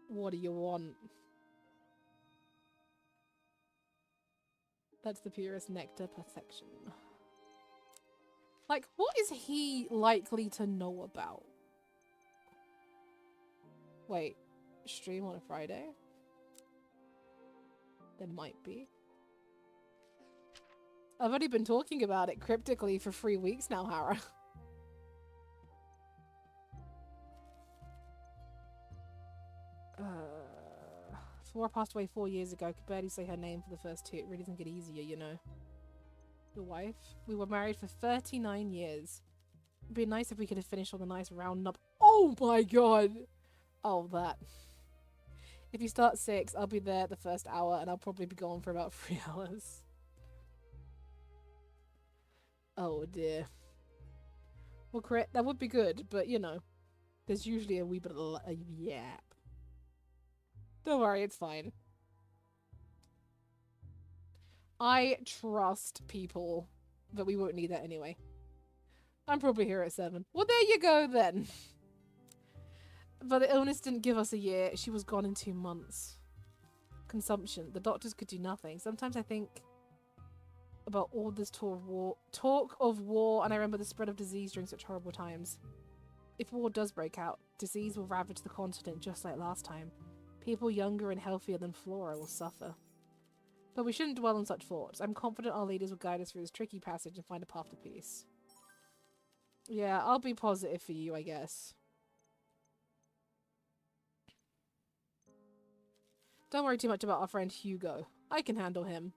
What do you want? That's the purest nectar perfection. Like, what is he likely to know about? Wait, stream on a Friday? There might be. I've already been talking about it cryptically for 3 weeks now, Hara. Flora passed away 4 years ago. I could barely say her name for the first 2. It really doesn't get easier, you know. Your wife? We were married for 39 years. It'd be nice if we could have finished on a nice round up. Oh my god! Oh, that. If you start 6, I'll be there the first hour and I'll probably be gone for about 3 hours. Oh dear. Well, correct. That would be good, but you know, there's usually a wee bit of a yap. Don't worry, it's fine. I trust people, but we won't need that anyway. I'm probably here at 7. Well, there you go then. But the illness didn't give us a year. She was gone in 2 months. consumption. The doctors could do nothing. Sometimes I think about all this talk of war, and I remember the spread of disease during such horrible times. If war does break out, disease will ravage the continent just like last time. People younger and healthier than Flora will suffer. But we shouldn't dwell on such thoughts. I'm confident our leaders will guide us through this tricky passage and find a path to peace. Yeah, I'll be positive for you, I guess. Don't worry too much about our friend Hugo. I can handle him.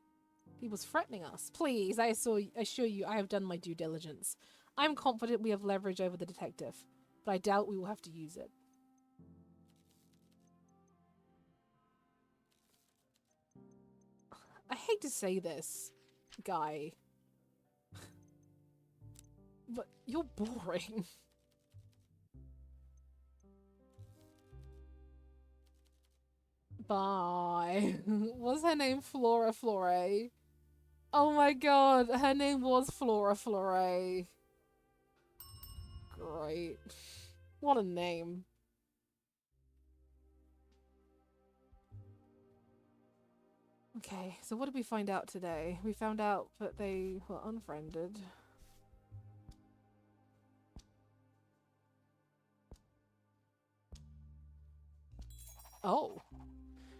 He was threatening us. Please, I assure you I have done my due diligence. I'm confident we have leverage over the detective, but I doubt we will have to use it. I hate to say this, guy, but you're boring. Bye. Was her name Flora Flore? Oh my god, her name was Flora Flore. Great. What a name. Okay, so what did we find out today? We found out that they were unfriended. Oh.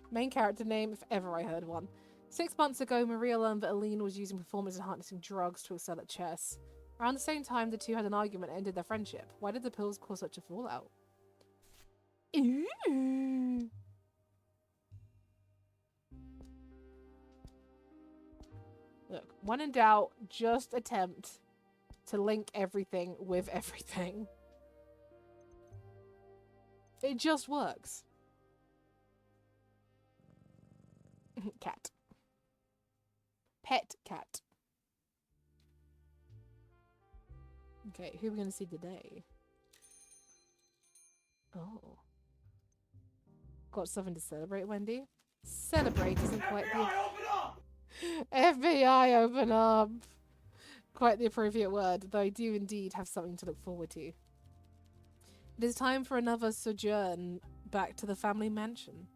Main character name, if ever I heard one. 6 months ago, Maria learned that Aline was using performance-enhancing drugs to excel at chess. Around the same time, the two had an argument and ended their friendship. Why did the pills cause such a fallout? Ooh. Look, when in doubt, just attempt to link everything with everything. It just works. Cat. Pet cat. Okay, who are we going to see today? Oh. Got something to celebrate, Wendy? Celebrate isn't quite the... FBI, open up! Quite the appropriate word, though I do indeed have something to look forward to. It is time for another sojourn back to the family mansion.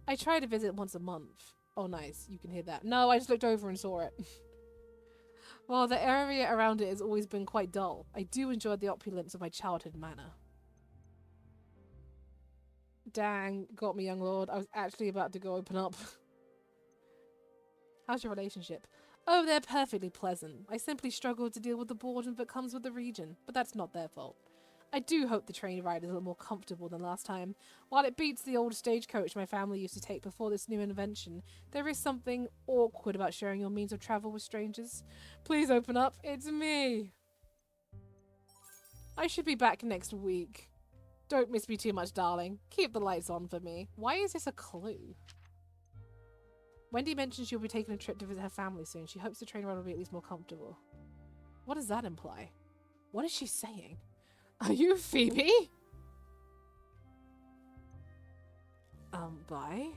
I try to visit once a month. Oh, nice. You can hear that. No, I just looked over and saw it. While the area around it has always been quite dull, I do enjoy the opulence of my childhood manor. Dang, got me, young lord. I was actually about to go open up. How's your relationship? Oh, they're perfectly pleasant. I simply struggle to deal with the boredom that comes with the region, but that's not their fault. I do hope the train ride is a little more comfortable than last time. While it beats the old stagecoach my family used to take before this new invention, there is something awkward about sharing your means of travel with strangers. Please open up. It's me. I should be back next week. Don't miss me too much, darling. Keep the lights on for me. Why is this a clue? Wendy mentioned she'll be taking a trip to visit her family soon. She hopes the train ride will be at least more comfortable. What does that imply? What is she saying? Are you Phoebe? Bye?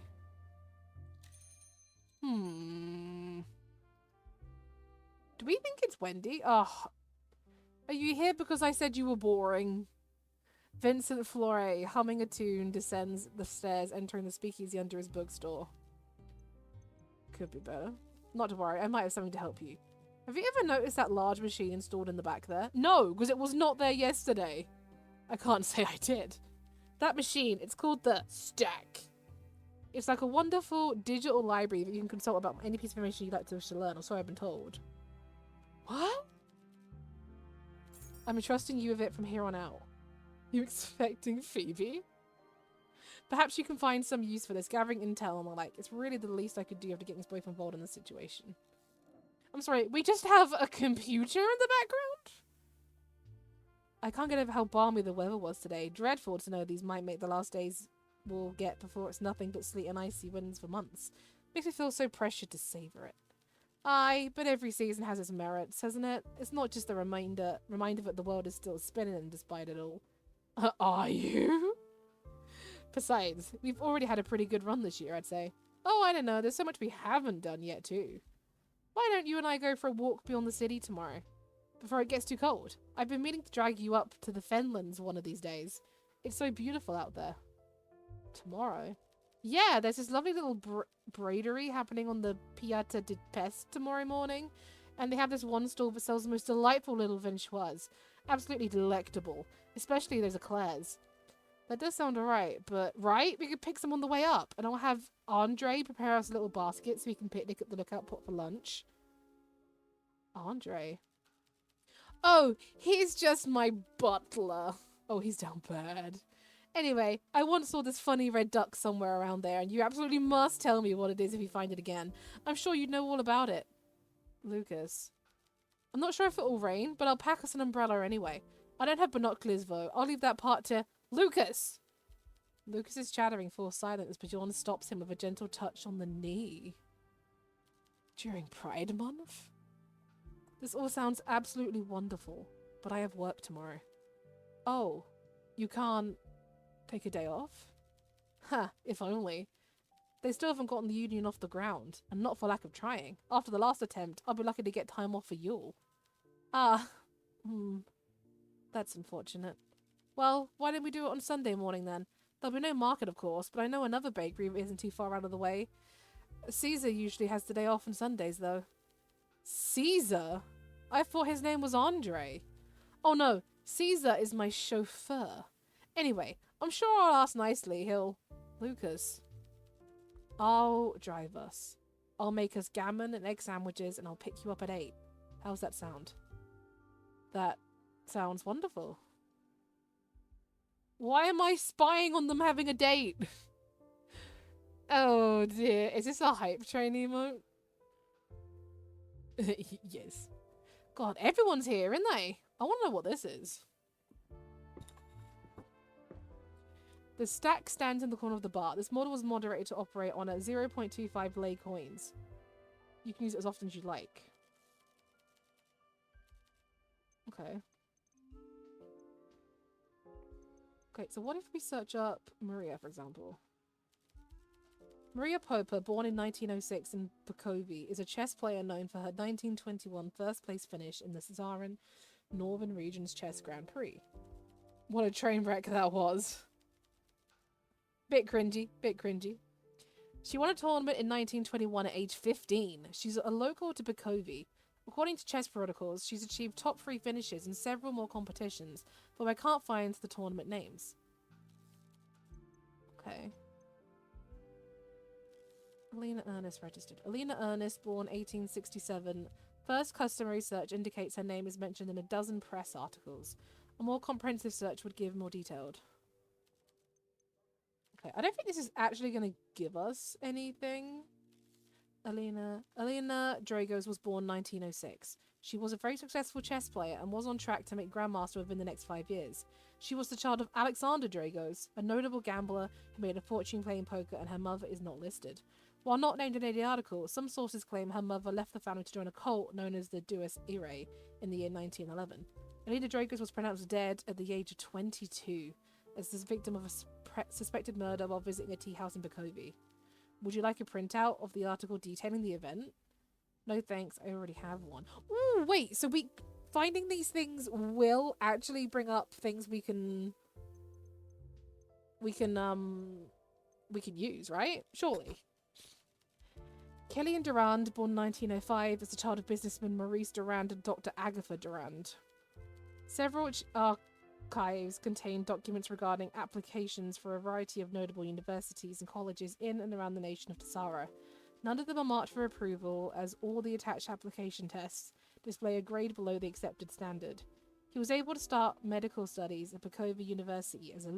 Do we think it's Wendy? Oh. Are you here because I said you were boring? Vincent Flore, humming a tune, descends the stairs, entering the speakeasy under his bookstore. Could be better. Not to worry, I might have something to help you. Have you ever noticed that large machine installed in the back there? No, because it was not there yesterday. I can't say I did. That machine, it's called the Stack. It's like a wonderful digital library that you can consult about any piece of information you'd like to learn, or so I've been told. What? I'm entrusting you with it from here on out. You expecting Phoebe? Perhaps you can find some use for this, gathering intel and the like. It's really the least I could do after getting us both involved in this situation. I'm sorry, we just have a computer in the background? I can't get over how balmy the weather was today. Dreadful to know these might make the last days we'll get before it's nothing but sleet and icy winds for months. Makes me feel so pressured to savour it. Aye, but every season has its merits, hasn't it? It's not just a reminder that the world is still spinning despite it all. Are you? Besides, we've already had a pretty good run this year, I'd say. Oh, I don't know, there's so much we haven't done yet too. Why don't you and I go for a walk beyond the city tomorrow? Before it gets too cold. I've been meaning to drag you up to the Fenlands one of these days. It's so beautiful out there. Tomorrow? Yeah, there's this lovely little bradery happening on the Piazza di Pest tomorrow morning. And they have this one stall that sells the most delightful little vichyssoise. Absolutely delectable. Especially those eclairs. That does sound alright, but right? We could pick some on the way up. And I'll have Andre prepare us a little basket so we can picnic at the lookout pot for lunch. Andre? Oh, he's just my butler. Oh, he's down bad. Anyway, I once saw this funny red duck somewhere around there, and you absolutely must tell me what it is if you find it again. I'm sure you know all about it. Lucas. I'm not sure if it will rain, but I'll pack us an umbrella anyway. I don't have binoculars, though. I'll leave that part to Lucas. Lucas is chattering full silence, but Bjorn stops him with a gentle touch on the knee. During Pride Month? This all sounds absolutely wonderful, but I have work tomorrow. Oh, you can't take a day off? Ha, if only. They still haven't gotten the union off the ground, and not for lack of trying. After the last attempt, I'll be lucky to get time off for Yule. Ah, that's unfortunate. Well, why didn't we do it on Sunday morning then? There'll be no market, of course, but I know another bakery that isn't too far out of the way. Caesar usually has the day off on Sundays, though. Caesar? I thought his name was Andre. Oh no, Caesar is my chauffeur. Anyway, I'm sure I'll ask nicely. Lucas. I'll drive us. I'll make us gammon and egg sandwiches and I'll pick you up at 8. How's that sound? That sounds wonderful. Why am I spying on them having a date? Oh dear. Is this a hype train emote? Yes. God, everyone's here, isn't they? I want to know what this is. The stack stands in the corner of the bar. This model was moderated to operate on a 0.25 lei coins. You can use it as often as you like. Okay. Okay, so what if we search up Maria, for example? Maria Popper, born in 1906 in Bukovi, is a chess player known for her 1921 first-place finish in the Saharan Northern Regions Chess Grand Prix. What a train wreck that was. Bit cringy, bit cringy. She won a tournament in 1921 at age 15. She's a local to Bukovi. According to chess protocols, she's achieved top 3 finishes in several more competitions, though I can't find the tournament names. Okay. Alina Ernest registered. Alina Ernest, born 1867. First customary search indicates her name is mentioned in a dozen press articles. A more comprehensive search would give more detailed. Okay, I don't think this is actually going to give us anything. Alina Dragos was born 1906. She was a very successful chess player and was on track to make Grandmaster within the next 5 years. She was the child of Alexander Dragos, a notable gambler who made a fortune playing poker, and her mother is not listed. While not named in any article, some sources claim her mother left the family to join a cult known as the Duas Irae in the year 1911. Alina Dragos was pronounced dead at the age of 22 as the victim of a suspected murder while visiting a tea house in Bukovi. Would you like a printout of the article detailing the event? No thanks, I already have one. Ooh, wait, so finding these things will actually bring up things we can use, right? Surely. Kellyanne Durand, born 1905, is the child of businessman Maurice Durand and Dr. Agatha Durand. Several archives contain documents regarding applications for a variety of notable universities and colleges in and around the nation of Tsara. None of them are marked for approval, as all the attached application tests display a grade below the accepted standard. He was able to start medical studies at Bukovi University as a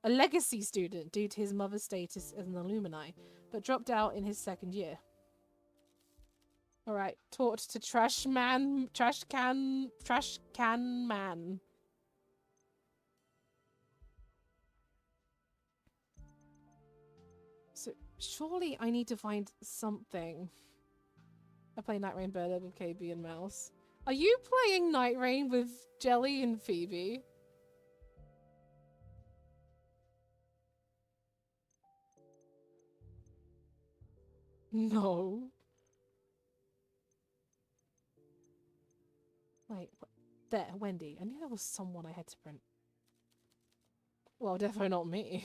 legacy student due to his mother's status as an alumni, but dropped out in his second year. Alright, taught to trash can man. So, surely I need to find something. I play Night Rain better with KB and Mouse. Are you playing Night Rain with Jelly and Phoebe? No. Wait, there, Wendy. I knew there was someone I had to print. Well, definitely not me.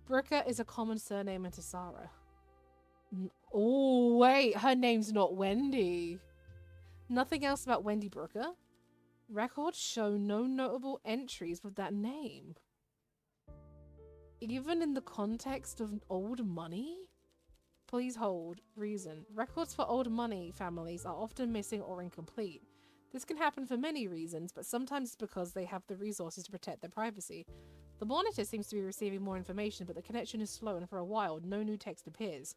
Brooker is a common surname in Tisara. Oh, wait. Her name's not Wendy. Nothing else about Wendy Brooker. Records show no notable entries with that name. Even in the context of old money? Please hold. Reason. Records for old money families are often missing or incomplete. This can happen for many reasons, but sometimes it's because they have the resources to protect their privacy. The monitor seems to be receiving more information, but the connection is slow and for a while, no new text appears.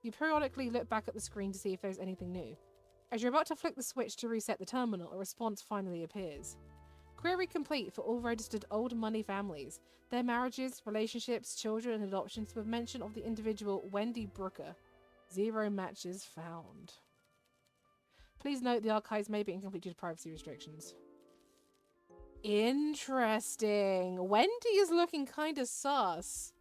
You periodically look back at the screen to see if there's anything new. As you're about to flick the switch to reset the terminal, a response finally appears. Query complete for all registered old money families, their marriages, relationships, children, and adoptions with mention of the individual Wendy Brooker. 0 matches found. Please note the archives may be incomplete due to privacy restrictions. Interesting. Wendy is looking kinda sus.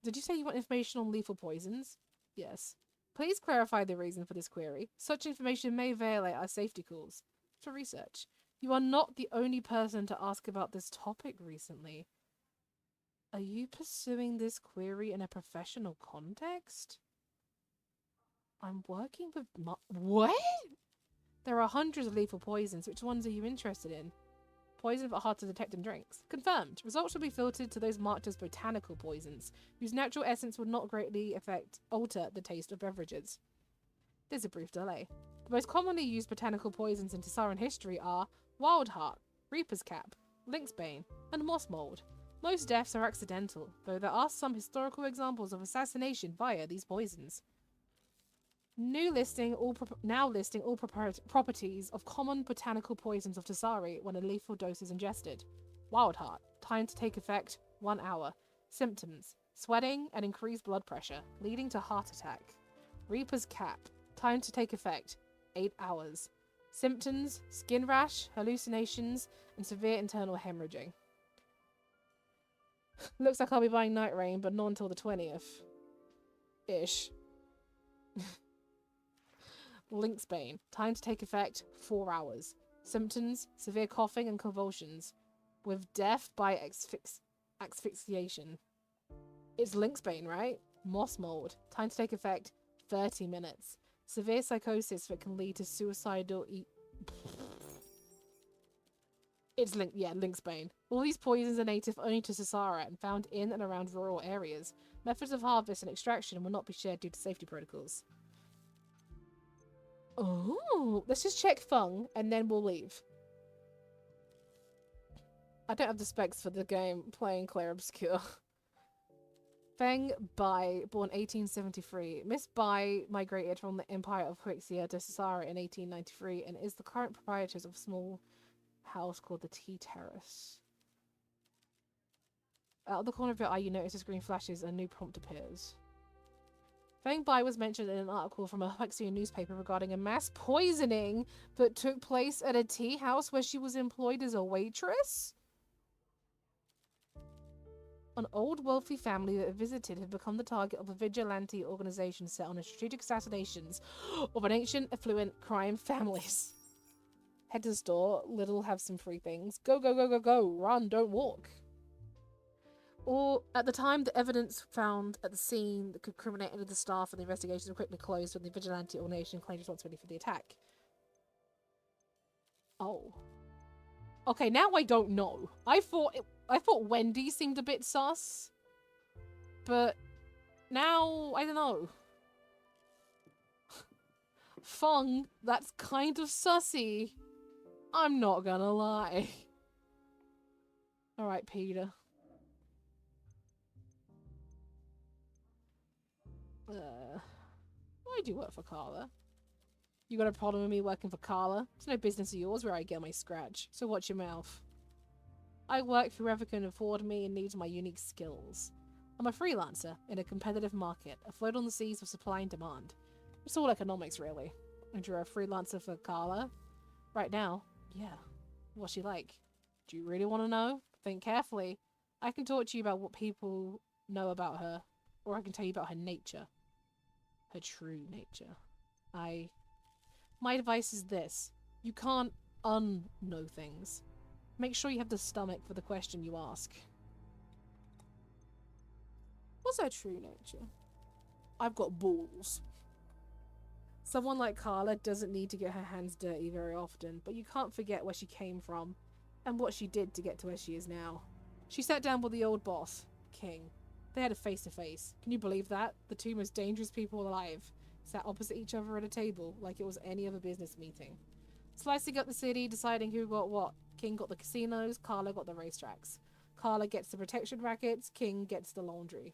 Did you say you want information on lethal poisons? Yes. Please clarify the reason for this query. Such information may violate our safety calls. For research. You are not the only person to ask about this topic recently. Are you pursuing this query in a professional context? I'm working with what? There are hundreds of lethal poisons. Which ones are you interested in? Poisons that are hard to detect in drinks. Confirmed. Results will be filtered to those marked as botanical poisons, whose natural essence would not greatly alter the taste of beverages. There's a brief delay. The most commonly used botanical poisons in Tissaran history are Wild Heart, Reaper's Cap, Lynxbane, and Moss Mold. Most deaths are accidental, though there are some historical examples of assassination via these poisons. Now listing all properties of common botanical poisons of Tessari when a lethal dose is ingested. Wild Heart. Time to take effect, 1 hour. Symptoms. Sweating and increased blood pressure, leading to heart attack. Reaper's Cap. Time to take effect, 8 hours. Symptoms. Skin rash, hallucinations, and severe internal hemorrhaging. Looks like I'll be buying Night Rain, but not until the 20th. Ish. Lynxbane. Time to take effect, 4 hours. Symptoms, severe coughing and convulsions, with death by asphyxiation. It's Lynxbane, right? Moss Mold. Time to take effect, 30 minutes. Severe psychosis that can lead to suicidal Lynxbane. All these poisons are native only to Sassara and found in and around rural areas. Methods of harvest and extraction will not be shared due to safety protocols. Oh, let's just check Fung and then we'll leave. I don't have the specs for the game playing Claire Obscure. Feng Bai, born 1873. Miss Bai migrated from the Empire of Huixia to Sassara in 1893 and is the current proprietor of a small house called the Tea Terrace. Out of the corner of your eye, you notice a screen flashes and a new prompt appears. Feng Bai was mentioned in an article from a Huixia newspaper regarding a mass poisoning that took place at a tea house where she was employed as a waitress? An old wealthy family that visited had become the target of a vigilante organization set on strategic assassinations of an ancient, affluent crime families. Head to the store. Lidl have some free things. Go, go, go, go, go. Run, don't walk. Or, at the time, the evidence found at the scene that could criminate any of the staff and the investigations were quickly closed when the vigilante organization claimed responsibility for the attack. Oh. Okay, now I don't know. I thought Wendy seemed a bit sus. But now, I don't know. Fung, that's kind of sussy. I'm not gonna lie. Alright, Peter. Why do you work for Carla? You got a problem with me working for Carla? It's no business of yours where I get my scratch, so watch your mouth. I work for whoever can afford me and needs my unique skills. I'm a freelancer in a competitive market, afloat on the seas of supply and demand. It's all economics, really. And you're a freelancer for Carla? Right now, yeah. What's she like? Do you really want to know? Think carefully. I can talk to you about what people know about her, or I can tell you about her nature. Her true nature. My advice is this. You can't unknow things. Make sure you have the stomach for the question you ask. What's her true nature? I've got balls. Someone like Carla doesn't need to get her hands dirty very often, but you can't forget where she came from and what she did to get to where she is now. She sat down with the old boss, King. They had a face-to-face. Can you believe that? The two most dangerous people alive sat opposite each other at a table like it was any other business meeting. Slicing up the city, deciding who got what. King got the casinos, Carla got the racetracks. Carla gets the protection rackets, King gets the laundry.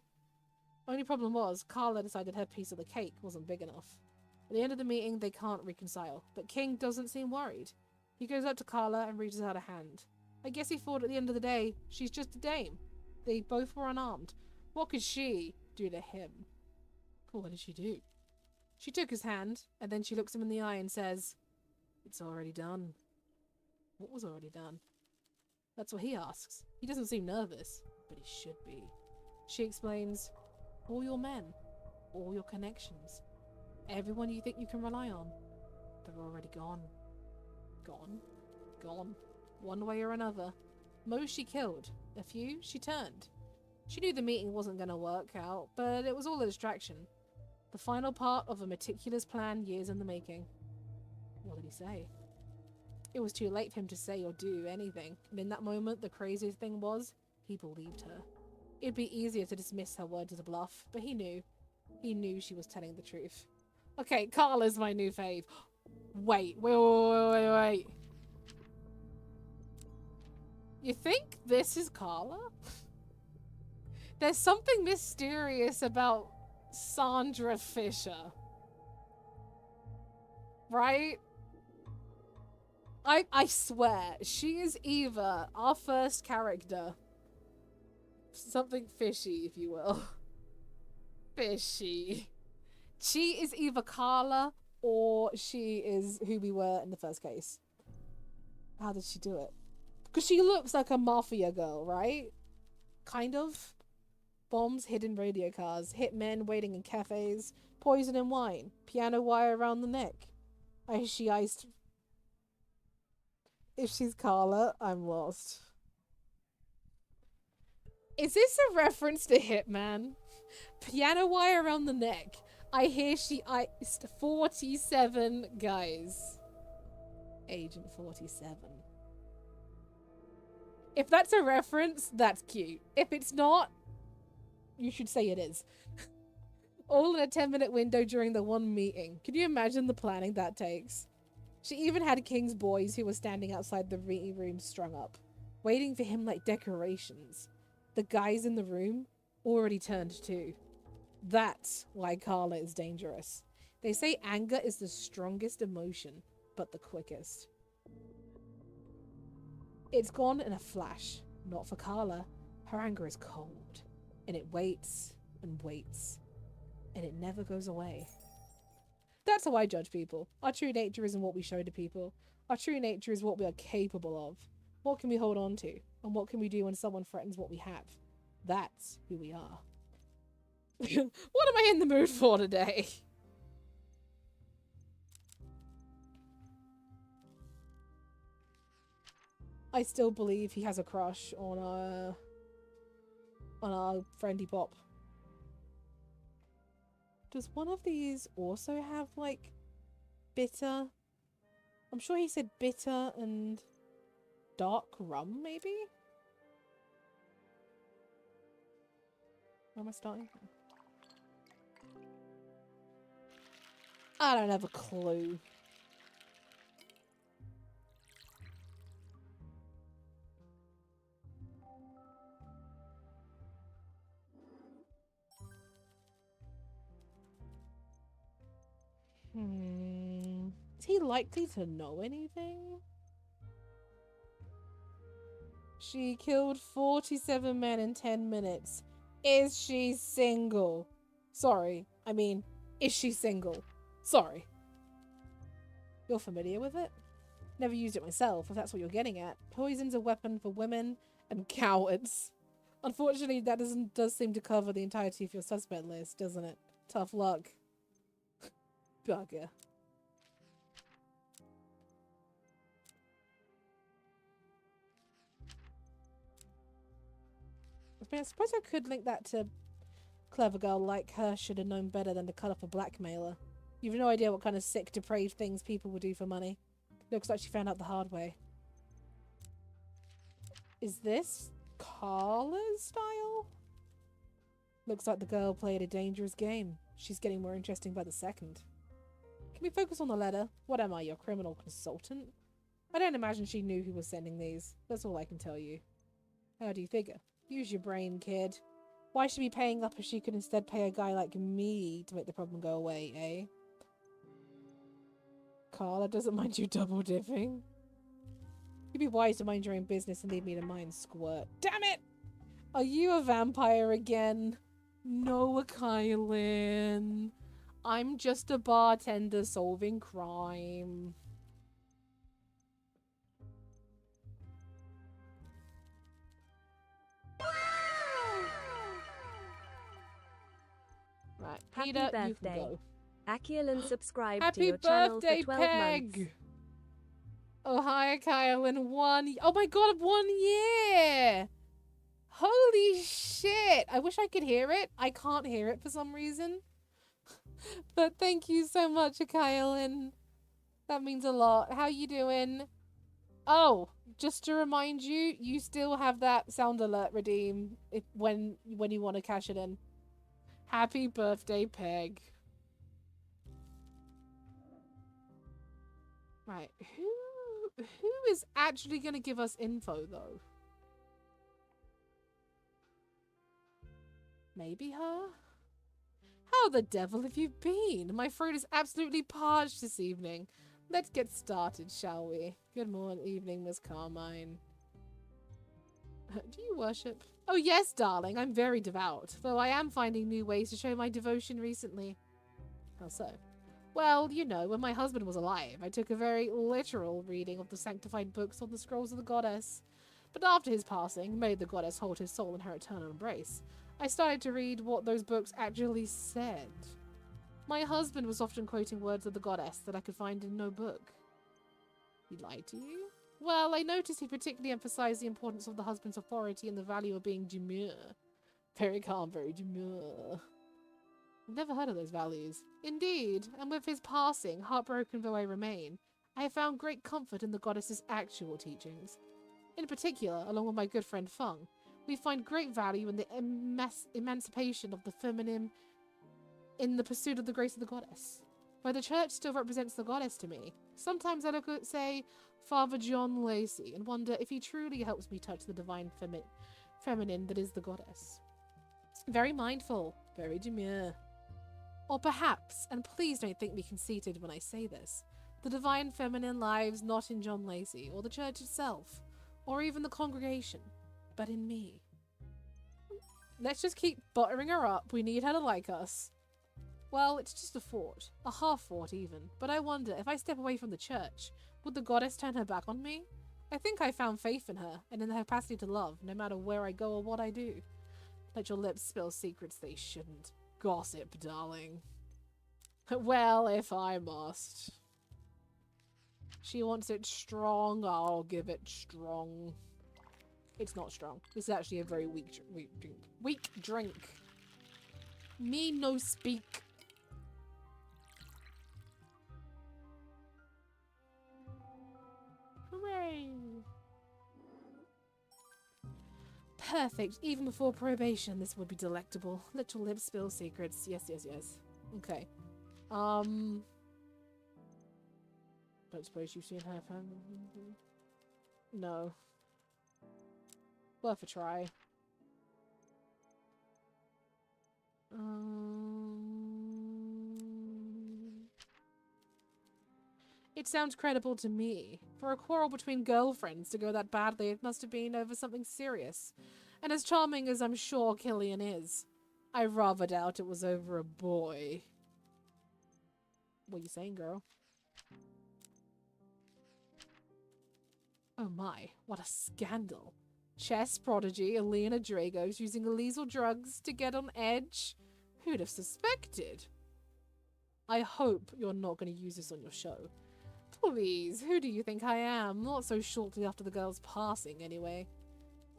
Only problem was, Carla decided her piece of the cake wasn't big enough. At the end of the meeting, they can't reconcile, but King doesn't seem worried. He goes up to Carla and reaches out a hand. I guess he thought at the end of the day, she's just a dame. They both were unarmed. What could she do to him? What did she do? She took his hand, and then she looks him in the eye and says, "It's already done." What was already done? That's what he asks. He doesn't seem nervous, but he should be. She explains, all your men, all your connections, everyone you think you can rely on, they're already gone. Gone? Gone. One way or another. Most she killed. A few she turned. She knew the meeting wasn't going to work out, but it was all a distraction. The final part of a meticulous plan years in the making. What did he say? It was too late for him to say or do anything, and in that moment, the craziest thing was, he believed her. It'd be easier to dismiss her words as a bluff, but he knew. He knew she was telling the truth. Okay, Carla's my new fave. Wait. You think this is Carla? There's something mysterious about Sandra Fisher. Right? I swear, she is either our first character. Something fishy, if you will. Fishy. She is either Carla or she is who we were in the first case. How did she do it? Because she looks like a mafia girl, right? Kind of. Bombs, hidden radio cars, hit men waiting in cafes, poison and wine, piano wire around the neck. She iced. If she's Carla, I'm lost. Is this a reference to Hitman? Piano wire around the neck. I hear she iced 47 guys. Agent 47. If that's a reference, that's cute. If it's not, you should say it is. All in a 10-minute window during the one meeting. Can you imagine the planning that takes? She even had King's boys who were standing outside the meeting room strung up, waiting for him like decorations. The guys in the room already turned too. That's why Carla is dangerous. They say anger is the strongest emotion, but the quickest. It's gone in a flash. Not for Carla. Her anger is cold, and it waits and waits, and it never goes away. That's how I judge people. Our true nature isn't what we show to people. Our true nature is what we are capable of. What can we hold on to? And what can we do when someone threatens what we have? That's who we are. What am I in the mood for today? I still believe he has a crush on our friendy Pop. Does one of these also have, like, bitter? I'm sure he said bitter and dark rum, maybe? Where am I starting from? I don't have a clue. Is he likely to know anything? She killed 47 men in 10 minutes. Is she single? Sorry. I mean, is she single? Sorry. You're familiar with it? Never used it myself, if that's what you're getting at. Poison's a weapon for women and cowards. Unfortunately, that does seem to cover the entirety of your suspect list, doesn't it? Tough luck. Bugger. I mean, I suppose I could link that to Clever girl like her should have known better than to cut off a blackmailer. You've no idea what kind of sick, depraved things people will do for money. Looks like she found out the hard way. Is this Carla's style? Looks like the girl played a dangerous game. She's getting more interesting by the second. Can we focus on the letter? What am I, your criminal consultant? I don't imagine she knew who was sending these. That's all I can tell you. How do you figure? Use your brain, kid. Why should she be paying up if she could instead pay a guy like me to make the problem go away, eh? Carla doesn't mind you double dipping. You'd be wise to mind your own business and leave me to mine, squirt. Damn it! Are you a vampire again? No, Kylan. I'm just a bartender solving crime. Right, Happy Peter, you can birthday. go. Akilan subscribed to Happy your channel for birthday, 12 Peg! months. Oh, hi, Kylan. Oh my god, 1 year! Holy shit! I wish I could hear it. I can't hear it for some reason. But thank you so much, Kylan. That means a lot. How you doing? Oh, just to remind you, you still have that sound alert redeem when you want to cash it in. Happy birthday, Peg. Right, who is actually going to give us info, though? Maybe her? How the devil have you been? My throat is absolutely parched this evening. Let's get started, shall we? Good morning, evening, Miss Carmine. Do you worship? Oh yes, darling, I'm very devout, though I am finding new ways to show my devotion recently. How so? Well, you know, when my husband was alive, I took a very literal reading of the sanctified books on the scrolls of the goddess. But after his passing, may the goddess hold his soul in her eternal embrace, I started to read what those books actually said. My husband was often quoting words of the goddess that I could find in no book. He lied to you? Well, I noticed he particularly emphasized the importance of the husband's authority and the value of being demure. Very calm, very demure. I've never heard of those values. Indeed, and with his passing, heartbroken though I remain, I have found great comfort in the goddess's actual teachings. In particular, along with my good friend Feng, we find great value in the emancipation of the feminine in the pursuit of the grace of the goddess. Where the church still represents the goddess to me, sometimes I look at, say, Father John Lacey and wonder if he truly helps me touch the divine feminine that is the goddess. Very mindful, very demure. Or perhaps, and please don't think me conceited when I say this, the divine feminine lies not in John Lacey or the church itself, or even the congregation, but in me. Let's just keep buttering her up. We need her to like us. Well, it's just a thought. A half thought even. But I wonder, if I step away from the church, would the goddess turn her back on me? I think I found faith in her, and in the capacity to love, no matter where I go or what I do. Let your lips spill secrets they shouldn't. Gossip, darling. Well, if I must. She wants it strong, I'll give it strong. It's not strong. This is actually a very weak drink. Me no speak. Hooray! Perfect. Even before probation, this would be delectable. Let your lips spill secrets. Yes, yes, yes. Okay. Don't suppose you've seen her family? No. Worth a try. It sounds credible to me. For a quarrel between girlfriends to go that badly, it must have been over something serious. And as charming as I'm sure Killian is, I rather doubt it was over a boy. What are you saying, girl? Oh my, what a scandal. Chess prodigy Elena Dragos using illegal drugs to get on edge? Who'd have suspected? I hope you're not going to use this on your show. Please, who do you think I am? Not so shortly after the girl's passing, anyway.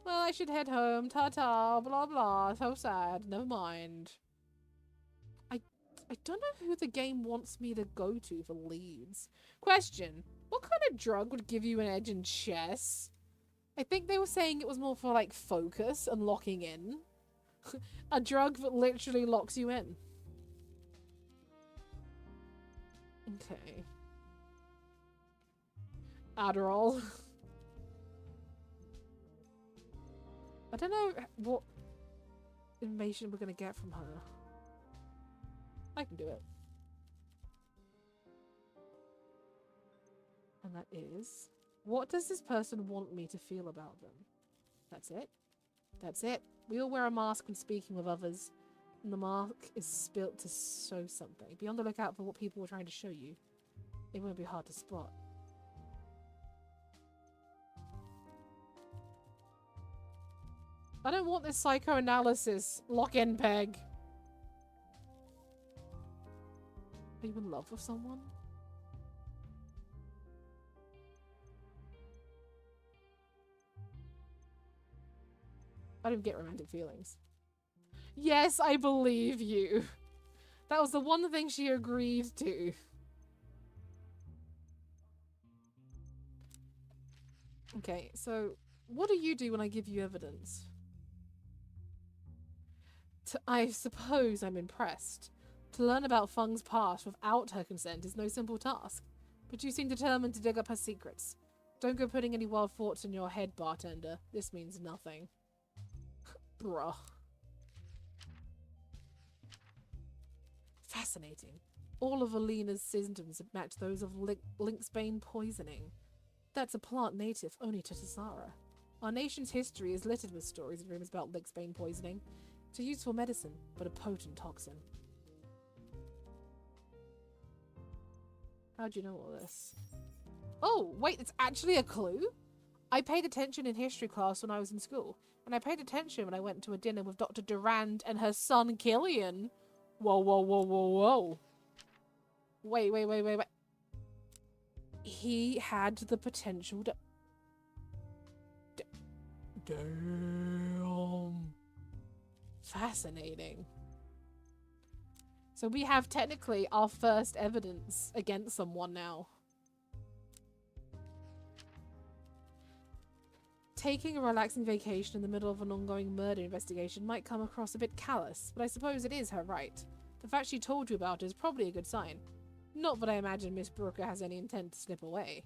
Well, I should head home. Ta-ta, blah blah, so sad. Never mind. I don't know who the game wants me to go to for leads. Question. What kind of drug would give you an edge in chess? I think they were saying it was more for, like, focus and locking in. A drug that literally locks you in. Okay. Adderall. I don't know what information we're gonna get from her. I can do it. And that is... What does this person want me to feel about them? That's it. That's it. We all wear a mask when speaking with others. And the mask is built to show something. Be on the lookout for what people are trying to show you. It won't be hard to spot. I don't want this psychoanalysis. Lock in, Peg. Are you in love with someone? I don't get romantic feelings. Yes, I believe you. That was the one thing she agreed to. Okay, so what do you do when I give you evidence? I suppose I'm impressed. To learn about Feng's past without her consent is no simple task. But you seem determined to dig up her secrets. Don't go putting any wild thoughts in your head, bartender. This means nothing. Bruh. Fascinating. All of Alina's symptoms match those of lynxbane poisoning. That's a plant native only to Tassara. Our nation's history is littered with stories and rumors about lynxbane poisoning. It's a useful medicine, but a potent toxin. How'd you know all this? Oh, wait, it's actually a clue? I paid attention in history class when I was in school, and I paid attention when I went to a dinner with Dr. Durand and her son Killian. Whoa, whoa, whoa, whoa, whoa. Wait. He had the potential to... Damn. Fascinating. So we have technically our first evidence against someone now. Taking a relaxing vacation in the middle of an ongoing murder investigation might come across a bit callous, but I suppose it is her right. The fact she told you about it is probably a good sign. Not that I imagine Miss Brooker has any intent to slip away.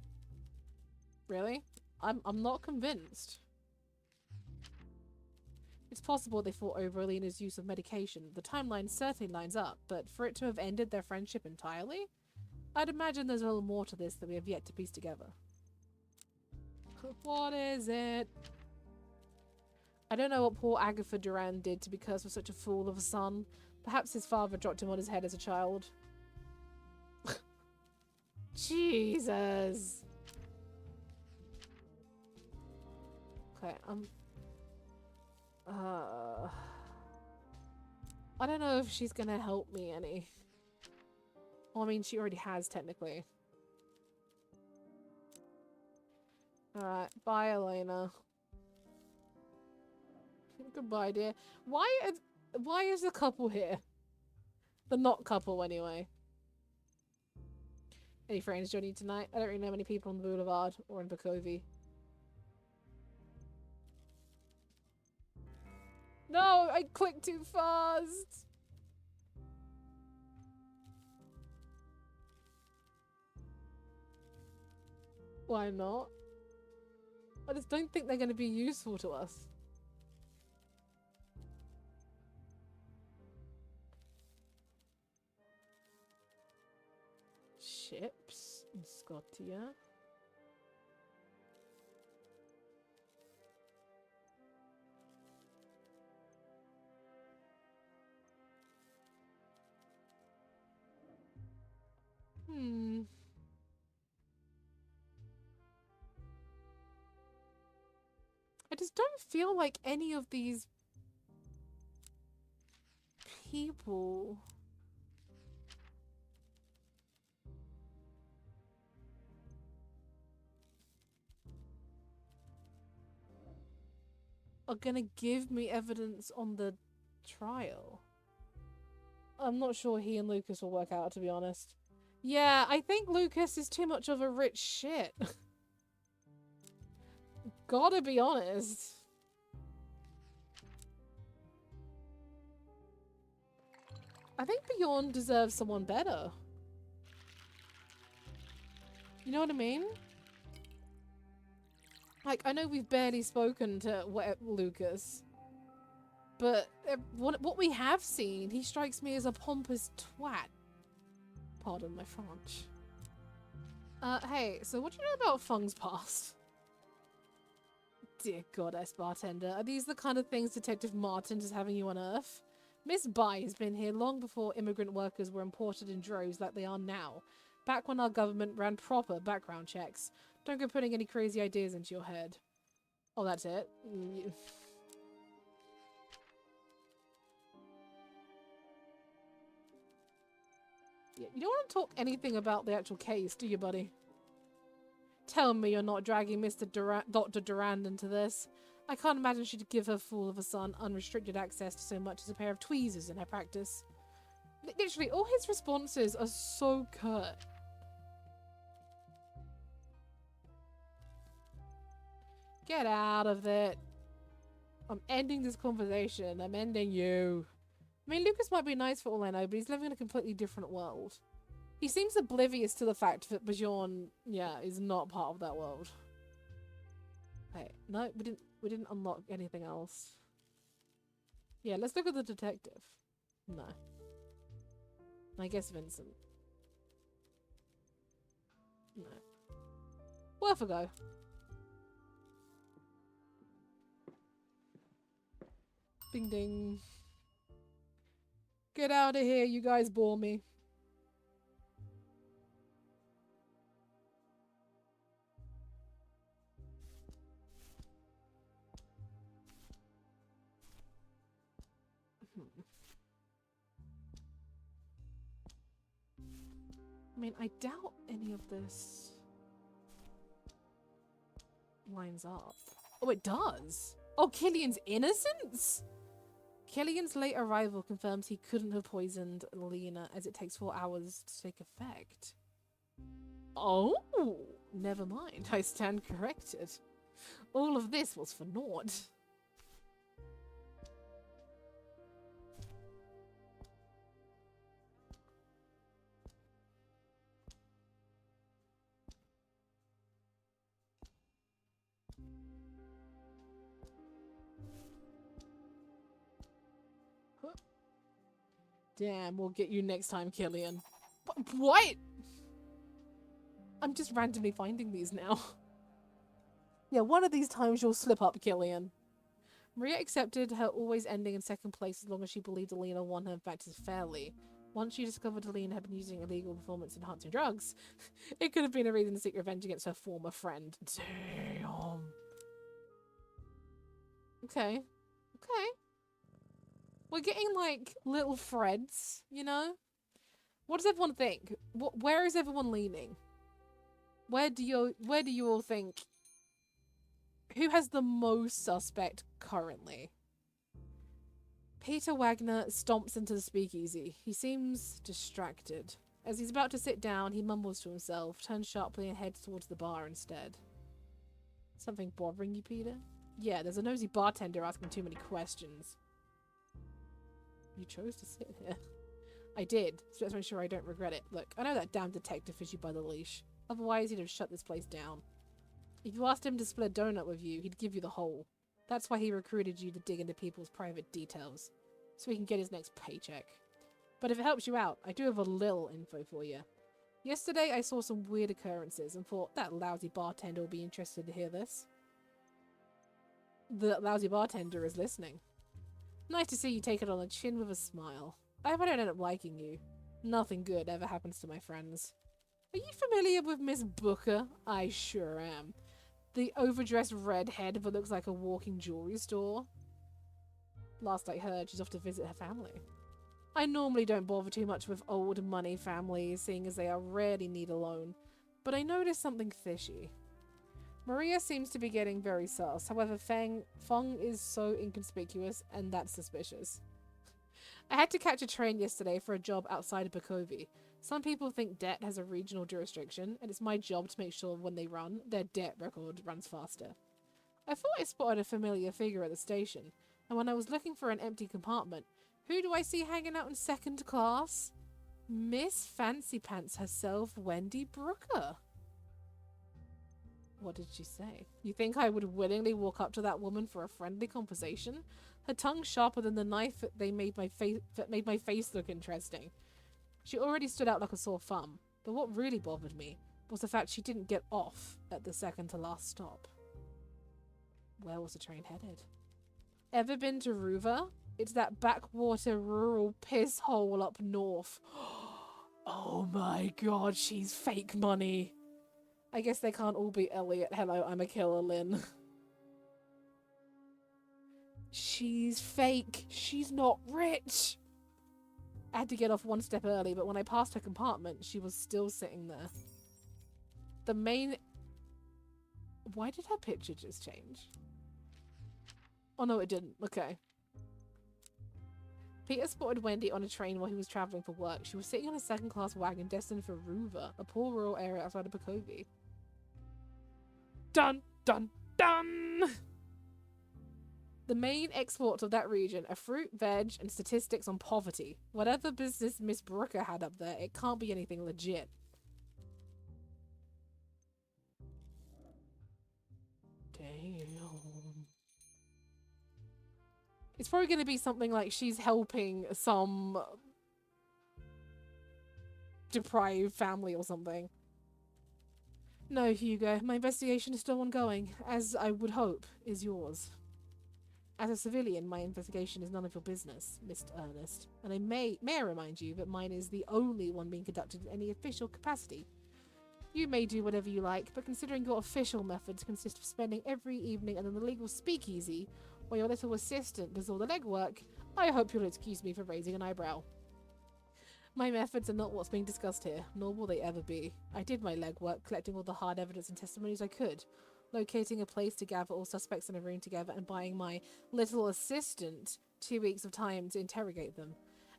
Really? I'm not convinced. It's possible they fought over Alina's use of medication. The timeline certainly lines up, but for it to have ended their friendship entirely? I'd imagine there's a little more to this that we have yet to piece together. What is it? I don't know what poor Agatha Durand did to be cursed with such a fool of a son. Perhaps his father dropped him on his head as a child. Jesus. Okay, I don't know if she's gonna help me any. Well, I mean, she already has, technically. Alright, bye, Elena. Goodbye, dear. Why is the couple here? The not couple, anyway. Any friends joining tonight? I don't really know many people on the Boulevard or in Bakovi. No, I clicked too fast. Why not? I just don't think they're going to be useful to us. Ships in Scotia. I just don't feel like any of these people are gonna give me evidence on the trial. I'm not sure he and Lucas will work out, to be honest. Yeah, I think Lucas is too much of a rich shit. Gotta be honest. I think Bjorn deserves someone better. You know what I mean? Like, I know we've barely spoken to Lucas, but what we have seen, he strikes me as a pompous twat. Pardon my French. Hey, so what do you know about Fung's past? Dear goddess, bartender, are these the kind of things Detective Martin is having you unearth? Miss Bai has been here long before immigrant workers were imported in droves like they are now. Back when our government ran proper background checks. Don't go putting any crazy ideas into your head. Oh, that's it? Yeah, you don't want to talk anything about the actual case, do you, buddy? Tell me you're not dragging Dr. Durand into this. I can't imagine she'd give her fool of a son unrestricted access to so much as a pair of tweezers in her practice. Literally, all his responses are so curt. Get out of it. I'm ending this conversation. I'm ending you. I mean, Lucas might be nice for all I know, but he's living in a completely different world. He seems oblivious to the fact that Bjorn, yeah, is not part of that world. Hey, no, we didn't unlock anything else. Yeah, let's look at the detective. No. I guess Vincent. No. Worth a go. Ding ding. Get out of here, you guys bore me. I mean, I doubt any of this lines up. Oh, it does. Oh, Killian's innocence? Killian's late arrival confirms he couldn't have poisoned Lena, as it takes 4 hours to take effect. Oh, never mind. I stand corrected. All of this was for naught. Damn, we'll get you next time, Killian. What? I'm just randomly finding these now. Yeah, one of these times you'll slip up, Killian. Maria accepted her always ending in second place as long as she believed Alina won her matches fairly. Once she discovered Alina had been using illegal performance-enhancing drugs, it could have been a reason to seek revenge against her former friend. Damn. Okay. Okay. We're getting, like, little threads, you know? What does everyone think? Where is everyone leaning? Where do you all think? Who has the most suspect currently? Peter Wagner stomps into the speakeasy. He seems distracted. As he's about to sit down, he mumbles to himself, turns sharply and heads towards the bar instead. Something bothering you, Peter? Yeah, there's a nosy bartender asking too many questions. You chose to sit here. I did, so let's make sure I don't regret it. Look, I know that damn detective has you by the leash. Otherwise, he'd have shut this place down. If you asked him to split a donut with you, he'd give you the whole. That's why he recruited you to dig into people's private details, so he can get his next paycheck. But if it helps you out, I do have a little info for you. Yesterday, I saw some weird occurrences and thought that lousy bartender will be interested to hear this. The lousy bartender is listening. Nice to see you take it on the chin with a smile. I hope I don't end up liking you. Nothing good ever happens to my friends. Are you familiar with Miss Booker? I sure am. The overdressed redhead that looks like a walking jewelry store. Last I heard, she's off to visit her family. I normally don't bother too much with old money families, seeing as they are rarely need a loan, but I noticed something fishy. Maria seems to be getting very sus. However, Feng is so inconspicuous, and that's suspicious. I had to catch a train yesterday for a job outside of Bakovi. Some people think debt has a regional jurisdiction, and it's my job to make sure when they run, their debt record runs faster. I thought I spotted a familiar figure at the station, and when I was looking for an empty compartment, who do I see hanging out in second class? Miss Fancy Pants herself, Wendy Brooker. What did she say? You think I would willingly walk up to that woman for a friendly conversation? Her tongue sharper than the knife that made my face look interesting. She already stood out like a sore thumb, but what really bothered me was the fact she didn't get off at the second to last stop. Where was the train headed? Ever been to Ruva? It's that backwater rural piss hole up north. Oh my god, she's fake money. I guess they can't all be Elliot. Hello, I'm a killer, Lynn. She's fake. She's not rich. I had to get off one step early, but when I passed her compartment, she was still sitting there. The main... Why did her picture just change? Oh no, it didn't. Okay. Peter spotted Wendy on a train while he was travelling for work. She was sitting on a second-class wagon destined for Ruva, a poor rural area outside of Bakovi. Dun, dun, dun! The main exports of that region are fruit, veg, and statistics on poverty. Whatever business Miss Brooker had up there, it can't be anything legit. Damn. It's probably going to be something like she's helping some deprived family or something. No, Hugo, my investigation is still ongoing, as I would hope is yours. As a civilian, my investigation is none of your business, Mr. Ernest, and I may I remind you that mine is the only one being conducted in any official capacity. You may do whatever you like, but considering your official methods consist of spending every evening in an illegal speakeasy, while your little assistant does all the legwork, I hope you'll excuse me for raising an eyebrow. My methods are not what's being discussed here, nor will they ever be. I did my legwork, collecting all the hard evidence and testimonies I could, locating a place to gather all suspects in a room together and buying my little assistant 2 weeks of time to interrogate them.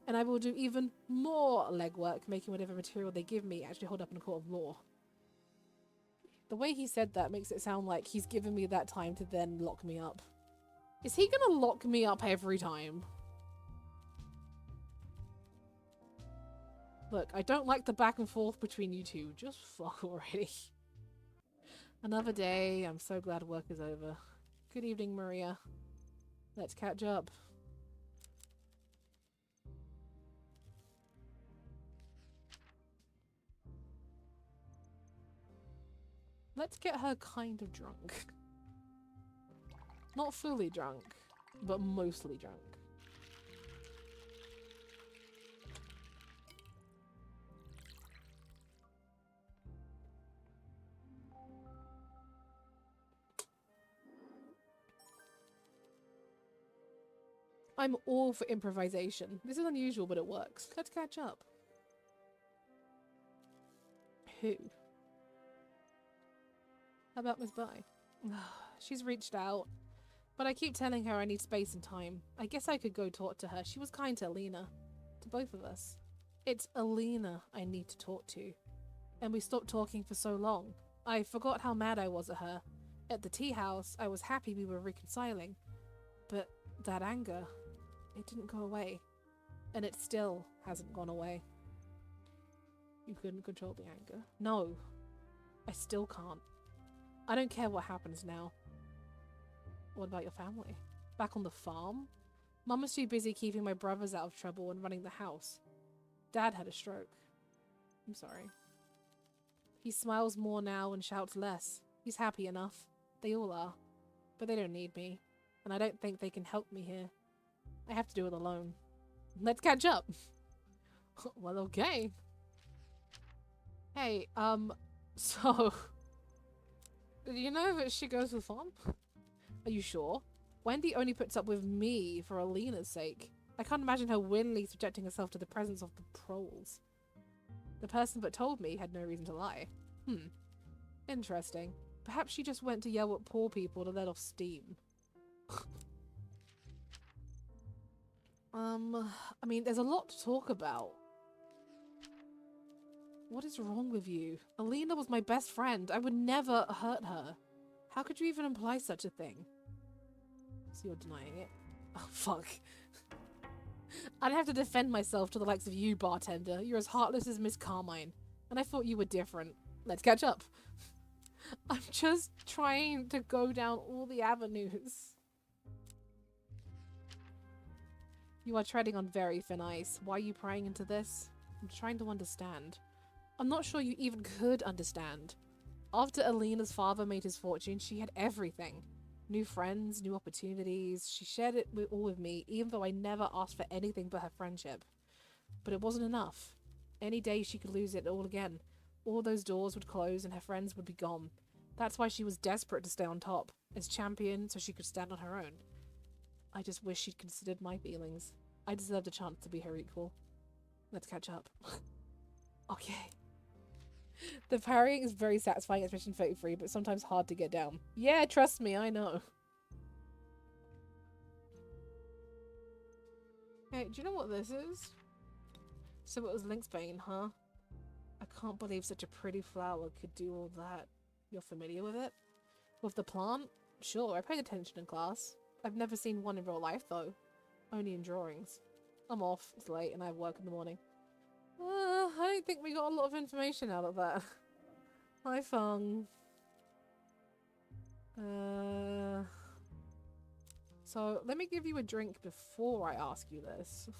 And I will do even more legwork, making whatever material they give me actually hold up in a court of law. The way he said that makes it sound like he's given me that time to then lock me up. Is he gonna lock me up every time? Look, I don't like the back and forth between you two. Just fuck already. Another day. I'm so glad work is over. Good evening, Maria. Let's catch up. Let's get her kind of drunk. Not fully drunk, but mostly drunk. I'm all for improvisation. This is unusual, but it works. Let's catch up. Who? How about Miss Bai? She's reached out, but I keep telling her I need space and time. I guess I could go talk to her. She was kind to Alina. To both of us. It's Alina I need to talk to. And we stopped talking for so long. I forgot how mad I was at her. At the tea house, I was happy we were reconciling. But that anger, it didn't go away. And it still hasn't gone away. You couldn't control the anger? No. I still can't. I don't care what happens now. What about your family? Back on the farm? Mum was too busy keeping my brothers out of trouble and running the house. Dad had a stroke. I'm sorry. He smiles more now and shouts less. He's happy enough. They all are. But they don't need me. And I don't think they can help me here. I have to do it alone. Let's catch up. Well, okay. Hey, so... Do you know that she goes to the farm? Are you sure? Wendy only puts up with me for Alina's sake. I can't imagine her willingly subjecting herself to the presence of the proles. The person that told me had no reason to lie. Interesting. Perhaps she just went to yell at poor people to let off steam. I mean, there's a lot to talk about. What is wrong with you? Alina was my best friend. I would never hurt her. How could you even imply such a thing? So you're denying it? Oh, fuck. I'd have to defend myself to the likes of you, bartender. You're as heartless as Miss Carmine. And I thought you were different. Let's catch up. I'm just trying to go down all the avenues. You are treading on very thin ice. Why are you prying into this? I'm trying to understand. I'm not sure you even could understand. After Alina's father made his fortune, she had everything. New friends, new opportunities. She shared it all with me, even though I never asked for anything but her friendship. But it wasn't enough. Any day she could lose it all again. All those doors would close and her friends would be gone. That's why she was desperate to stay on top, as champion so she could stand on her own. I just wish she'd considered my feelings. I deserved a chance to be her equal. Let's catch up. Okay. The parrying is very satisfying at Mission 33, but sometimes hard to get down. Yeah, trust me, I know. Hey, do you know what this is? So it was Lynxbane, huh? I can't believe such a pretty flower could do all that. You're familiar with it? With the plant? Sure, I paid attention in class. I've never seen one in real life, though. Only in drawings. I'm off. It's late and I have work in the morning. I don't think we got a lot of information out of that. Hi, Fung. So, let me give you a drink before I ask you this.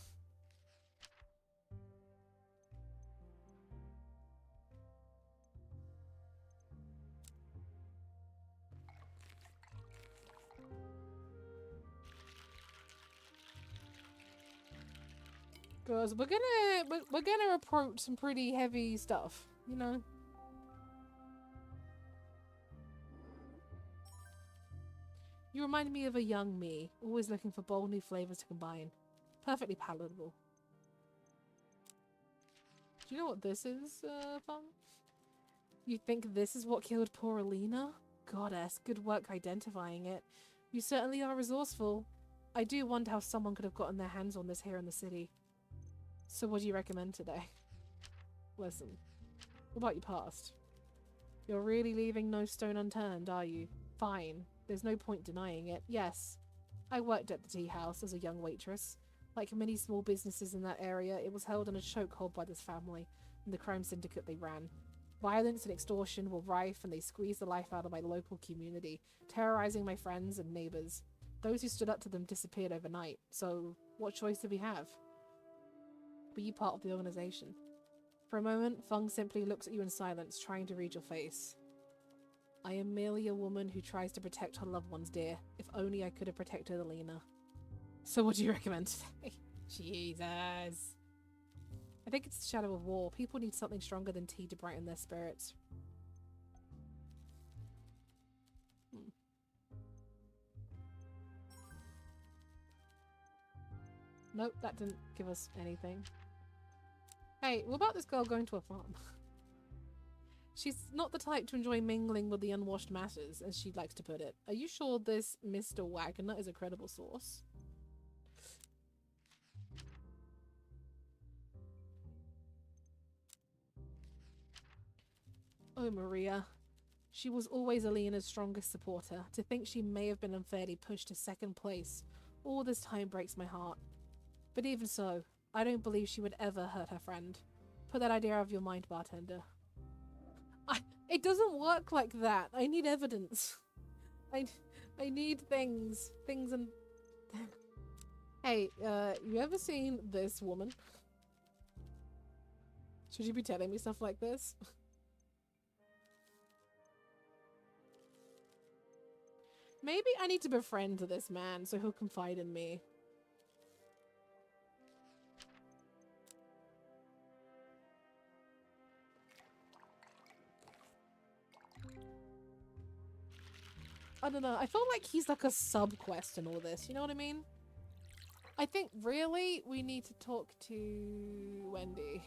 Because we're gonna approach some pretty heavy stuff, you know? You remind me of a young me, always looking for bold new flavors to combine. Perfectly palatable. Do you know what this is, Fung? You think this is what killed poor Alina? Goddess, good work identifying it. You certainly are resourceful. I do wonder how someone could have gotten their hands on this here in the city. So what do you recommend today? Listen, what about your past? You're really leaving no stone unturned, are you? Fine. There's no point denying it. Yes, I worked at the tea house as a young waitress. Like many small businesses in that area, it was held in a chokehold by this family and the crime syndicate they ran. Violence and extortion were rife and they squeezed the life out of my local community, terrorizing my friends and neighbors. Those who stood up to them disappeared overnight. So, what choice did we have? Were you part of the organization? For a moment, Fung simply looks at you in silence, trying to read your face. I am merely a woman who tries to protect her loved ones, dear. If only I could have protected Alina. So what do you recommend today? Jesus. I think it's the shadow of war. People need something stronger than tea to brighten their spirits. Nope, that didn't give us anything. Hey, what about this girl going to a farm? She's not the type to enjoy mingling with the unwashed masses, as she likes to put it. Are you sure this Mr. Wagner is a credible source? Oh, Maria. She was always Alina's strongest supporter. To think she may have been unfairly pushed to second place all this time breaks my heart. But even so, I don't believe she would ever hurt her friend. Put that idea out of your mind, bartender. It doesn't work like that. I need evidence. I need things. Things and... Hey, you ever seen this woman? Should you be telling me stuff like this? Maybe I need to befriend this man so he'll confide in me. I don't know. I feel like he's like a sub-quest in all this. You know what I mean? I think really we need to talk to Wendy.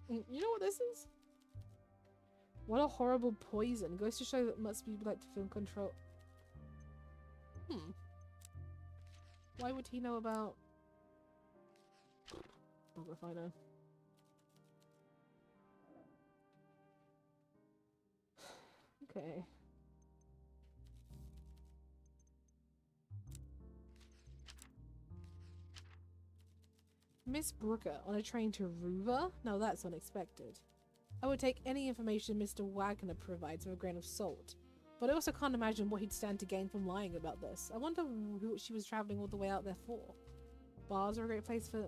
You know what this is? What a horrible poison. Goes to show that must be like to feel control. Why would he know about... Not if I know. Okay. Miss Brooker on a train to Ruva? Now that's unexpected. I would take any information Mr. Wagner provides with a grain of salt. But I also can't imagine what he'd stand to gain from lying about this. I wonder who she was travelling all the way out there for. Bars are a great place for...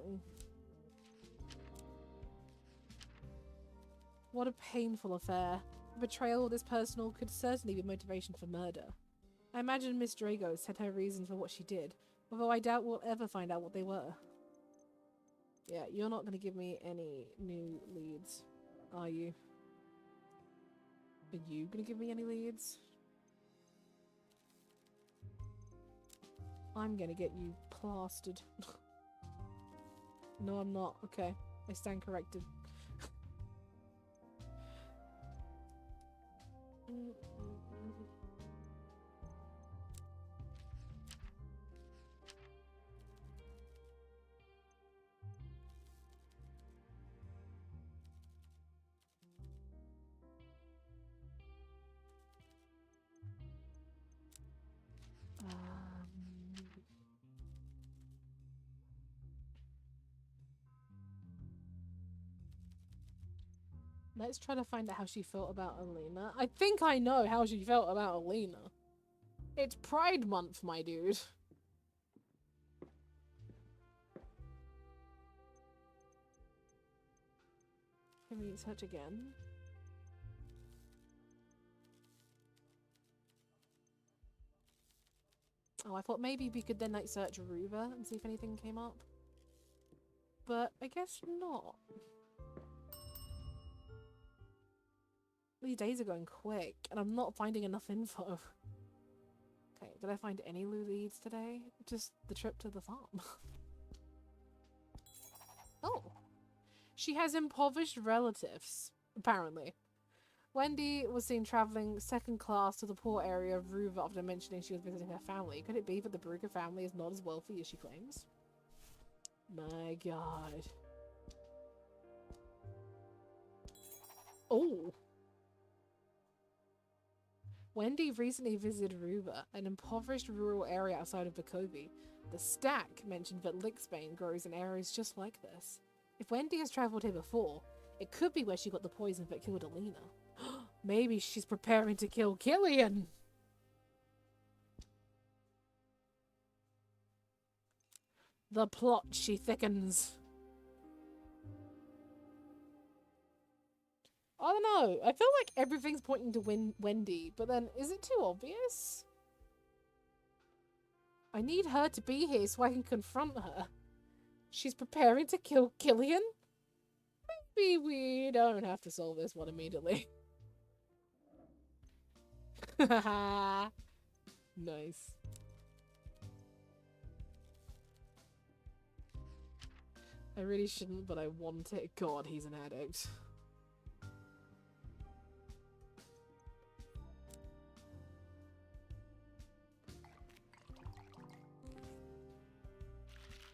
What a painful affair. A betrayal this personal could certainly be motivation for murder. I imagine Miss Dragos had her reasons for what she did, although I doubt we'll ever find out what they were. Yeah, you're not going to give me any new leads, are you? Are you going to give me any leads? I'm going to get you plastered. No, I'm not. Okay, I stand corrected. Let's try to find out how she felt about Alina. I think I know how she felt about Alina. It's Pride Month, my dude. Can we search again? Oh, I thought maybe we could then like search Ruva and see if anything came up. But I guess not. These days are going quick, and I'm not finding enough info. Okay, did I find any leads today? Just the trip to the farm. Oh. She has impoverished relatives, apparently. Wendy was seen travelling second class to the poor area of Ruva after mentioning she was visiting her family. Could it be that the Brugger family is not as wealthy as she claims? My god. Oh. Wendy recently visited Ruva, an impoverished rural area outside of Bakovi. The Stack mentioned that Lixbane grows in areas just like this. If Wendy has travelled here before, it could be where she got the poison that killed Alina. Maybe she's preparing to kill Killian! The plot, she thickens. I don't know. I feel like everything's pointing to Wendy, but then is it too obvious? I need her to be here so I can confront her. She's preparing to kill Killian? Maybe we don't have to solve this one immediately. Nice. I really shouldn't, but I want it. God, he's an addict.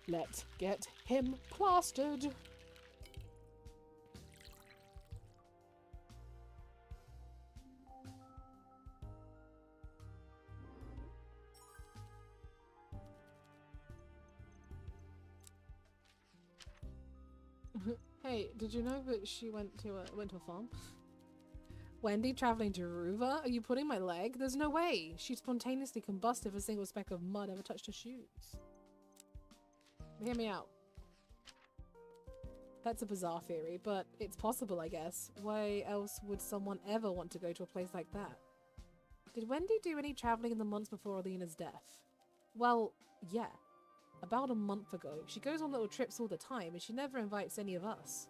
Let's get him plastered. Hey, did you know that she went to a farm? Wendy traveling to Ruva? Are you pulling my leg? There's no way. She spontaneously combusted if a single speck of mud ever touched her shoes. Hear me out. That's a bizarre theory, but it's possible, I guess. Why else would someone ever want to go to a place like that? Did Wendy do any traveling in the months before Alina's death? Well, yeah. About a month ago. She goes on little trips all the time, and she never invites any of us.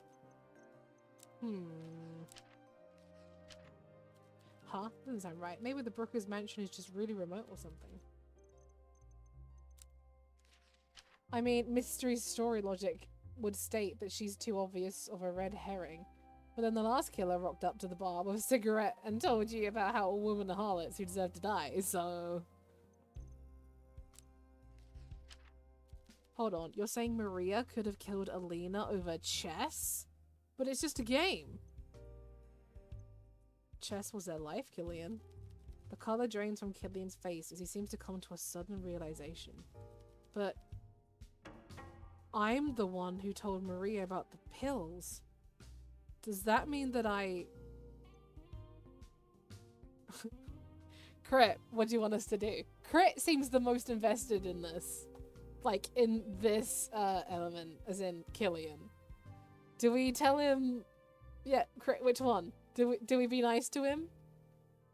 Huh? Doesn't sound right. Maybe the Brooker's mansion is just really remote or something. I mean, mystery story logic would state that she's too obvious of a red herring. But then the last killer rocked up to the bar with a cigarette and told you about how all women are harlots who deserve to die, so... Hold on, you're saying Maria could have killed Alina over chess? But it's just a game. Chess was their life, Killian. The colour drains from Killian's face as he seems to come to a sudden realization. But I'm the one who told Maria about the pills. Does that mean that I... Crit, what do you want us to do? Crit seems the most invested in this. Like, in this element, as in Killian. Do we tell him... Yeah, Crit, which one? Do we be nice to him?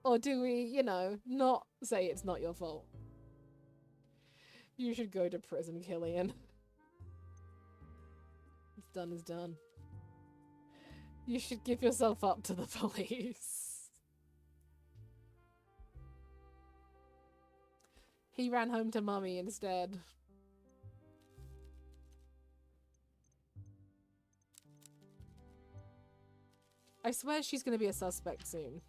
Or do we, you know, not say it's not your fault? You should go to prison, Killian. What's done is done. You should give yourself up to the police. He ran home to Mummy instead. I swear she's gonna be a suspect soon.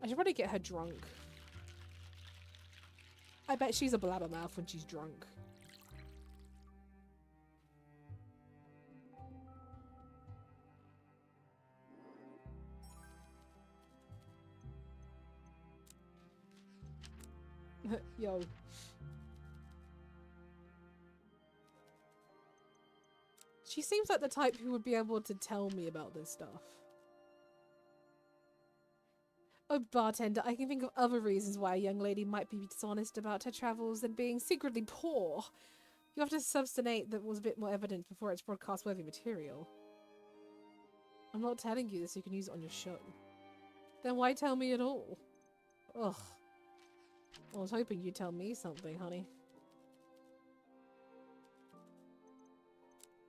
I should probably get her drunk. I bet she's a blabbermouth when she's drunk. Yo. She seems like the type who would be able to tell me about this stuff. Oh, bartender, I can think of other reasons why a young lady might be dishonest about her travels than being secretly poor. You have to substantiate that was a bit more evident before it's broadcast-worthy material. I'm not telling you this so you can use it on your show. Then why tell me at all? Ugh. I was hoping you'd tell me something, honey.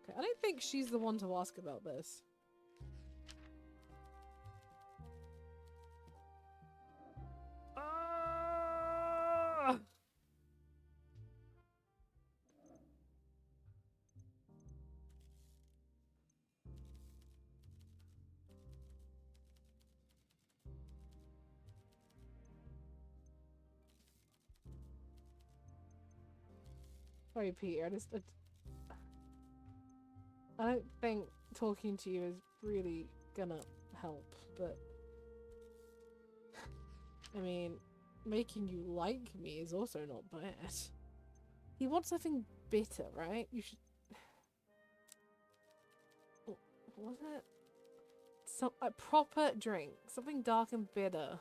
Okay, I don't think she's the one to ask about this. Sorry, Peter. I don't think talking to you is really gonna help, but I mean, making you like me is also not bad. He wants something bitter, right? You should... What was it? A proper drink. Something dark and bitter.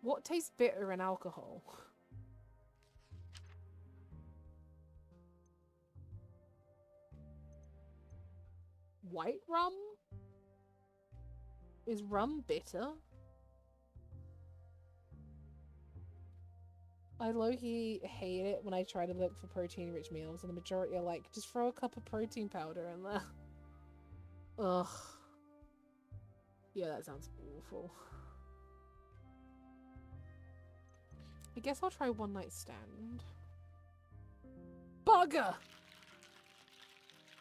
What tastes bitter in alcohol? White rum? Is rum bitter? I low-key hate it when I try to look for protein-rich meals and the majority are like, just throw a cup of protein powder in there. Ugh. Yeah, that sounds awful. I guess I'll try one night stand. Bugger!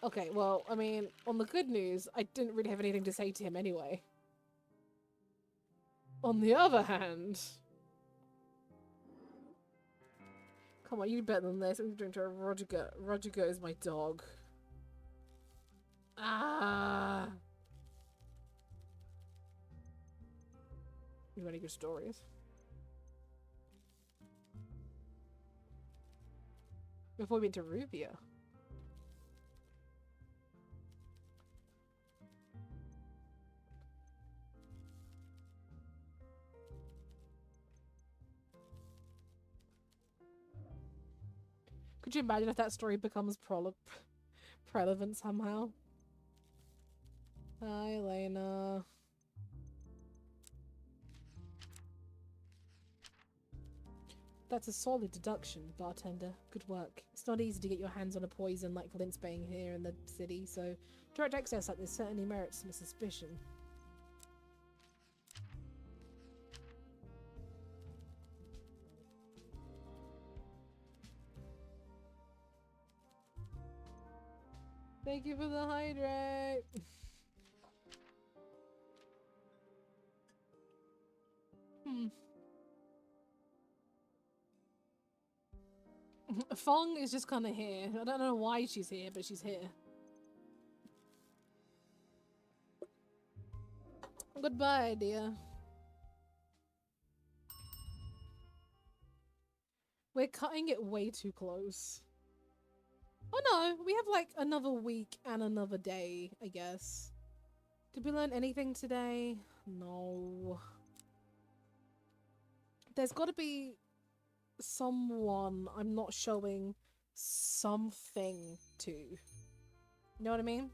Okay, well, I mean, on the good news, I didn't really have anything to say to him anyway. On the other hand... Come on, you better than this. I'm doing to a Rodrigo. Rodrigo is my dog. Ah! You have any good stories? Before we went to Rubia. Could you imagine if that story becomes relevant somehow? Hi, Elena. That's a solid deduction, bartender. Good work. It's not easy to get your hands on a poison like Lintsbane here in the city, so direct access like this certainly merits some suspicion. Thank you for the hydrate. Fong is just kind of here. I don't know why she's here, but she's here. Goodbye, dear. We're cutting it way too close. Oh no, we have like another week and another day, I guess. Did we learn anything today? No. There's got to be someone I'm not showing something to. You know what I mean?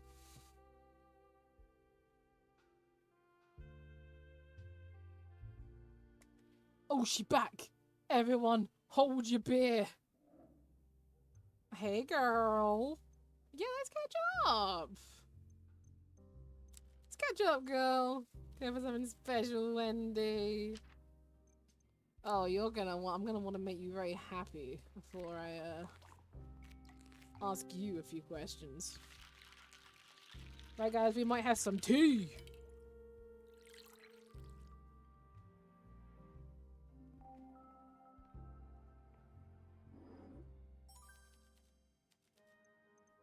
Oh, she back! Everyone, hold your beer. Hey, girl. Yeah, let's catch up. Let's catch up, girl. Care for something special, Wendy. Oh, you're gonna want. I'm gonna want to make you very happy before I ask you a few questions. Right, guys, we might have some tea.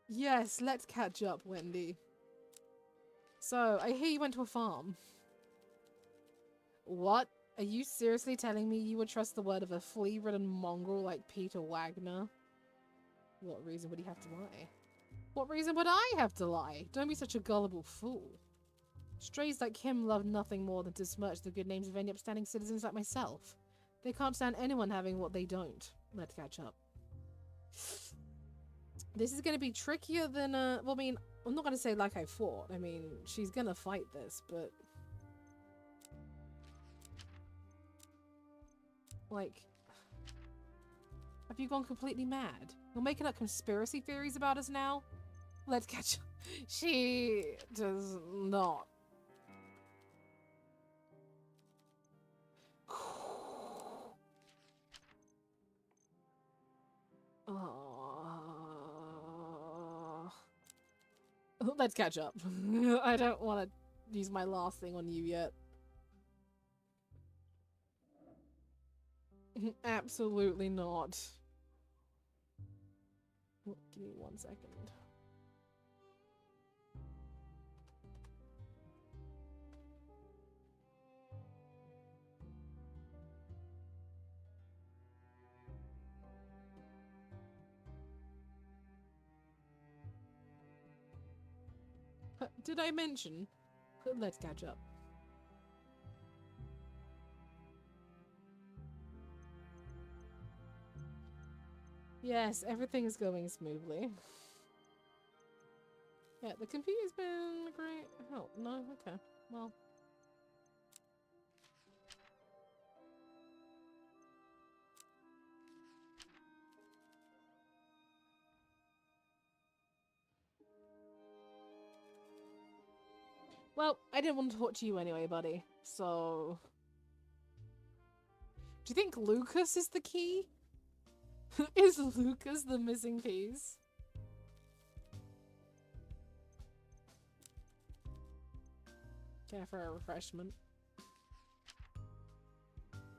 Yes, let's catch up, Wendy. So, I hear you went to a farm. What? Are you seriously telling me you would trust the word of a flea-ridden mongrel like Peter Wagner? What reason would he have to lie? What reason would I have to lie? Don't be such a gullible fool. Strays like him love nothing more than to smirch the good names of any upstanding citizens like myself. They can't stand anyone having what they don't. Let's catch up. This is going to be trickier than, well, I mean, I'm not going to say like I thought. I mean, she's going to fight this, but... Like... Have you gone completely mad? You're making up conspiracy theories about us now? Let's catch up. She does not. Let's catch up. I don't want to use my last thing on you yet. Absolutely not. Give me 1 second. Did I mention? Let's catch up. Yes, everything is going smoothly. Yeah, the computer's been great. Oh, no? Okay. Well. Well, I didn't want to talk to you anyway, buddy. So... Do you think Lucas is the key? Is Lucas the missing piece? Care for a refreshment?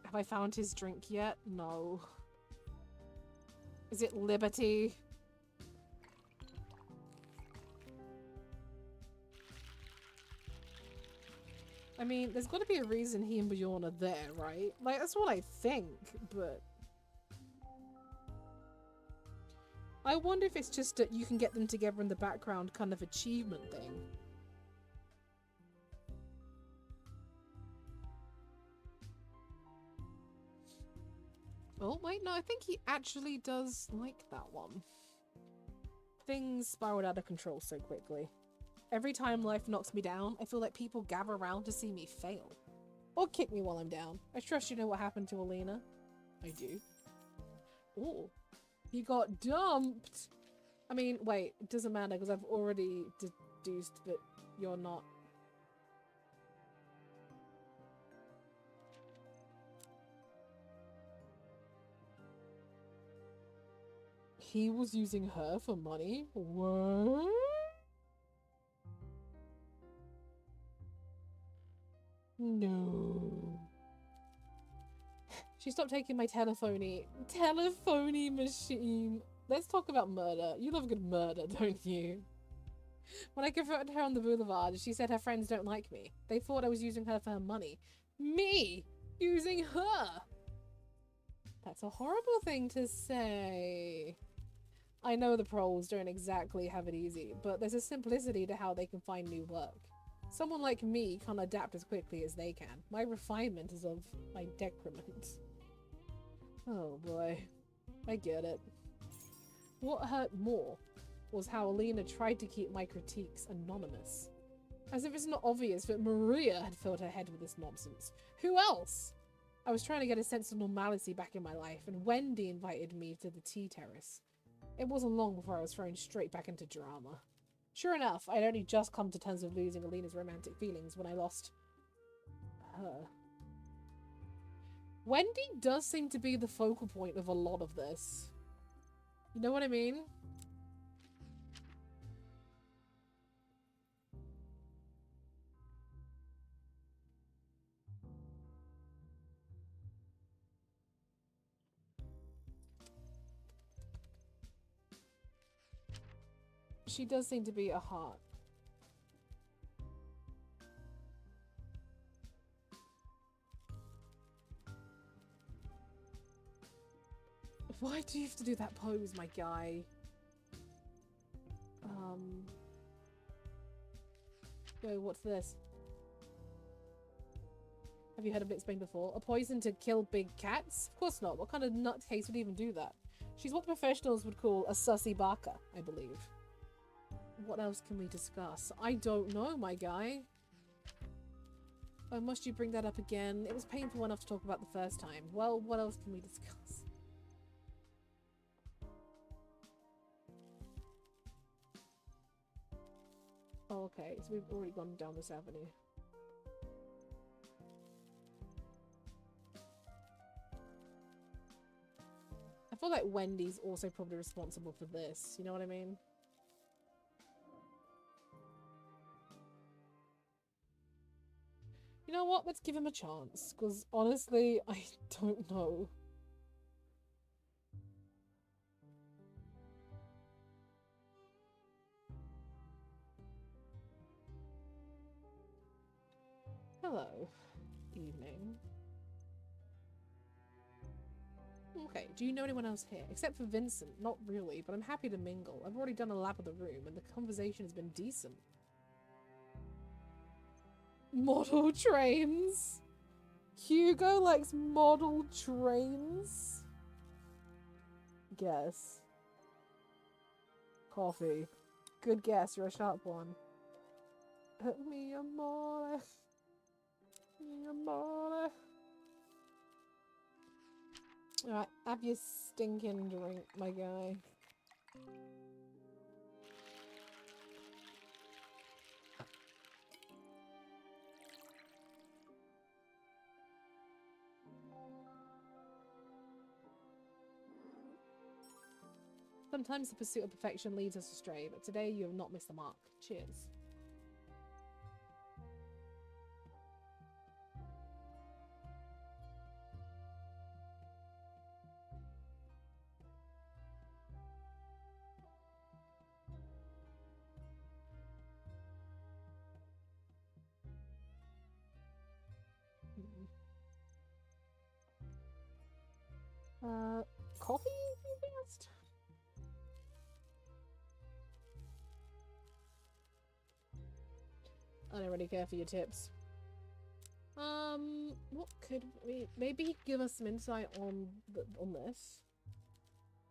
Have I found his drink yet? No. Is it Liberty? I mean, there's got to be a reason he and Bjorn are there, right? Like, that's what I think, but... I wonder if it's just that you can get them together in the background kind of achievement thing. Oh, wait, no, I think he actually does like that one. Things spiraled out of control so quickly. Every time life knocks me down, I feel like people gather around to see me fail. Or kick me while I'm down. I trust you know what happened to Alina. I do. Oh, he got dumped! I mean, wait, it doesn't matter because I've already deduced that you're not. He was using her for money? What? No. She stopped taking my telephony machine. Let's talk about murder. You love good murder, don't you? When I confronted her on the boulevard, she said her friends don't like me. They thought I was using her for her money. Me! Using her! That's a horrible thing to say. I know the proles don't exactly have it easy, but there's a simplicity to how they can find new work. Someone like me can't adapt as quickly as they can. My refinement is of my decrement. Oh boy. I get it. What hurt more was how Alina tried to keep my critiques anonymous. As if it's not obvious that Maria had filled her head with this nonsense. Who else? I was trying to get a sense of normality back in my life, and Wendy invited me to the tea terrace. It wasn't long before I was thrown straight back into drama. Sure enough, I'd only just come to terms with losing Alina's romantic feelings when I lost her. Wendy does seem to be the focal point of a lot of this. You know what I mean? She does seem to be a heart. Why do you have to do that pose, my guy? Yo, what's this? Have you heard of it explained before? A poison to kill big cats? Of course not. What kind of nutcase would even do that? She's what professionals would call a sussy baka, I believe. What else can we discuss? I don't know, my guy. Oh, must you bring that up again? It was painful enough to talk about the first time. Well, what else can we discuss? Oh, okay. So we've already gone down this avenue. I feel like Wendy's also probably responsible for this. You know what I mean? You know what? Let's give him a chance. Because honestly, I don't know. Hello. Evening. Okay, do you know anyone else here? Except for Vincent. Not really, but I'm happy to mingle. I've already done a lap of the room, and the conversation has been decent. Model trains? Hugo likes model trains? Guess. Coffee. Good guess, you're a sharp one. Mi amore. Mi amore. Alright, have your stinking drink, my guy. Sometimes the pursuit of perfection leads us astray, but today you have not missed the mark. Cheers. Coffee, you asked? I don't really care for your tips. What could we... Maybe give us some insight on this?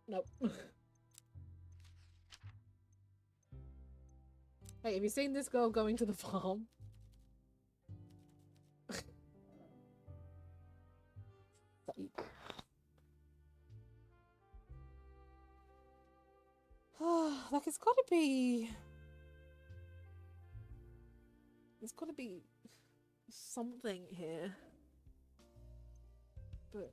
Nope. Hey, have you seen this girl going to the farm? Like, it's gotta be... There's gotta be something here. But...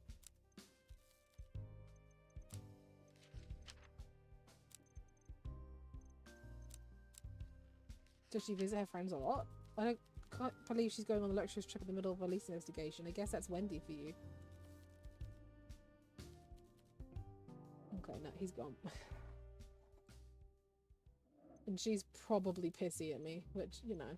Does she visit her friends a lot? I don't can't believe she's going on a luxurious trip in the middle of a police investigation. I guess that's Wendy for you. Okay, no, he's gone. And she's probably pissy at me, which, you know.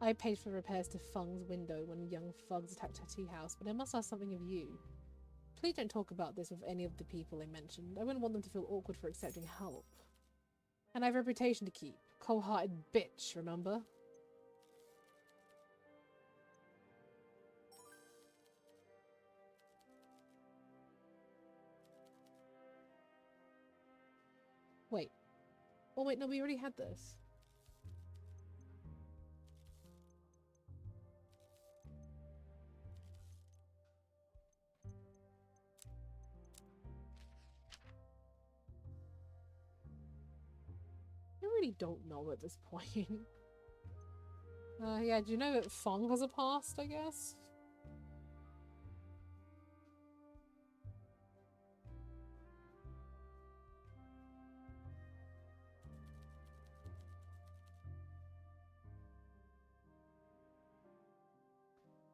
I paid for repairs to Fung's window when young thugs attacked her tea house, but I must ask something of you. Please don't talk about this with any of the people I mentioned. I wouldn't want them to feel awkward for accepting help. And I have a reputation to keep. Cold-hearted bitch, remember? Wait. Oh wait, no, we already had this. I really don't know at this point. Yeah, do you know that Fung has a past, I guess?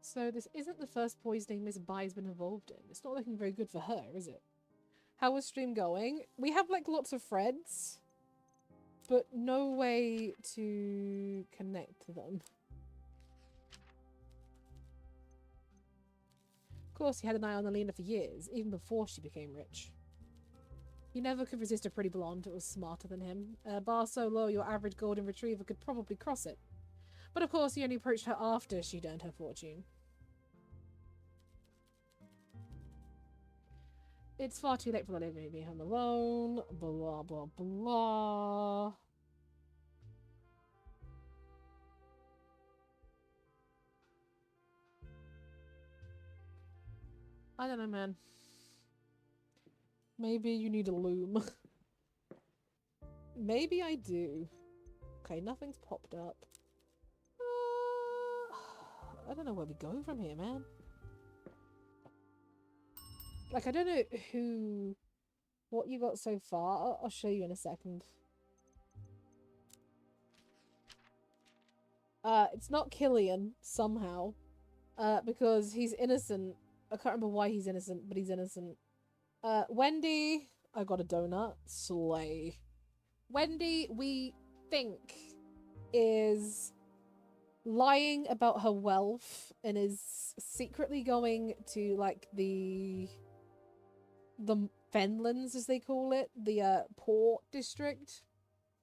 So this isn't the first poisoning Miss Bai's been involved in. It's not looking very good for her, is it? How is stream going? We have like lots of threads, but no way to connect to them. Of course, he had an eye on Alina for years, even before she became rich. He never could resist a pretty blonde that was smarter than him. Bar so low, your average golden retriever could probably cross it. But of course, he only approached her after she'd earned her fortune. It's far too late for the living to be home alone. Blah, blah, blah. I don't know, man. Maybe you need a loom. Maybe I do. Okay, nothing's popped up. I don't know where we go from here, man. Like, I don't know what you got so far. I'll show you in a second. It's not Killian, somehow. Because he's innocent. I can't remember why he's innocent, but he's innocent. Wendy, I got a donut. Slay. Wendy, we think, is lying about her wealth and is secretly going to, like, the Fenlands, as they call it, the port district,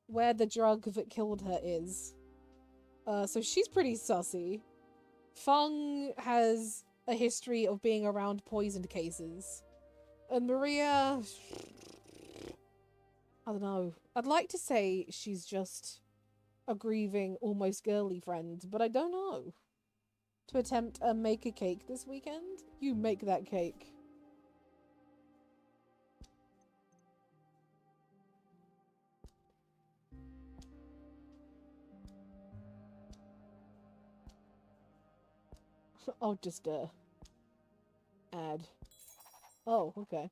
where the drug that killed her is. So she's pretty sussy. Fung has a history of being around poisoned cases. And Maria, I don't know. I'd like to say she's just a grieving, almost girly friend, but I don't know. To attempt a make a cake this weekend? You make that cake. I'll just, add. Oh, okay.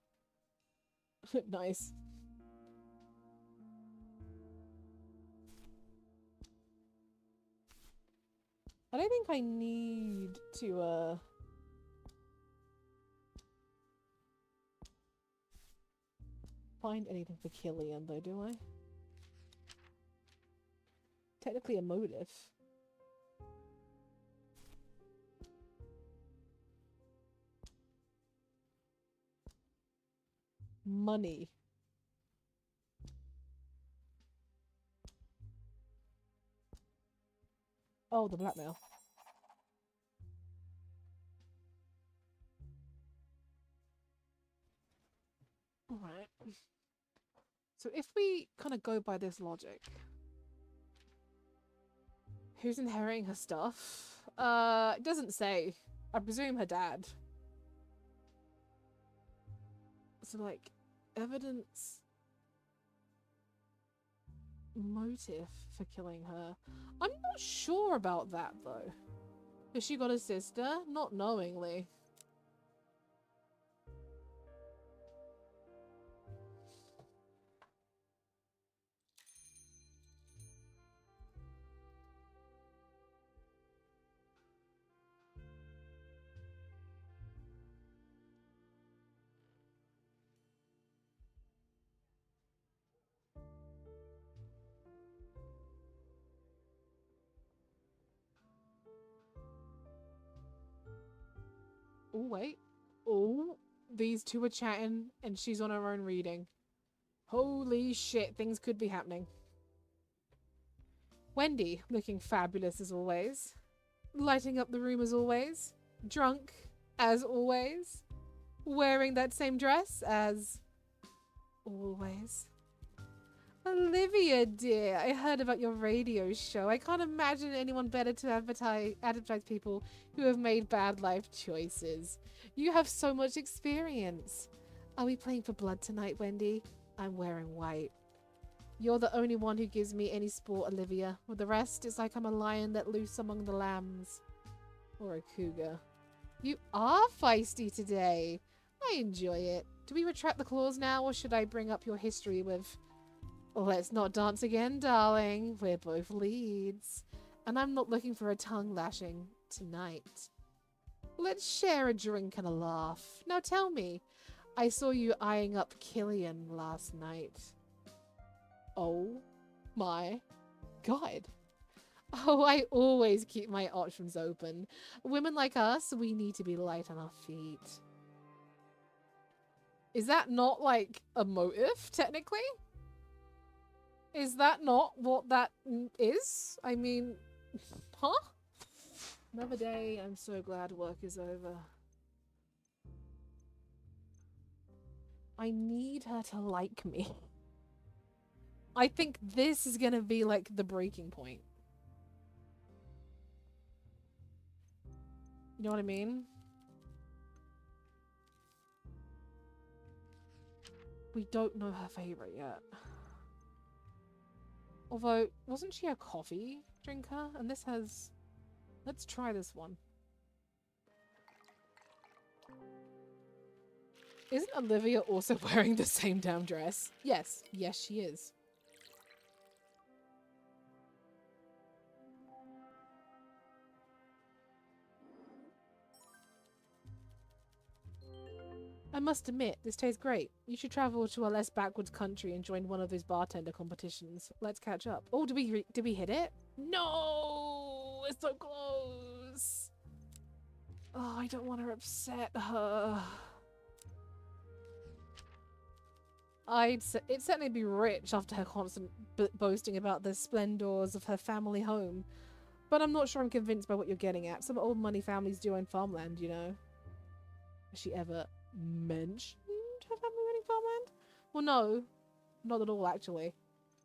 Nice. I don't think I need to, find anything for Killian, though, do I? Technically a motive. Money. Oh, the blackmail. Alright. So if we kind of go by this logic, who's inheriting her stuff? It doesn't say. I presume her dad. So, like, evidence... motive for killing her. I'm not sure about that, though. Has she got a sister? Not knowingly. Oh, wait. Oh, these two are chatting and she's on her own reading. Holy shit, things could be happening. Wendy, looking fabulous as always. Lighting up the room as always. Drunk as always. Wearing that same dress as always. Olivia, dear, I heard about your radio show. I can't imagine anyone better to advertise people who have made bad life choices. You have so much experience. Are we playing for blood tonight, Wendy? I'm wearing white. You're the only one who gives me any sport, Olivia. With the rest, it's like I'm a lion let loose among the lambs. Or a cougar. You are feisty today. I enjoy it. Do we retract the claws now, or should I bring up your history with... Let's not dance again, darling. We're both leads. And I'm not looking for a tongue lashing tonight. Let's share a drink and a laugh. Now tell me, I saw you eyeing up Killian last night. Oh my god. Oh, I always keep my options open. Women like us, we need to be light on our feet. Is that not like a motive, technically? Is that not what that is? I mean, huh? Another day, I'm so glad work is over. I need her to like me. I think this is gonna be like the breaking point. You know what I mean? We don't know her favorite yet. Although, wasn't she a coffee drinker? And this has... Let's try this one. Isn't Olivia also wearing the same damn dress? Yes. Yes, she is. I must admit, this tastes great. You should travel to a less backwards country and join one of those bartender competitions. Let's catch up. Oh, did we hit it? No! It's so close! Oh, I don't want to upset her. It'd certainly be rich after her constant boasting about the splendors of her family home. But I'm not sure I'm convinced by what you're getting at. Some old money families do own farmland, you know. Has she ever mentioned her family owning farmland? Well, no. Not at all, actually.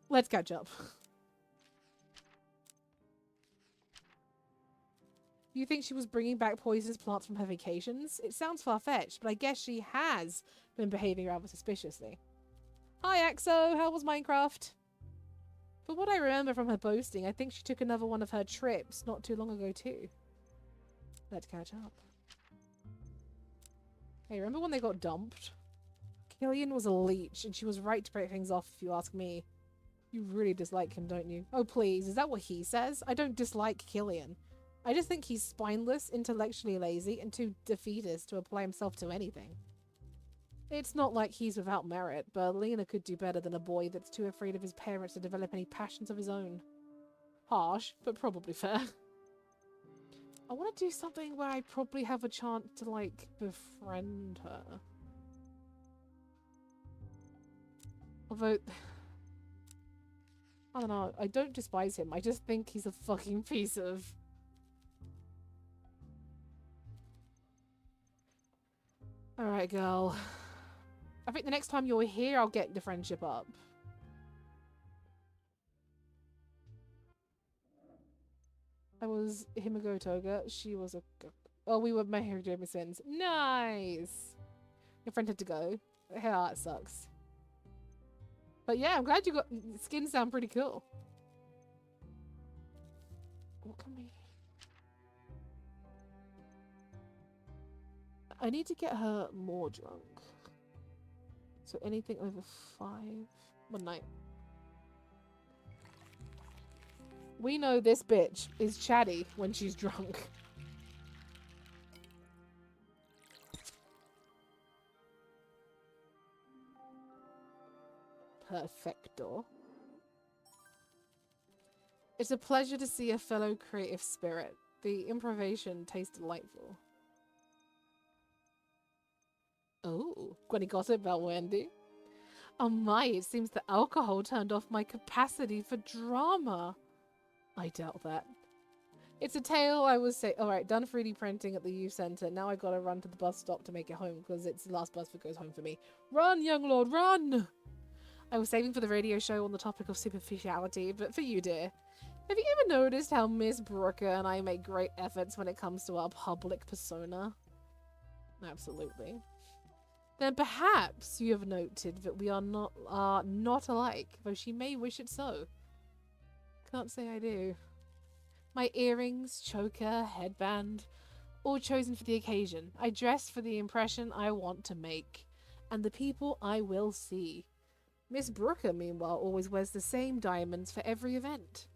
Let's catch up. You think she was bringing back poisonous plants from her vacations? It sounds far-fetched, but I guess she has been behaving rather suspiciously. Hi, Axo. How was Minecraft? From what I remember from her boasting, I think she took another one of her trips not too long ago, too. Let's catch up. Hey, remember when they got dumped? Killian was a leech, and she was right to break things off, if you ask me. You really dislike him, don't you? Oh, please. Is that what he says? I don't dislike Killian. I just think he's spineless, intellectually lazy, and too defeatist to apply himself to anything. It's not like he's without merit, but Lena could do better than a boy that's too afraid of his parents to develop any passions of his own. Harsh, but probably fair. I want to do something where I probably have a chance to, like, befriend her. Although... I don't know, I don't despise him, I just think he's a fucking piece of... Alright, girl. I think the next time you're here, I'll get the friendship up. I was Himigo Toga. She was a... Oh, we were Mahir Jamisons. Nice! Your friend had to go. Yeah, it sucks. But yeah, I'm glad you got skin sound pretty cool. What can we... I need to get her more drunk. So anything over 5 one night. We know this bitch is chatty when she's drunk. Perfecto. It's a pleasure to see a fellow creative spirit. The improvisation tastes delightful. Oh, Gwenny gossip about Wendy. Oh my, it seems the alcohol turned off my capacity for drama. I doubt that. It's a tale I was say. Alright, done 3D printing at the youth centre. Now I gotta run to the bus stop to make it home because it's the last bus that goes home for me. Run, young lord, run! I was saving for the radio show on the topic of superficiality, but for you, dear. Have you ever noticed how Miss Brooker and I make great efforts when it comes to our public persona? Absolutely. Then perhaps you have noted that we are not alike, though she may wish it so. Can't say I do. My earrings, choker, headband, all chosen for the occasion. I dress for the impression I want to make, and the people I will see. Miss Brooker, meanwhile, always wears the same diamonds for every event.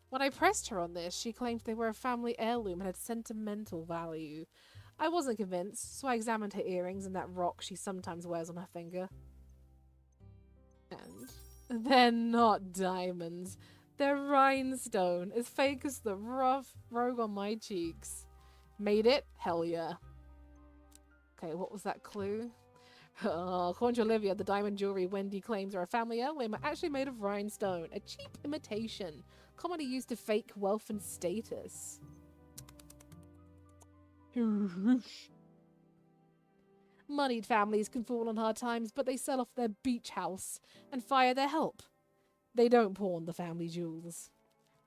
When I pressed her on this, she claimed they were a family heirloom and had sentimental value. I wasn't convinced, so I examined her earrings and that rock she sometimes wears on her finger. And they're not diamonds. They're rhinestone, as fake as the rough rogue on my cheeks. Made it? Hell yeah. Okay, what was that clue? According to Olivia, the diamond jewelry Wendy claims are a family heirloom are actually made of rhinestone, a cheap imitation, commonly used to fake wealth and status. Moneyed families can fall on hard times, but they sell off their beach house and fire their help. They don't pawn the family jewels.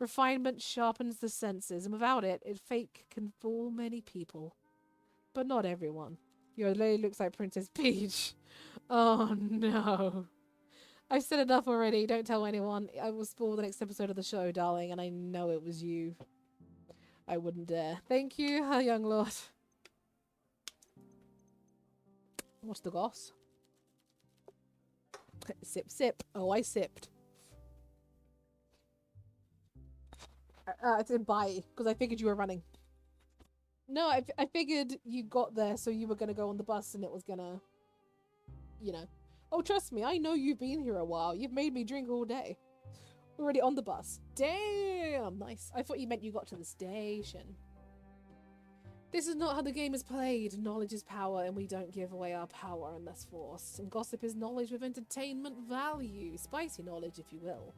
Refinement sharpens the senses, and without it, fake can fool many people. But not everyone. Your lady looks like Princess Peach. Oh no. I've said enough already. Don't tell anyone. I will spoil the next episode of the show, darling, and I know it was you. I wouldn't dare. Thank you, young lord. What's the goss? Sip, sip. Oh, I sipped. It's in bye, because I figured you were running. No, I figured you got there, so you were going to go on the bus and it was going to, you know. Oh, trust me, I know you've been here a while. You've made me drink all day. Already on the bus. Damn, nice. I thought you meant you got to the station. This is not how the game is played. Knowledge is power, and we don't give away our power unless forced. And gossip is knowledge with entertainment value. Spicy knowledge, if you will.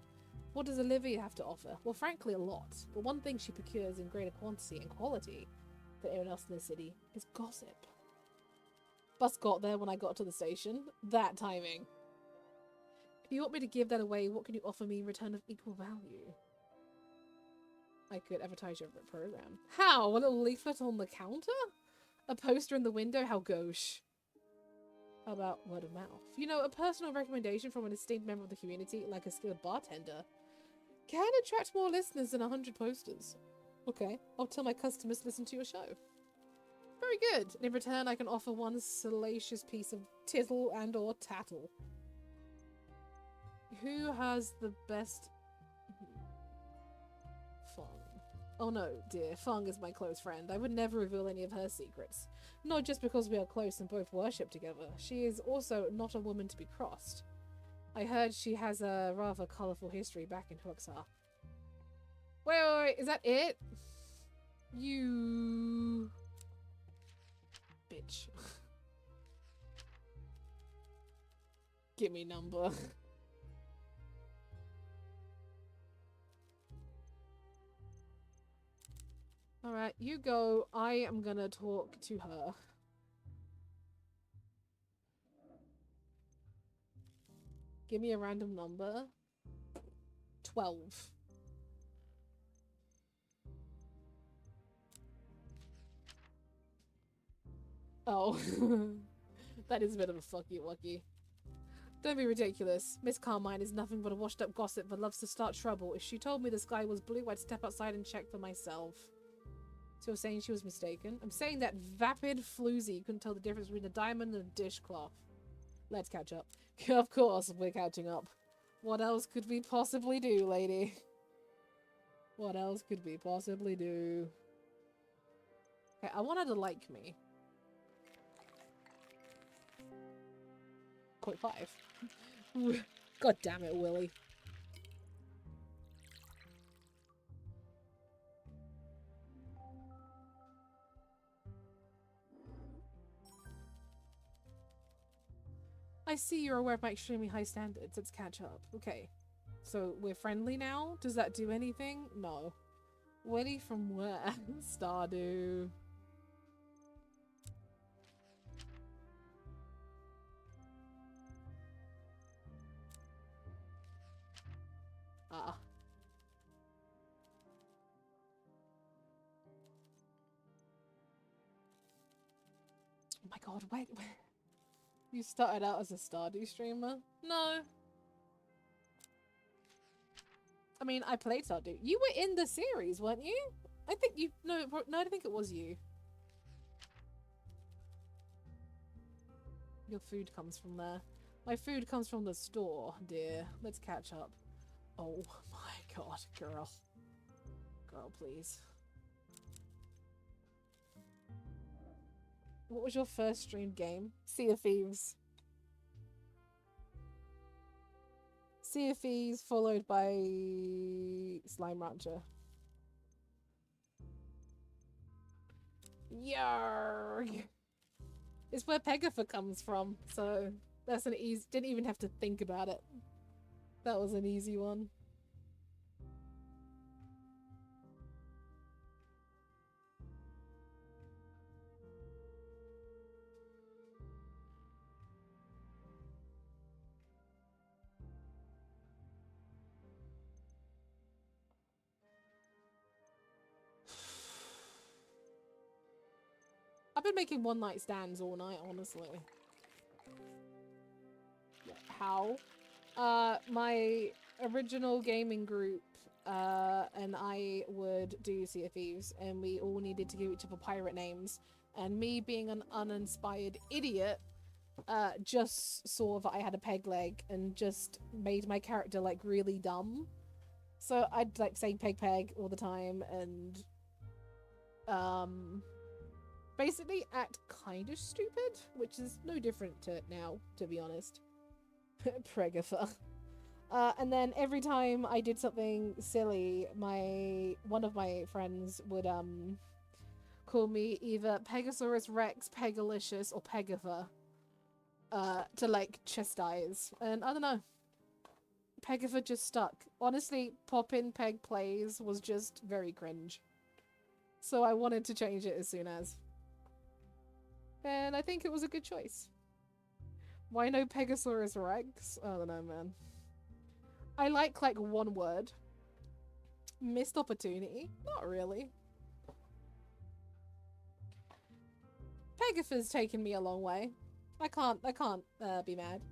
What does Olivia have to offer? Well, frankly, a lot. But one thing she procures in greater quantity and quality than anyone else in the city is gossip. Bus got there when I got to the station. That timing. If you want me to give that away, what can you offer me in return of equal value? I could advertise your program. How? A little leaflet on the counter? A poster in the window? How gauche. How about word of mouth? You know, a personal recommendation from an esteemed member of the community, like a skilled bartender, can attract more listeners than 100 posters. Okay, I'll tell my customers to listen to your show. Very good. In return, I can offer one salacious piece of tittle and or tattle. Who has the best... Fung. Oh no, dear. Fung is my close friend. I would never reveal any of her secrets. Not just because we are close and both worship together. She is also not a woman to be crossed. I heard she has a rather colourful history back in Huaxia. Wait, is that it? You... bitch. Give me number. Alright, you go. I am gonna talk to her. Give me a random number. 12. Oh. That is a bit of a fucky wucky. Don't be ridiculous. Miss Carmine is nothing but a washed-up gossip but loves to start trouble. If she told me the sky was blue, I'd step outside and check for myself. So you're saying she was mistaken? I'm saying that vapid floozy couldn't tell the difference between a diamond and a dishcloth. Let's catch up. Of course, we're catching up. What else could we possibly do, lady? What else could we possibly do? Okay, I want her to like me. 0.5. God damn it, Willy. I see you're aware of my extremely high standards. Let's catch up. Okay. So we're friendly now? Does that do anything? No. Willy from where? Stardew. Ah. Oh my god, wait. You started out as a Stardew streamer? No. I mean, I played Stardew. You were in the series, weren't you? I think you... No, I don't think it was you. Your food comes from there. My food comes from the store, dear. Let's catch up. Oh my god, girl. Girl, please. What was your first streamed game? Sea of Thieves. Sea of Thieves followed by Slime Rancher. Yarg! It's where Pegafer comes from, so that's an easy. Didn't even have to think about it. That was an easy one. I've been making one night stands all night, honestly. How? My original gaming group and I would do Sea of Thieves, and we all needed to give each other pirate names. And me being an uninspired idiot, just saw that I had a peg leg and just made my character like really dumb. So I'd like say peg peg all the time and basically act kind of stupid, which is no different to now, to be honest. Pregafer. And then every time I did something silly, one of my friends would call me either Pegasaurus Rex, Pegalicious, or Pegafer to like chastise. And I don't know. Pegafer just stuck. Honestly, Pop-In Peg Plays was just very cringe. So I wanted to change it as soon as. And I think it was a good choice. Why no Pegasaurus Rex? I don't know, man. I like one word. Missed opportunity? Not really. Pegafer's taken me a long way. I can't be mad.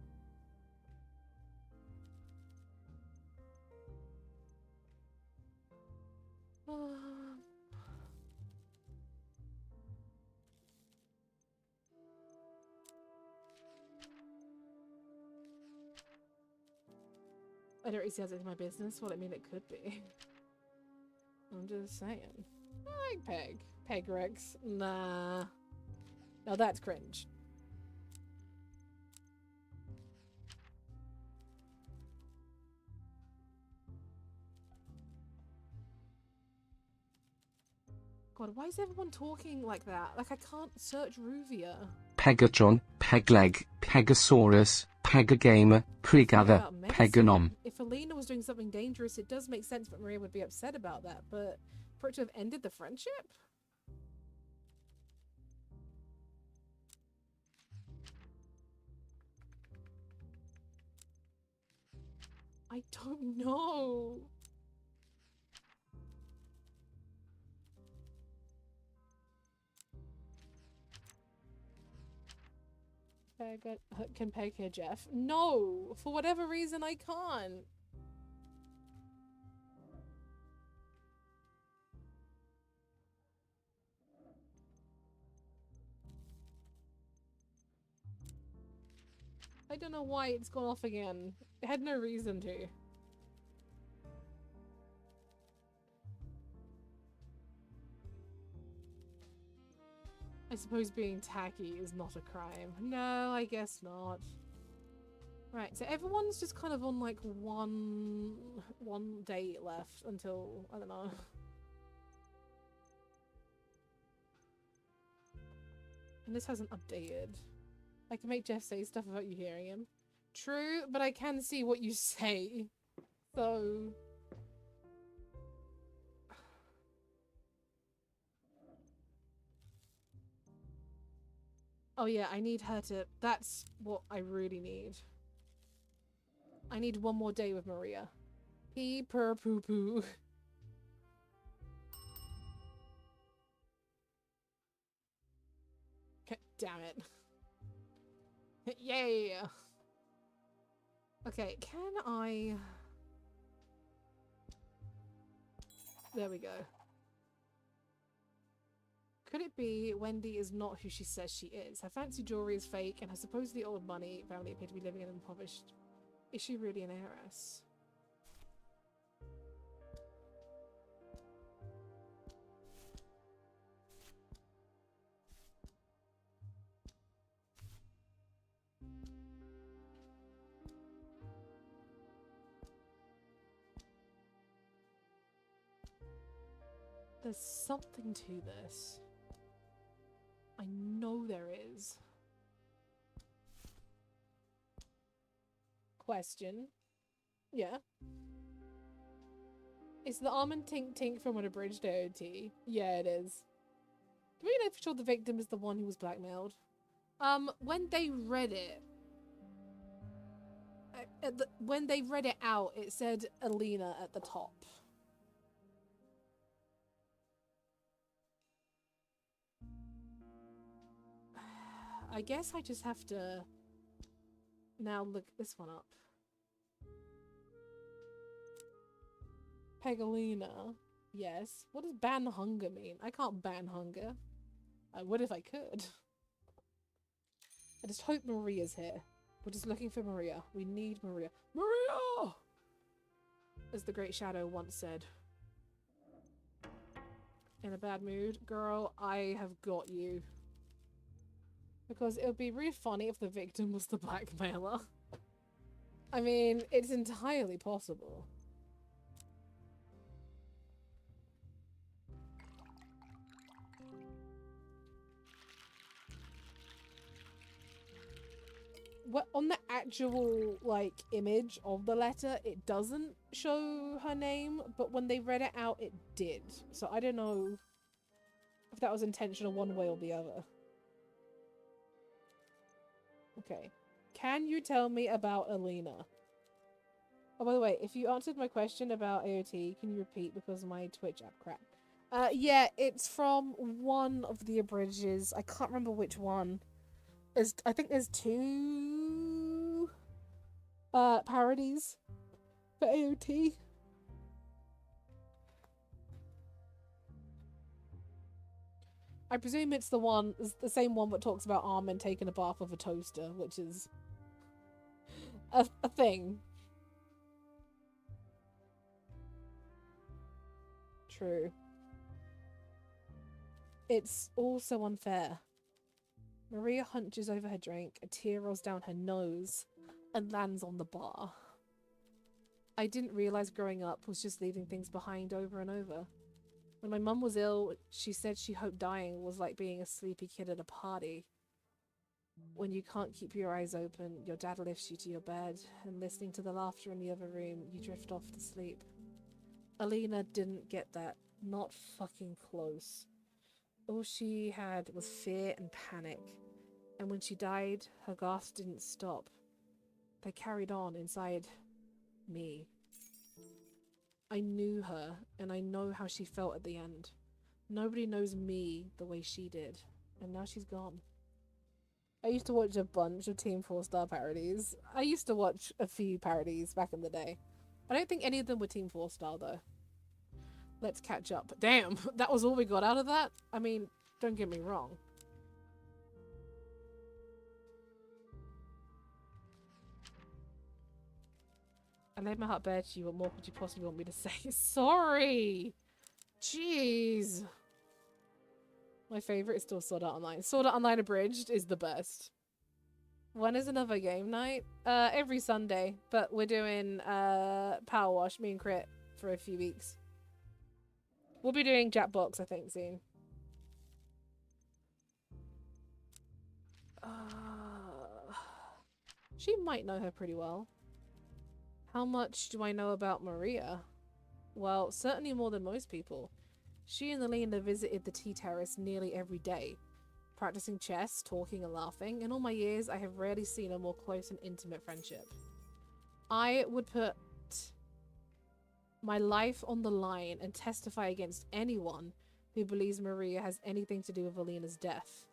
I don't really see how it's my business. Well, I mean, it could be. I'm just saying. I like Peg. Peg Rex. Nah. Now that's cringe. God, why is everyone talking like that? Like, I can't search Ruvia. Pegatron, Pegleg, Pegasaurus, Pegagamer, Pregather, Peganom. If Alina was doing something dangerous, it does make sense that Maria would be upset about that, but for it to have ended the friendship? I don't know. Can peg here, Jeff. No! For whatever reason, I can't. I don't know why it's gone off again. It had no reason to. I suppose being tacky is not a crime. No, I guess not. Right, so everyone's just kind of on like one day left until, I don't know. And this hasn't updated. I can make Jeff say stuff about you hearing him. True, but I can see what you say. So... Oh yeah, I need her to... That's what I really need. I need one more day with Maria. Pee per poo poo. Damn it. Yay! Okay, can I... There we go. Could it be Wendy is not who she says she is? Her fancy jewelry is fake, and her supposedly old money family appear to be living in an impoverished... Is she really an heiress? There's something to this. I know there is. Question. Yeah. Is the almond tink tink from an abridged AOT? Yeah, it is. Do we know for sure the victim is the one who was blackmailed? When they read it, when they read it out, it said Alina at the top. I guess I just have to now look this one up. Pegalina. Yes. What does ban hunger mean? I can't ban hunger. I would if I could. I just hope Maria's here. We're just looking for Maria. We need Maria. Maria! As the Great Shadow once said. In a bad mood? Girl, I have got you. Because it would be really funny if the victim was the blackmailer. I mean, it's entirely possible. Well, on the actual, like, image of the letter, it doesn't show her name, but when they read it out, it did. So I don't know if that was intentional one way or the other. Okay. Can you tell me about Alina? Oh, by the way, if you answered my question about AOT, can you repeat because my Twitch app cracked? Yeah, it's from one of the abridges. I can't remember which one. I think there's 2 parodies for AOT. I presume it's the same one that talks about Armin taking a bath with a toaster, which is a thing. True. It's all so unfair. Maria hunches over her drink, a tear rolls down her nose, and lands on the bar. I didn't realise growing up was just leaving things behind over and over. When my mum was ill, she said she hoped dying was like being a sleepy kid at a party. When you can't keep your eyes open, your dad lifts you to your bed, and listening to the laughter in the other room, you drift off to sleep. Alina didn't get that. Not fucking close. All she had was fear and panic. And when she died, her gasps didn't stop. They carried on inside me. I knew her, and I know how she felt at the end. Nobody knows me the way she did, and now she's gone. I used to watch a bunch of Team 4-Star parodies. I used to watch a few parodies back in the day. I don't think any of them were Team 4-Star though. Let's catch up. Damn, that was all we got out of that? I mean, don't get me wrong. I laid my heart bare to you. What more could you possibly want me to say? Sorry! Jeez. My favourite is still Sword Art Online. Sword Art Online Abridged is the best. When is another game night? Every Sunday. But we're doing Power Wash, me and Crit, for a few weeks. We'll be doing Jackbox, I think, soon. She might know her pretty well. How much do I know about Maria? Well, certainly more than most people. She and Alina visited the tea terrace nearly every day, practicing chess, talking and laughing. In all my years, I have rarely seen a more close and intimate friendship. I would put my life on the line and testify against anyone who believes Maria has anything to do with Alina's death.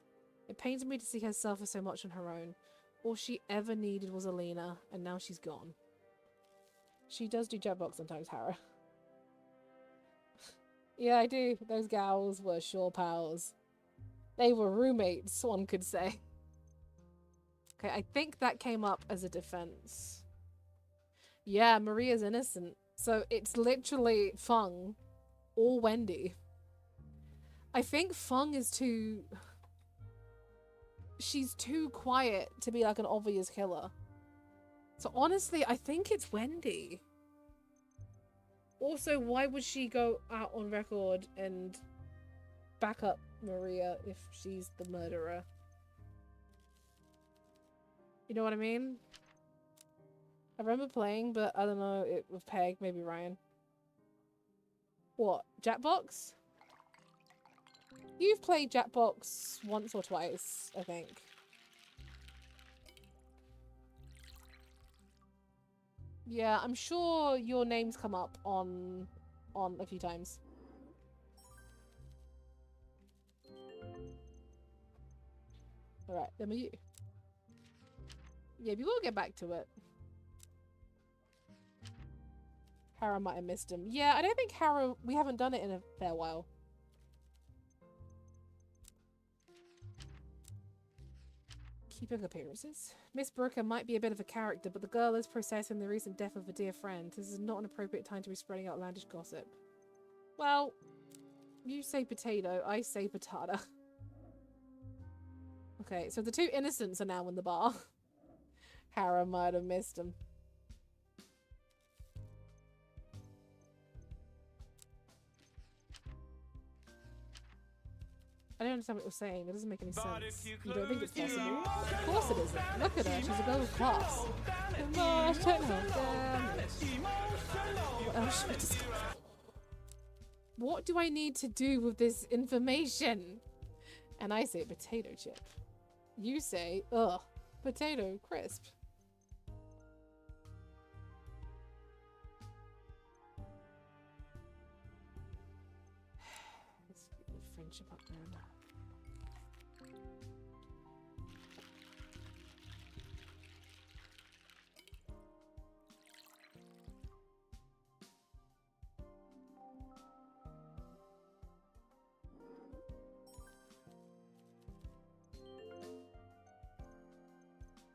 It pains me to see her suffer so much on her own. All she ever needed was Alina, and now she's gone. She does do Jackbox sometimes, Hera. Yeah, I do. Those gals were sure pals. They were roommates, one could say. Okay, I think that came up as a defense. Yeah, Maria's innocent. So it's literally Feng or Wendy. I think Feng is too... She's too quiet to be like an obvious killer. So honestly, I think it's Wendy. Also, why would she go out on record and back up Maria if she's the murderer? You know what I mean? I remember playing, but I don't know, it with Peg, maybe Ryan. What? Jackbox? You've played Jackbox once or twice, I think. Yeah, I'm sure your name's come up on a few times. Alright, then with you. Yeah, we will get back to it. Hera might have missed him. Yeah, I don't think Hera... We haven't done it in a fair while. Keeping appearances. Miss Brooker might be a bit of a character, but the girl is processing the recent death of a dear friend. This is not an appropriate time to be spreading outlandish gossip. Well, you say potato, I say patata. Okay, so the two innocents are now in the bar. Hera might have missed them. I don't understand what you're saying. That doesn't make any sense. You don't think it's possible? Of course it isn't. Look at her. She's a girl with class. What else should we discover? What do I need to do with this information? And I say potato chip. You say, ugh, potato crisp. Let's get the friendship up there now.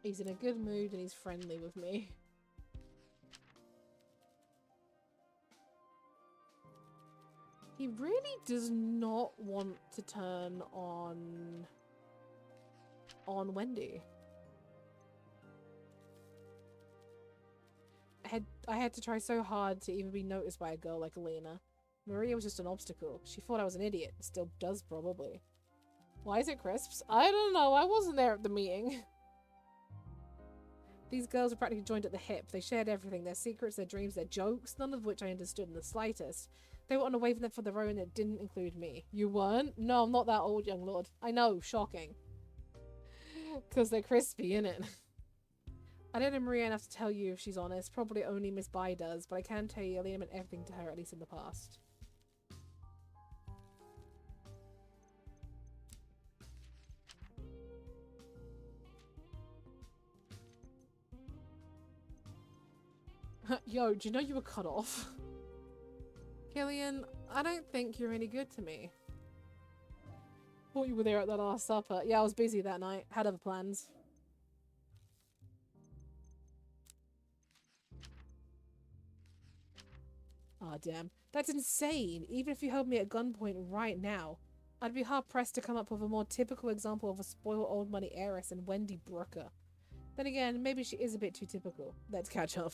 He's in a good mood and he's friendly with me. He really does not want to turn on Wendy. I had to try so hard to even be noticed by a girl like Alina. Maria was just an obstacle. She thought I was an idiot. Still does, probably. Why is it crisps? I don't know. I wasn't there at the meeting. These girls were practically joined at the hip. They shared everything. Their secrets, their dreams, their jokes, none of which I understood in the slightest. They were on a wavelength for their own that didn't include me. You weren't? No, I'm not that old, young lord. I know, shocking. Because they're crispy, innit? I don't know Maria enough to tell you if she's honest. Probably only Miss Bai does, but I can tell you Alina meant everything to her, at least in the past. Yo, do you know you were cut off? Killian, I don't think you're any good to me. Thought you were there at that last supper. Yeah, I was busy that night. Had other plans. Aw, damn. That's insane. Even if you held me at gunpoint right now, I'd be hard-pressed to come up with a more typical example of a spoiled old money heiress than Wendy Brooker. Then again, maybe she is a bit too typical. Let's catch up.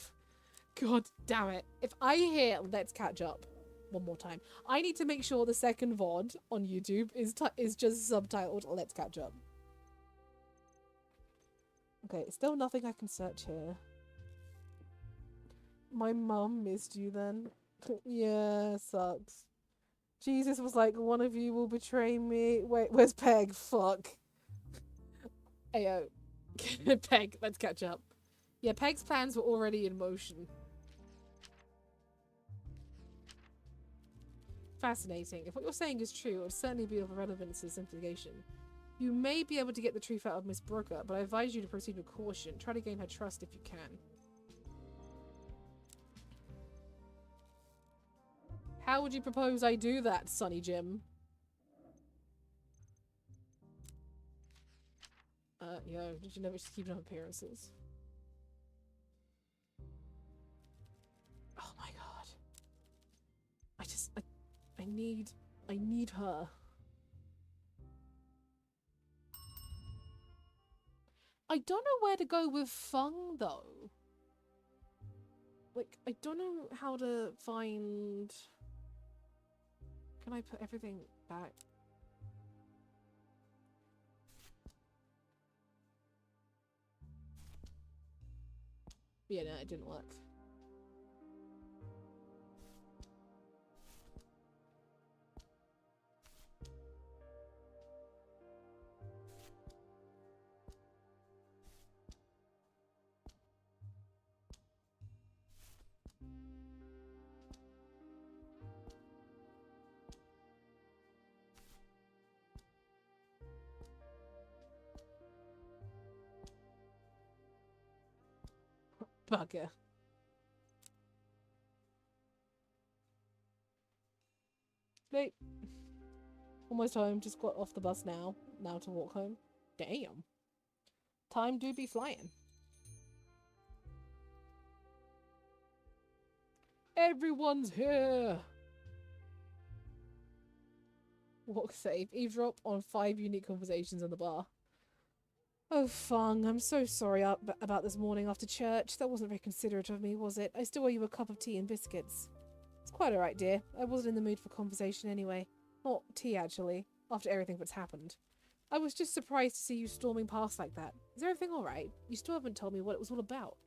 God damn it. If I hear let's catch up one more time, I need to make sure the second VOD on YouTube is just subtitled let's catch up. Okay, still nothing I can search here. My mum missed you then. Yeah, sucks. Jesus was like, one of you will betray me. Wait, where's Peg? Fuck. Ayo. Peg, let's catch up. Yeah, Peg's plans were already in motion. Fascinating. If what you're saying is true, it would certainly be of relevance to this investigation. You may be able to get the truth out of Miss Brooker, but I advise you to proceed with caution. Try to gain her trust if you can. How would you propose I do that, Sonny Jim? Yo, did you never just keep up appearances? Oh my god. I need her. I don't know where to go with Fung, though. Like, I don't know how to find... Can I put everything back? Yeah, no, it didn't work. Bugger. Late. Almost home. Just got off the bus now. Now to walk home. Damn. Time do be flying. Everyone's here. Walk safe. Eavesdrop on 5 unique conversations in the bar. Oh, Fung, I'm so sorry about this morning after church. That wasn't very considerate of me, was it? I still owe you a cup of tea and biscuits. It's quite alright, dear. I wasn't in the mood for conversation anyway. Not tea, actually, after everything that's happened. I was just surprised to see you storming past like that. Is everything alright? You still haven't told me what it was all about.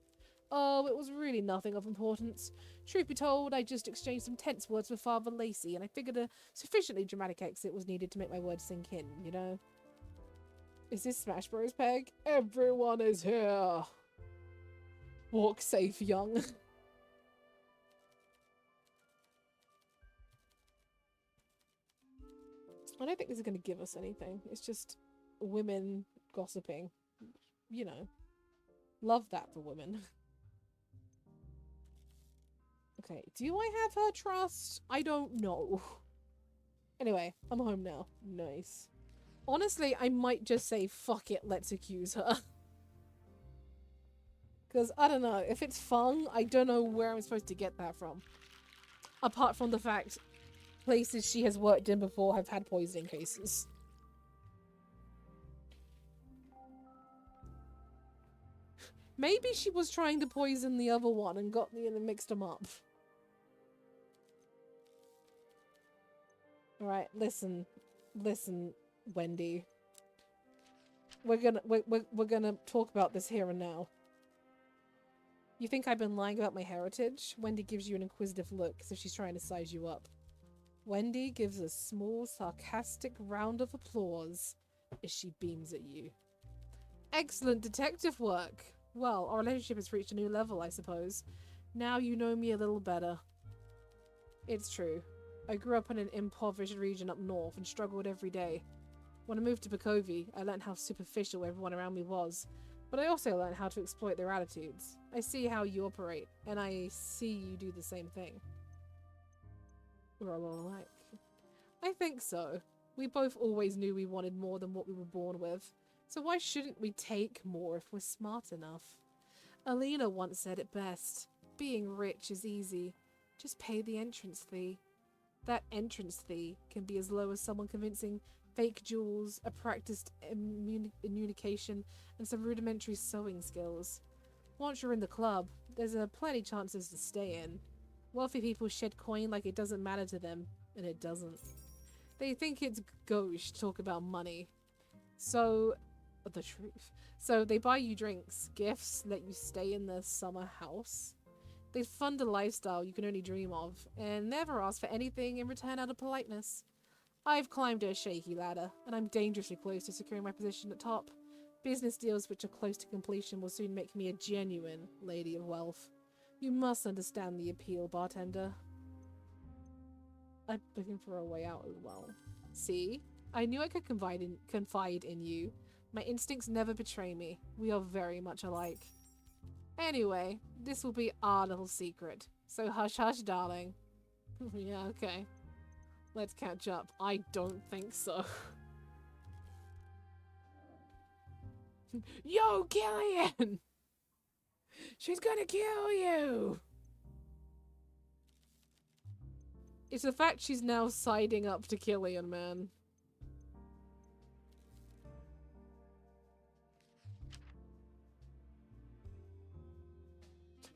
Oh, it was really nothing of importance. Truth be told, I just exchanged some tense words with Father Lacey, and I figured a sufficiently dramatic exit was needed to make my words sink in, you know? Is this Smash Bros, Peg? Everyone is here! Walk safe, young. I don't think this is going to give us anything. It's just women gossiping. You know. Love that for women. Okay, do I have her trust? I don't know. Anyway, I'm home now. Nice. Honestly, I might just say, fuck it, let's accuse her. Because, I don't know, if it's Fung, I don't know where I'm supposed to get that from. Apart from the fact places she has worked in before have had poisoning cases. Maybe she was trying to poison the other one and got me and mixed them up. Alright, listen, Wendy. We're gonna talk about this here and now. You think I've been lying about my heritage? Wendy gives you an inquisitive look as if she's trying to size you up. Wendy gives a small, sarcastic round of applause as she beams at you. Excellent detective work! Well, our relationship has reached a new level, I suppose. Now you know me a little better. It's true. I grew up in an impoverished region up north and struggled every day. When I moved to Bakovi, I learned how superficial everyone around me was. But I also learned how to exploit their attitudes. I see how you operate, and I see you do the same thing. We're a lot alike. I think so. We both always knew we wanted more than what we were born with. So why shouldn't we take more if we're smart enough? Alina once said it best. Being rich is easy. Just pay the entrance fee. That entrance fee can be as low as someone convincing fake jewels, a practiced communication, and some rudimentary sewing skills. Once you're in the club, there's a plenty chances to stay in. Wealthy people shed coin like it doesn't matter to them, and it doesn't. They think it's gauche to talk about money. So, the truth. So they buy you drinks, gifts, let you stay in their summer house. They fund a lifestyle you can only dream of, and never ask for anything in return out of politeness. I've climbed a shaky ladder, and I'm dangerously close to securing my position at top. Business deals which are close to completion will soon make me a genuine lady of wealth. You must understand the appeal, bartender. I'm looking for a way out as well. See? I knew I could confide in you. My instincts never betray me. We are very much alike. Anyway, this will be our little secret. So hush hush, darling. Yeah, okay. Let's catch up. I don't think so. Yo, Killian! She's gonna kill you! It's the fact she's now siding up to Killian, man.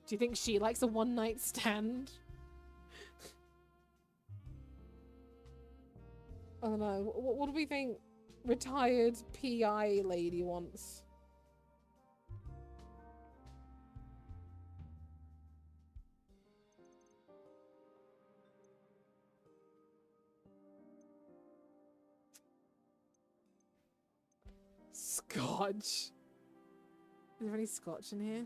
Do you think she likes a one-night stand? I don't know. What do we think retired PI lady wants? Scotch. Is there any scotch in here?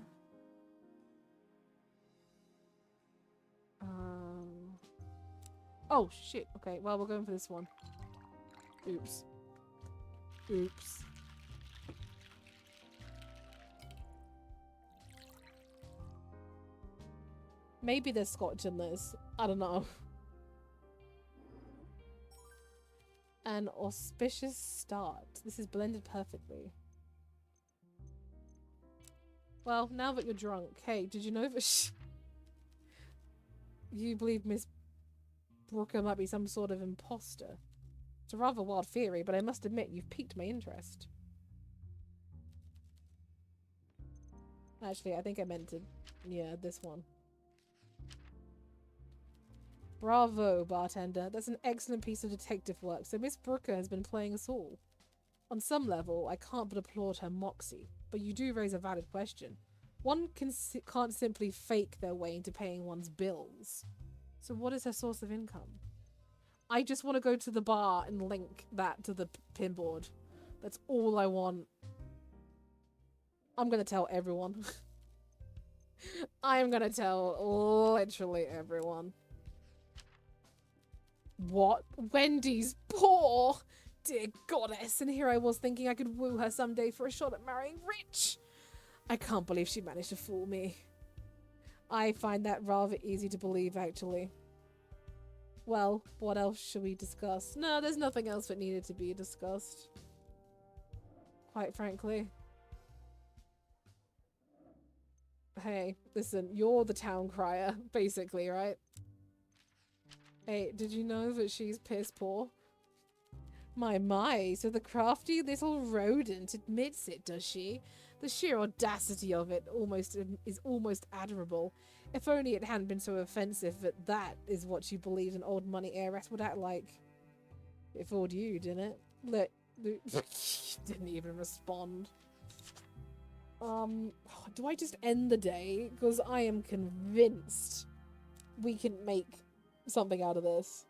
Oh, shit. Okay, well, we're going for this one. Oops. Oops. Maybe there's scotch in this. I don't know. An auspicious start. This is blended perfectly. Well, now that you're drunk, hey, did you know that you believe Miss Brooker might be some sort of imposter? It's a rather wild theory, but I must admit you've piqued my interest. Actually, I think I meant to... Yeah, this one. Bravo, bartender. That's an excellent piece of detective work. So Miss Brooker has been playing us all. On some level, I can't but applaud her moxie, but you do raise a valid question. One can't simply fake their way into paying one's bills. So what is her source of income? I just want to go to the bar and link that to the pinboard. That's all I want. I'm going to tell everyone. I'm going to tell literally everyone. What? Wendy's poor? Dear goddess. And here I was thinking I could woo her someday for a shot at marrying Rich. I can't believe she managed to fool me. I find that rather easy to believe, actually. Well, what else should we discuss? No, there's nothing else that needed to be discussed. Quite frankly. Hey, listen, you're the town crier, basically, right? Hey, did you know that she's piss poor? My, so the crafty little rodent admits it, does she? The sheer audacity of it is almost admirable. If only it hadn't been so offensive that is what she believes an old money heiress would act like. It fooled you, didn't it? Look, didn't even respond. Do I just end the day? Because I am convinced we can make something out of this.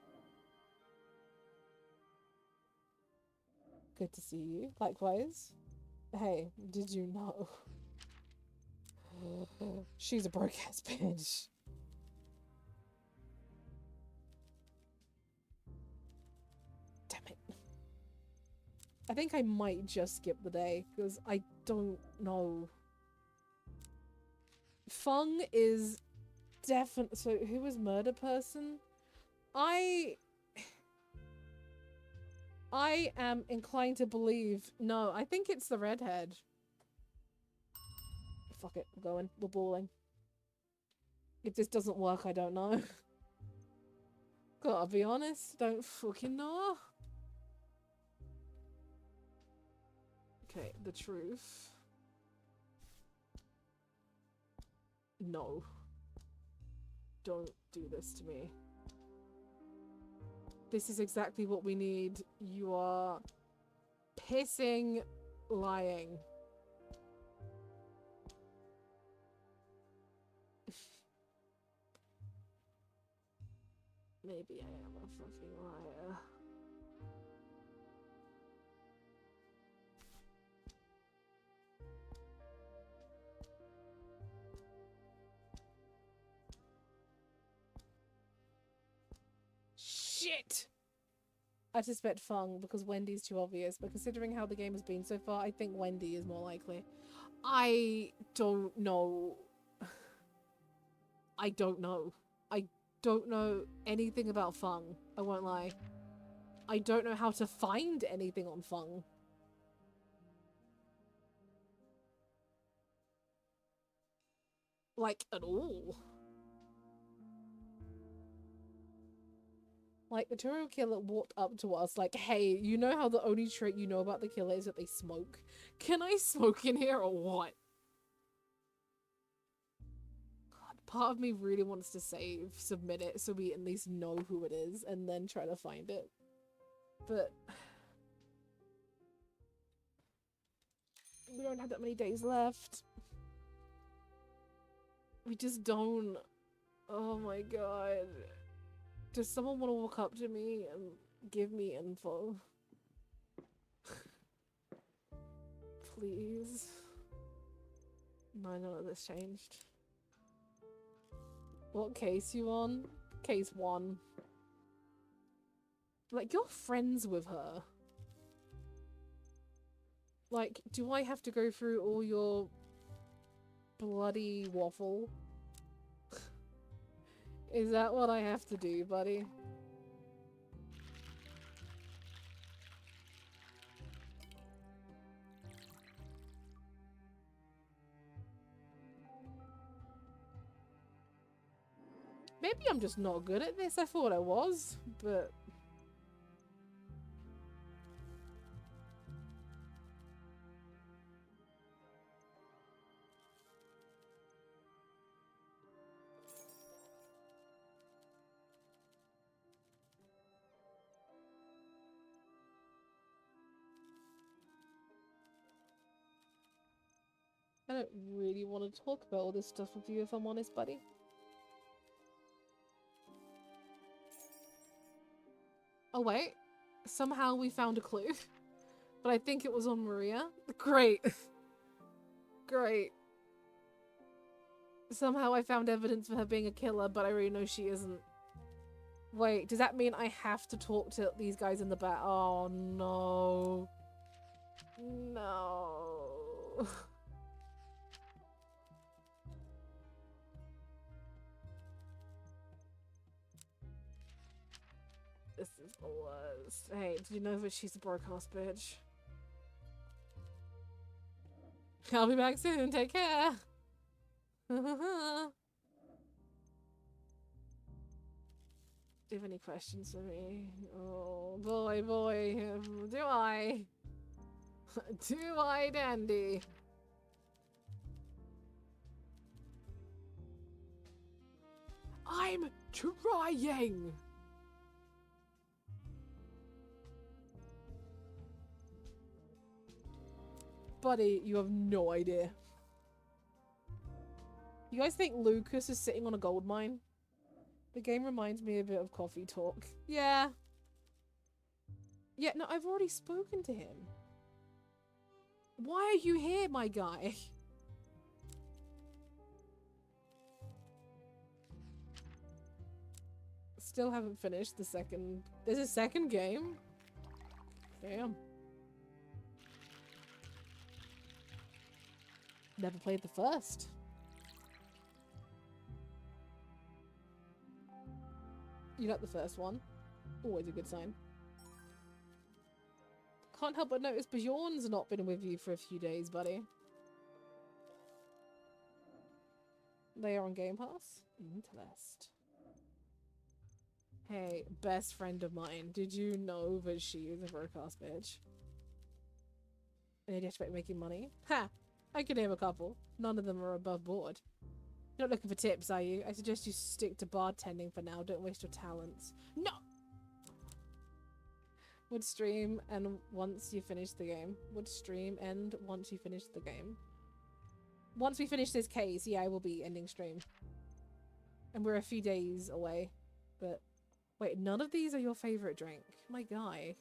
Good to see you. Likewise. Hey, did you know? She's a broke-ass bitch. Damn it. I think I might just skip the day, because I don't know. Fung is definitely... So, who was murder person? I am inclined to believe... No, I think it's the redhead. Fuck it, we're going. We're balling. If this doesn't work, I don't know. Gotta be honest, don't fucking know. Okay, the truth. No. Don't do this to me. This is exactly what we need. You are pissing lying. Maybe I am a fucking liar. Shit! I suspect Fung because Wendy's too obvious, but considering how the game has been so far, I think Wendy is more likely. I don't know. I don't know. I don't know anything about Fung. I won't lie. I don't know how to find anything on Fung. Like, at all. Like, the serial killer walked up to us like, hey, you know how the only trait you know about the killer is that they smoke? Can I smoke in here or what? God, part of me really wants to submit it so we at least know who it is and then try to find it. But we don't have that many days left. We just don't. Oh my god. Does someone want to walk up to me and give me info? Please. No, none of this changed. What case you on? Case 1. Like, you're friends with her. Like, do I have to go through all your bloody waffle? Is that what I have to do, buddy? Maybe I'm just not good at this. I thought I was, but... I don't really want to talk about all this stuff with you, if I'm honest, buddy. Oh wait, somehow we found a clue. But I think it was on Maria. Great. Great. Somehow I found evidence for her being a killer, but I already know she isn't. Wait, does that mean I have to talk to these guys in the back? Oh no. No. This is the worst. Hey, did you know that she's a broke-ass bitch? I'll be back soon. Take care. Do you have any questions for me? Oh, boy, do I? Do I, dandy? I'm trying! Buddy, you have no idea. You guys think Lucas is sitting on a gold mine? The game reminds me a bit of Coffee Talk. Yeah. Yeah, no, I've already spoken to him. Why are you here, my guy? Still haven't finished the second... There's a second game? Damn. Never played the first. You like the first one? Always a good sign. Can't help but notice Bjorn's not been with you for a few days, buddy. They are on Game Pass? Interest. Hey, best friend of mine, did you know that she is a broke-ass bitch? And you expect making money? Ha! I can name a couple. None of them are above board. You're not looking for tips, are you? I suggest you stick to bartending for now. Don't waste your talents. No! Would stream and once you finish the game. Would stream end once you finish the game. Once we finish this case, yeah, I will be ending stream. And we're a few days away. But, wait, none of these are your favourite drink? My guy.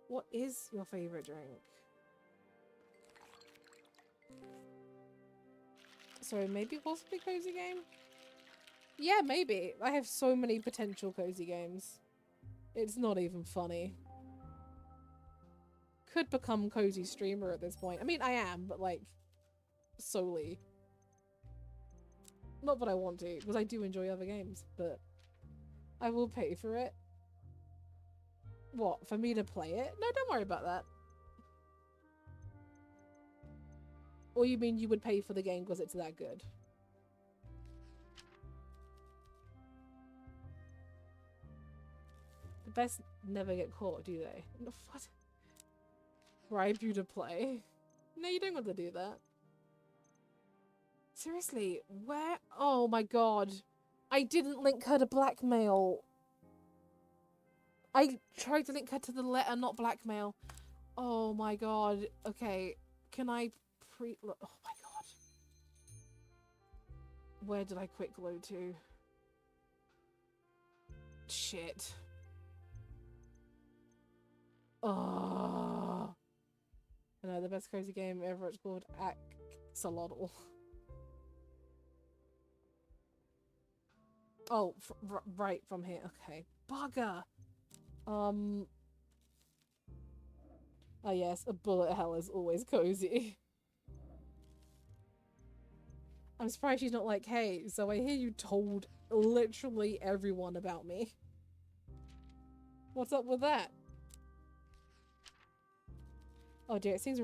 What is your favourite drink? So maybe possibly cozy game? Yeah, maybe. I have so many potential cozy games. It's not even funny. Could become cozy streamer at this point. I mean, I am, but like, solely. Not that I want to, because I do enjoy other games, but I will pay for it. What, for me to play it? No, don't worry about that. Or you mean you would pay for the game because it's that good? The best never get caught, do they? No, what? Bribe you to play? No, you don't want to do that. Seriously, where? Oh my god. I didn't link her to blackmail. I tried to link her to the letter, not blackmail. Oh my god. Okay, can I look? Oh my god. Where did I quick load to? Shit. Oh. I know, the best cozy game ever. It's called Axolotl. Oh, right from here. Okay. Bugger. Oh yes, a bullet hell is always cozy. I'm surprised she's not like, hey, so I hear you told literally everyone about me. What's up with that? Oh dear, it seems...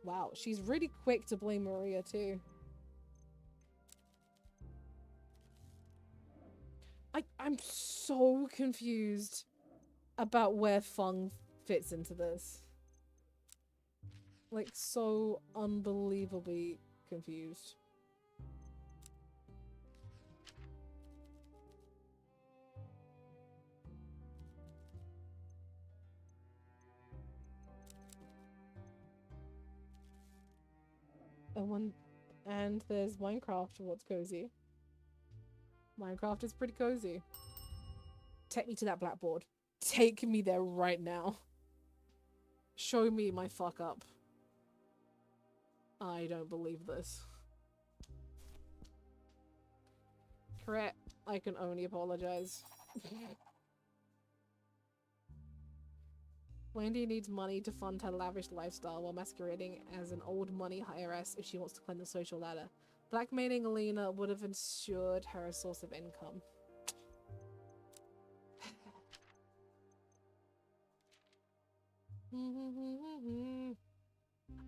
wow, she's really quick to blame Maria too. I'm so confused about where Feng fits into this. Like, so unbelievably confused. And there's Minecraft, what's cozy. Minecraft is pretty cozy. Take me to that blackboard. Take me there right now. Show me my fuck up. I don't believe this. Correct. I can only apologize. Wendy needs money to fund her lavish lifestyle while masquerading as an old money heiress if she wants to climb the social ladder. Blackmailing Alina would have ensured her a source of income.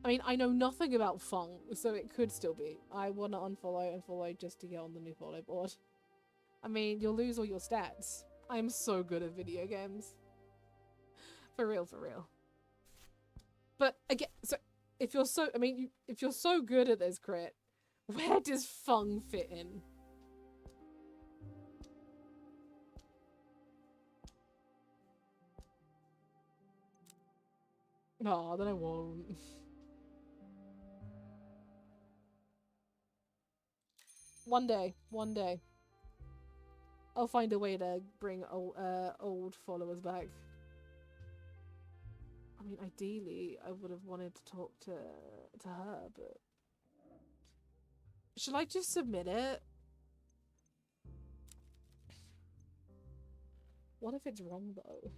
I mean, I know nothing about Feng, so it could still be. I want to unfollow and follow just to get on the new follow board. I mean, you'll lose all your stats. I'm so good at video games. For real, for real. But again, so if you're so, I mean, if you're so good at this crit, where does Feng fit in? Oh, then I won't. One day. I'll find a way to bring old followers back. I mean, ideally, I would have wanted to talk to her, but... should I just submit it? What if it's wrong, though?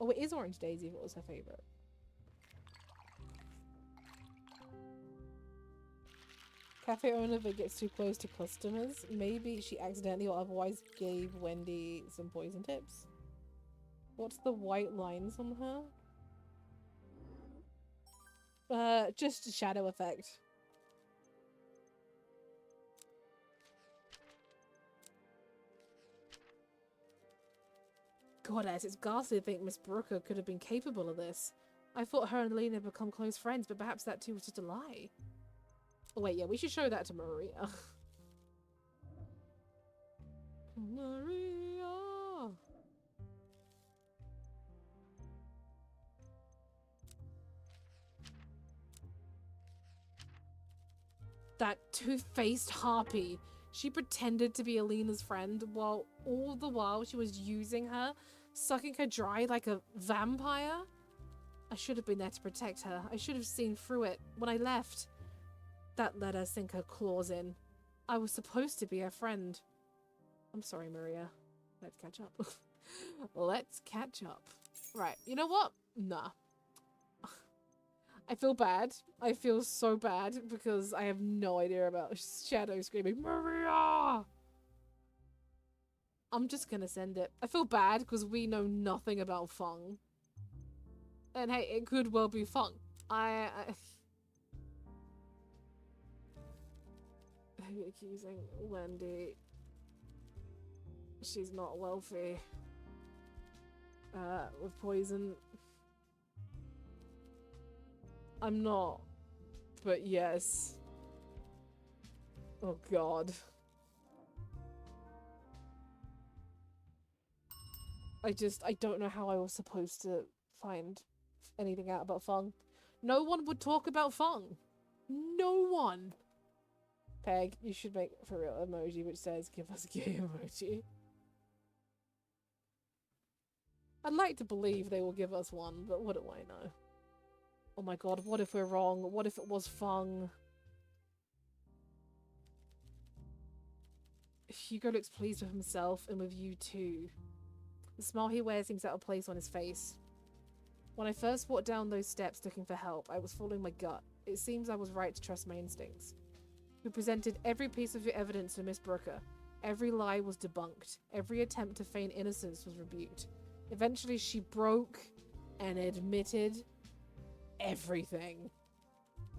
Oh, it is Orange Daisy. What was her favorite? Cafe owner that gets too close to customers. Maybe she accidentally or otherwise gave Wendy some poison tips. What's the white lines on her? Just a shadow effect. Goddess, it's ghastly to think Miss Brooker could have been capable of this. I thought her and Lena had become close friends, but perhaps that too was just a lie. Oh wait, yeah, we should show that to Maria. Maria! That two-faced harpy. She pretended to be Alina's friend while all the while she was using her, sucking her dry like a vampire. I should have been there to protect her. I should have seen through it when I left. That let her sink her claws in. I was supposed to be her friend. I'm sorry, Maria. Let's catch up. Let's catch up. Right, you know what? Nah. I feel bad. I feel so bad because I have no idea about Shadow screaming, Maria! I'm just gonna send it. I feel bad because we know nothing about Fung. And hey, it could well be Fung. Accusing Wendy. She's not wealthy. With poison. I'm not. But yes. Oh god. I don't know how I was supposed to find anything out about Fung. No one would talk about Fung. No one. Peg, you should make for real emoji which says give us a gay emoji. I'd like to believe they will give us one, but what do I know? Oh my god, what if we're wrong? What if it was Fung? Hugo looks pleased with himself and with you too. The smile he wears seems out of place on his face. When I first walked down those steps looking for help, I was following my gut. It seems I was right to trust my instincts. We presented every piece of your evidence to Miss Brooker. Every lie was debunked. Every attempt to feign innocence was rebuked. Eventually she broke and admitted everything.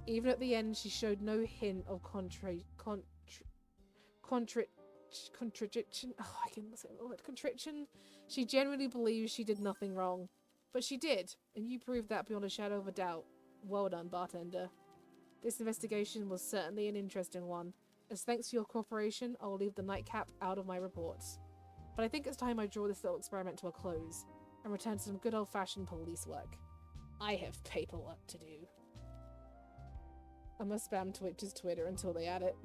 Even at the end, she showed no hint of contradiction. Oh, I can say the word contrition. She genuinely believes she did nothing wrong. But she did, and you proved that beyond a shadow of a doubt. Well done, bartender. This investigation was certainly an interesting one. As thanks to your cooperation, I will leave the nightcap out of my reports. But I think it's time I draw this little experiment to a close and return to some good old-fashioned police work. I have paperwork to do. I'm gonna spam Twitch's Twitter until they add it.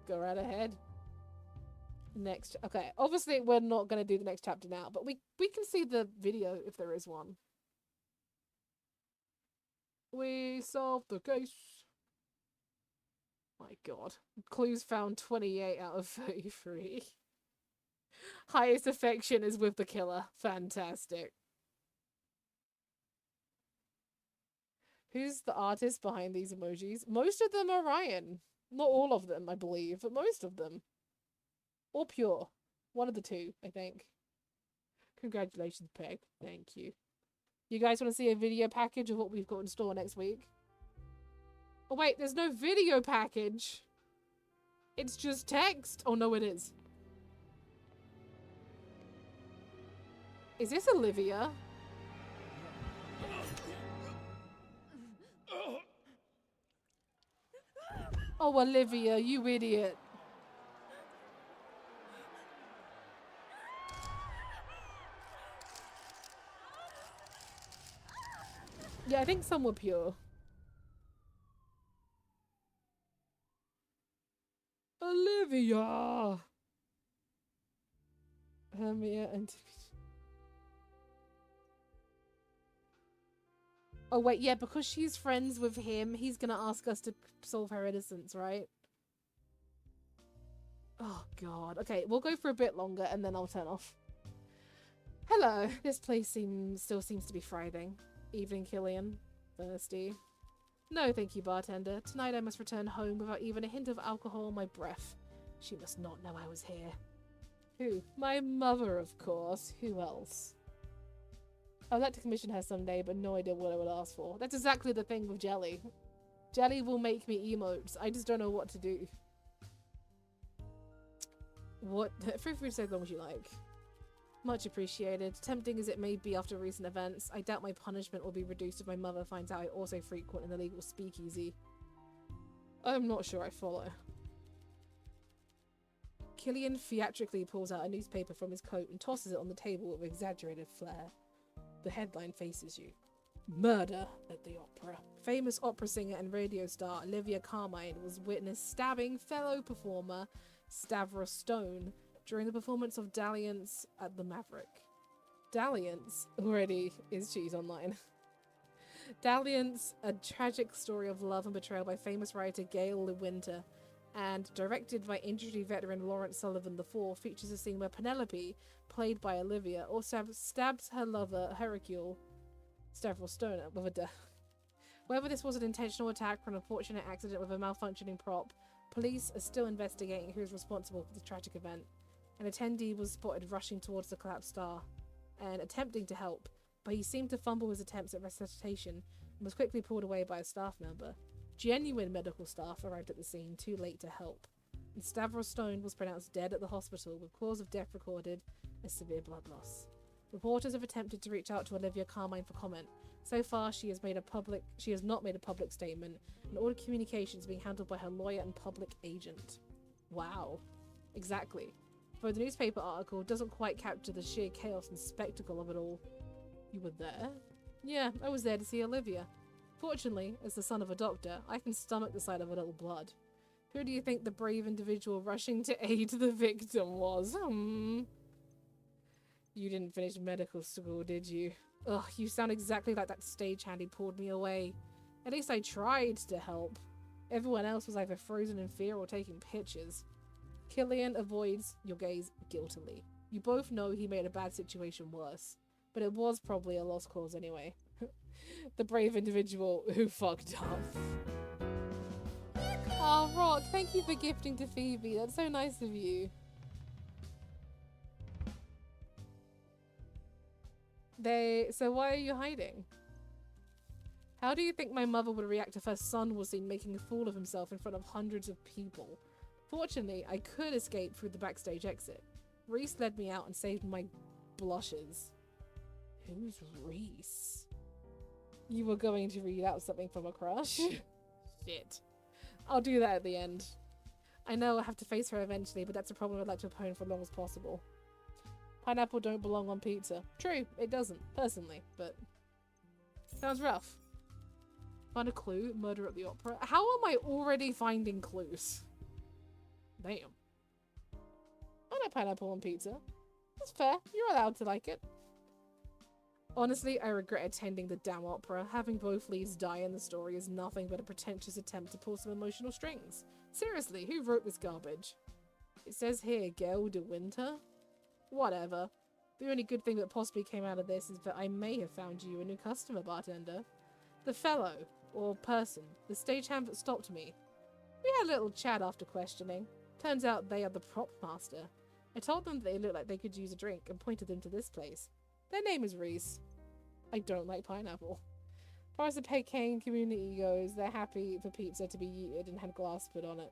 Go right ahead. Next. Okay, obviously we're not gonna do the next chapter now, but we can see the video if there is one. We solved the case. My god. Clues found 28 out of 33. Highest affection is with the killer. Fantastic. Who's the artist behind these emojis? Most of them are Ryan. Not all of them, I believe, but most of them. Or Pure. One of the two, I think. Congratulations, Peg. Thank you. You guys want to see a video package of what we've got in store next week? Oh wait, there's no video package. It's just text. Oh no, it is. Is this Olivia? Oh, Olivia, you idiot. Yeah, I think some were Pure. Olivia! Hermia and... Oh wait, yeah, because she's friends with him, he's gonna ask us to solve her innocence, right? Oh god. Okay, we'll go for a bit longer and then I'll turn off. Hello! Hello. This place still seems to be thriving. Evening, Killian. Thirsty. No, thank you, bartender. Tonight I must return home without even a hint of alcohol on my breath. She must not know I was here. Who? My mother, of course. Who else? I'd like to commission her someday, but no idea what I would ask for. That's exactly the thing with Jelly. Jelly will make me emotes. I just don't know what to do. What? Feel free to say as long as you like. Much appreciated. Tempting as it may be after recent events, I doubt my punishment will be reduced if my mother finds out I also frequent an illegal speakeasy. I'm not sure I follow. Killian theatrically pulls out a newspaper from his coat and tosses it on the table with exaggerated flair. The headline faces you. Murder at the opera. Famous opera singer and radio star Olivia Carmine was witnessed stabbing fellow performer Stavros Stone during the performance of Dalliance at the Maverick. Dalliance already is cheese online. Dalliance, a tragic story of love and betrayal by famous writer Gail LeWinter, and directed by industry veteran Lawrence Sullivan IV, features a scene where Penelope, played by Olivia, also stabs her lover Hercule Stavros Stone with a Whether this was an intentional attack or an unfortunate accident with a malfunctioning prop, police are still investigating who is responsible for the tragic event. An attendee was spotted rushing towards the collapsed star and attempting to help, but he seemed to fumble his attempts at resuscitation and was quickly pulled away by a staff member. Genuine medical staff arrived at the scene too late to help, and Stavros Stone was pronounced dead at the hospital with cause of death recorded as severe blood loss. Reporters have attempted to reach out to Olivia Carmine for comment. So far, she has not made a public statement, and all communications being handled by her lawyer and public agent. Wow. Exactly. Though the newspaper article doesn't quite capture the sheer chaos and spectacle of it all. You were there? Yeah, I was there to see Olivia. Fortunately, as the son of a doctor, I can stomach the sight of a little blood. Who do you think the brave individual rushing to aid the victim was? You didn't finish medical school, did you? Ugh, you sound exactly like that stagehand who pulled me away. At least I tried to help. Everyone else was either frozen in fear or taking pictures. Killian avoids your gaze guiltily. You both know he made a bad situation worse, but it was probably a lost cause anyway. The brave individual who fucked up. Oh, Rock, thank you for gifting to Phoebe. That's so nice of you. So why are you hiding? How do you think my mother would react if her son was seen making a fool of himself in front of hundreds of people? Fortunately, I could escape through the backstage exit. Reese led me out and saved my blushes. Who's Reese? You were going to read out something from a crush? Shit. I'll do that at the end. I know I have to face her eventually, but that's a problem I'd like to postpone for as long as possible. Pineapple don't belong on pizza. True, it doesn't, personally, but... Sounds rough. Find a clue? Murder at the opera? How am I already finding clues? Damn. I like pineapple on pizza. That's fair. You're allowed to like it. Honestly, I regret attending the damn opera. Having both leads die in the story is nothing but a pretentious attempt to pull some emotional strings. Seriously, who wrote this garbage? It says here, Gail de Winter? Whatever. The only good thing that possibly came out of this is that I may have found you a new customer, bartender. The fellow, or person, the stagehand that stopped me. We had a little chat after questioning. Turns out they are the prop master. I told them they looked like they could use a drink and pointed them to this place. Their name is Reese. I don't like pineapple. As far as the Peking community goes, they're happy for pizza to be yeeted and had glass put on it.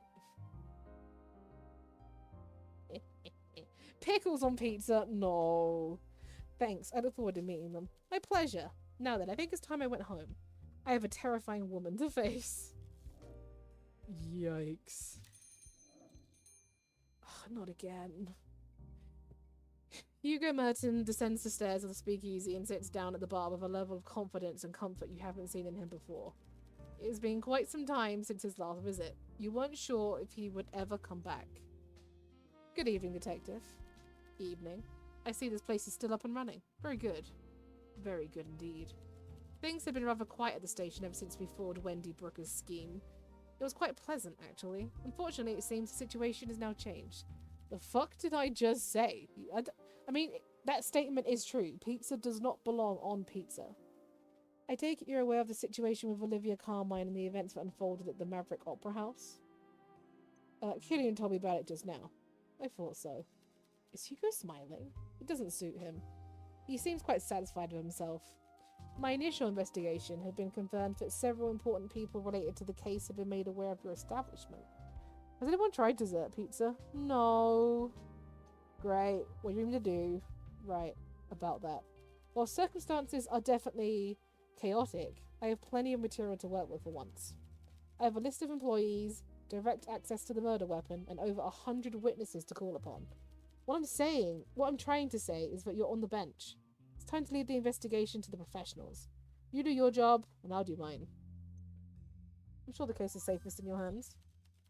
Pickles on pizza? No. Thanks, I look forward to meeting them. My pleasure. Now then, I think it's time I went home. I have a terrifying woman to face. Yikes. Ugh, not again. Hugo Merton descends the stairs of the speakeasy and sits down at the bar with a level of confidence and comfort you haven't seen in him before. It has been quite some time since his last visit. You weren't sure if he would ever come back. Good evening, detective. Evening. I see this place is still up and running. Very good. Very good indeed. Things have been rather quiet at the station ever since we foiled Wendy Brooker's scheme. It was quite pleasant, actually. Unfortunately, it seems the situation has now changed. The fuck did I just say? I mean, That statement is true. Pizza does not belong on pizza. I take it you're aware of the situation with Olivia Carmine and the events that unfolded at the Maverick Opera House? Killian told me about it just now. I thought so. Is Hugo smiling? It doesn't suit him. He seems quite satisfied with himself. My initial investigation had been confirmed that several important people related to the case had been made aware of your establishment. Has anyone tried dessert pizza? No. Great. What do you mean to do? Right, about that. While circumstances are definitely chaotic, I have plenty of material to work with for once. I have a list of employees, direct access to the murder weapon, and over 100 witnesses to call upon. What I'm trying to say is that you're on the bench. It's time to leave the investigation to the professionals. You do your job, and I'll do mine. I'm sure the case is safest in your hands.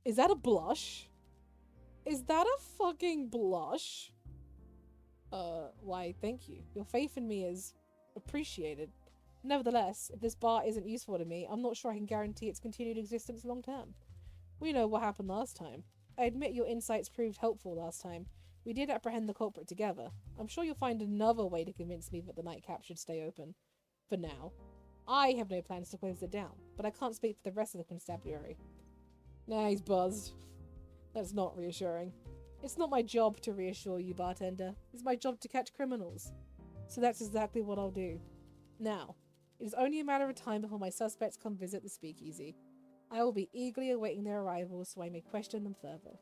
Is that a blush? Is that a fucking blush? Why, thank you. Your faith in me is appreciated. Nevertheless, if this bar isn't useful to me, I'm not sure I can guarantee its continued existence long term. We know what happened last time. I admit your insights proved helpful last time. We did apprehend the culprit together. I'm sure you'll find another way to convince me that the nightcap should stay open. For now. I have no plans to close it down, but I can't speak for the rest of the constabulary. Nah, he's buzzed. That's not reassuring. It's not my job to reassure you, bartender. It's my job to catch criminals. So that's exactly what I'll do. Now, it is only a matter of time before my suspects come visit the speakeasy. I will be eagerly awaiting their arrival so I may question them further.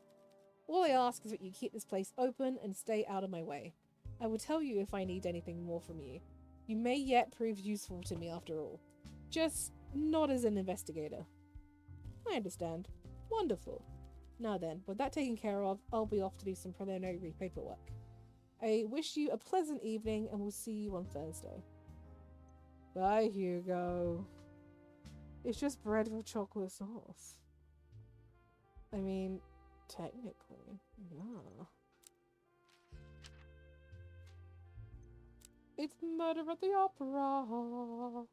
All I ask is that you keep this place open and stay out of my way. I will tell you if I need anything more from you. You may yet prove useful to me after all. Just not as an investigator. I understand. Wonderful. Now then, with that taken care of, I'll be off to do some preliminary paperwork. I wish you a pleasant evening and we'll see you on Thursday. Bye, Hugo. It's just bread with chocolate sauce. I mean, technically, yeah. It's murder at the opera.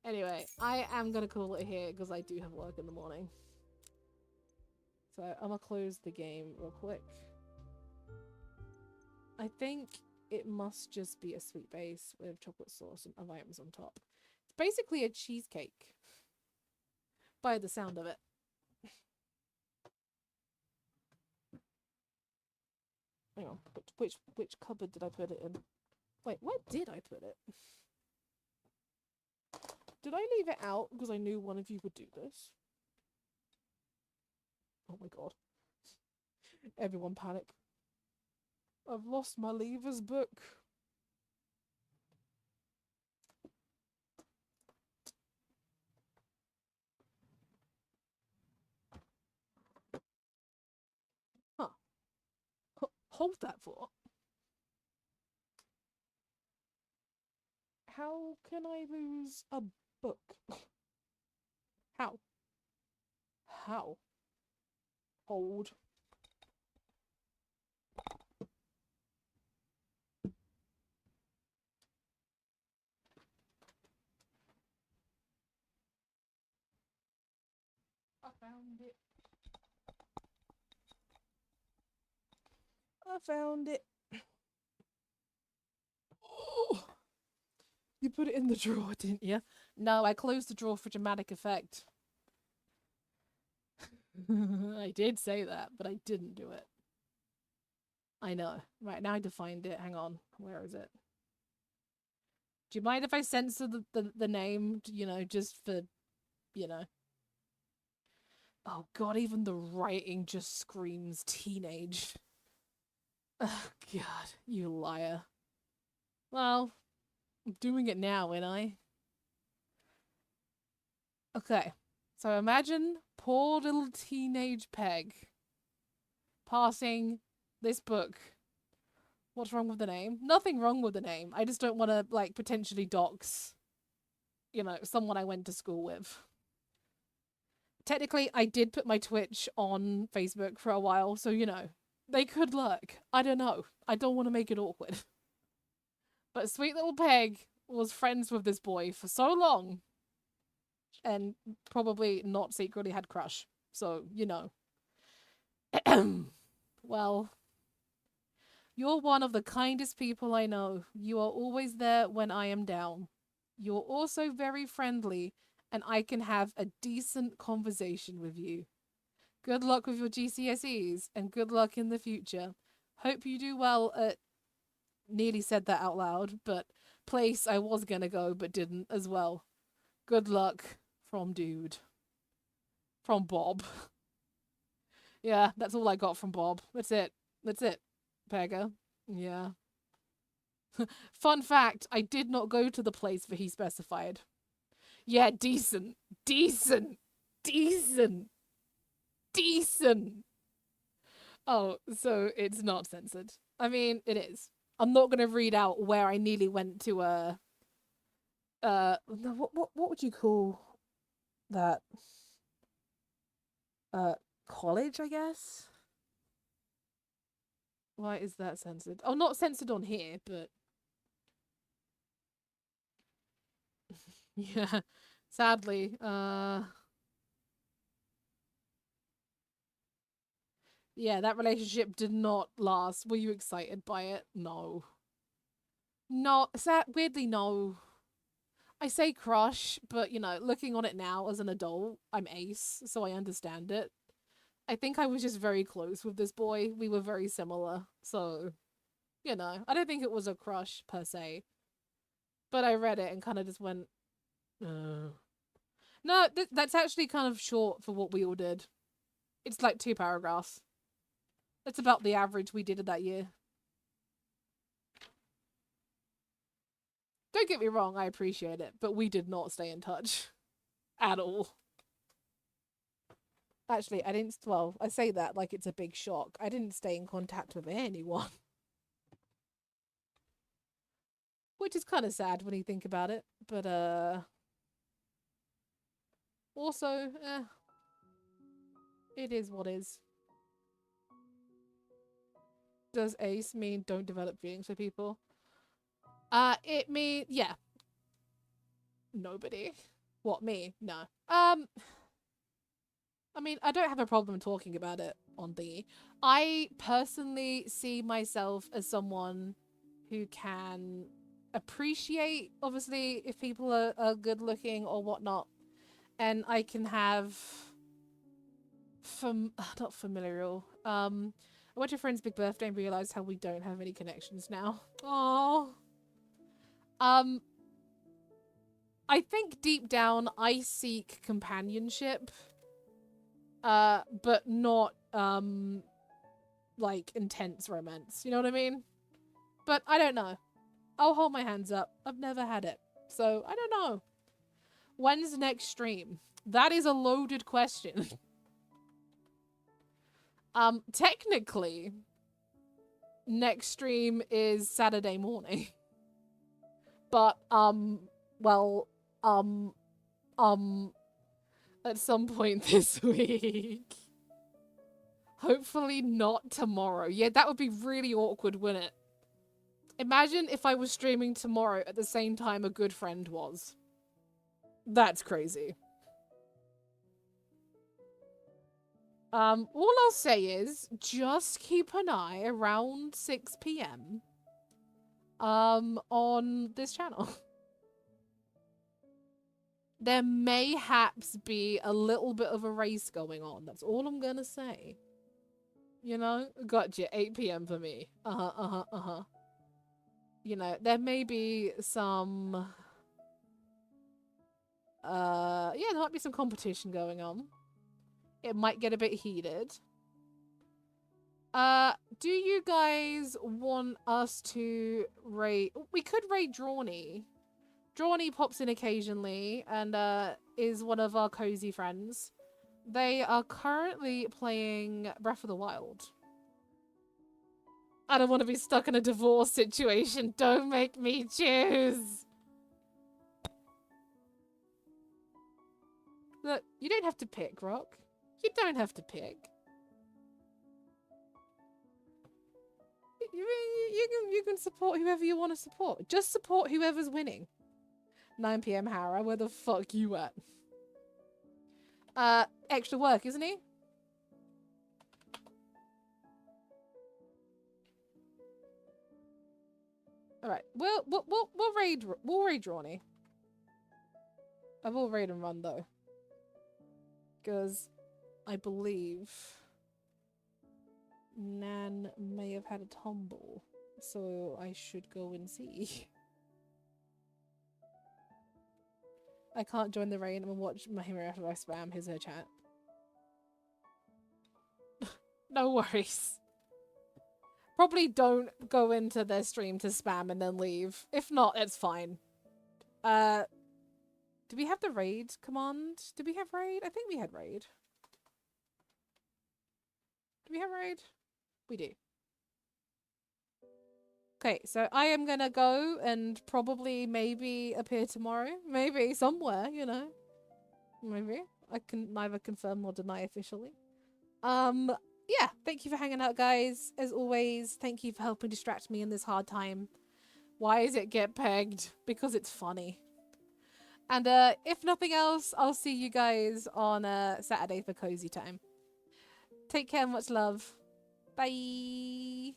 Anyway, I am gonna call it here because I do have work in the morning. So I'm gonna close the game real quick. I think it must just be a sweet base with chocolate sauce and other items on top. It's basically a cheesecake. By the sound of it. Hang on, which cupboard did I put it in? Wait, where did I put it? Did I leave it out because I knew one of you would do this? Oh my god. Everyone panic. I've lost my leavers book. Huh. Hold that thought. How can I lose a book? How? How? Hold. I found it. I found it. Oh, you put it in the drawer, didn't you? No, I closed the drawer for dramatic effect. I did say that, but I didn't do it. I know. Right, now I need to find it. Hang on. Where is it? Do you mind if I censor the name, you know, just for, you know? Oh god, even the writing just screams teenage. Oh god, you liar. Well, I'm doing it now, ain't I? Okay, so imagine poor little teenage Peg passing this book. What's wrong with the name? Nothing wrong with the name. I just don't want to, like, potentially dox, you know, someone I went to school with. Technically, I did put my Twitch on Facebook for a while, so, you know, they could lurk. I don't know. I don't want to make it awkward. But sweet little Peg was friends with this boy for so long, and probably not secretly had crush. So, you know. Well, You're one of the kindest people I know. You are always there when I am down. You're also very friendly, and I can have a decent conversation with you. Good luck with your GCSEs, and good luck in the future. Hope you do well at... Nearly said that out loud, but place I was gonna go but didn't as well. Good luck from dude. From Bob. Yeah, that's all I got from Bob. That's it. That's it, Pega. Yeah. Fun fact, I did not go to the place that he specified. Yeah, decent. Decent. Decent. Decent. Oh, so it's not censored. I mean, it is. I'm not gonna read out where I nearly went to what would you call that? College, I guess? Why is that censored? Oh, not censored on here, but yeah, sadly, yeah, that relationship did not last. Were you excited by it? No. No, weirdly, no. I say crush, but, you know, looking on it now as an adult, I'm ace, so I understand it. I think I was just very close with this boy. We were very similar, so, you know, I don't think it was a crush, per se. But I read it and kind of just went, No, that's actually kind of short for what we all did. It's like 2 paragraphs. That's about the average we did it that year. Don't get me wrong, I appreciate it, but we did not stay in touch. At all. Actually, I didn't, well, I say that like it's a big shock. I didn't stay in contact with anyone. Which is kind of sad when you think about it, but, also, it is what is. Does ace mean don't develop feelings for people? It means, yeah. Nobody. What, me? No. I mean, I don't have a problem talking about it on thingy. I personally see myself as someone who can appreciate, obviously, if people are good looking or whatnot. And I can have not familial. I went to a friend's big birthday and realized how we don't have any connections now. Oh. I think deep down I seek companionship. But not like intense romance. You know what I mean? But I don't know. I'll hold my hands up. I've never had it. So I don't know. When's the next stream? That is a loaded question. Technically, next stream is Saturday morning. But, well, at some point this week. Hopefully not tomorrow. Yeah, that would be really awkward, wouldn't it? Imagine if I was streaming tomorrow at the same time a good friend was. That's crazy. All I'll say is just keep an eye around 6 PM on this channel. There mayhaps be a little bit of a race going on. That's all I'm gonna say. You know? Gotcha. 8 PM for me. You know, there may be some... yeah, there might be some competition going on. It might get a bit heated. Do you guys want us to raid... We could raid Drawny. Drawny pops in occasionally and is one of our cozy friends. They are currently playing Breath of the Wild. I don't want to be stuck in a divorce situation. Don't make me choose. Look, you don't have to pick, Rock. You don't have to pick. You can support whoever you want to support. Just support whoever's winning. 9 PM Hara, where the fuck you at? Extra work, isn't he? All right, we'll raid Ronnie. I will raid and run though, because I believe Nan may have had a tumble, so I should go and see. I can't join the raid and watch Mahima after I spam his chat. No worries. Probably don't go into their stream to spam and then leave. If not, it's fine. Do we have the raid command? Did we have raid? I think we had raid. Do we have raid? We do. Okay, so I am gonna go and probably maybe appear tomorrow. Maybe somewhere, you know. Maybe. I can neither confirm nor deny officially. Yeah, thank you for hanging out, guys. As always, thank you for helping distract me in this hard time. Why is it get pegged? Because it's funny. And if nothing else, I'll see you guys on Saturday for cozy time. Take care, much love. Bye.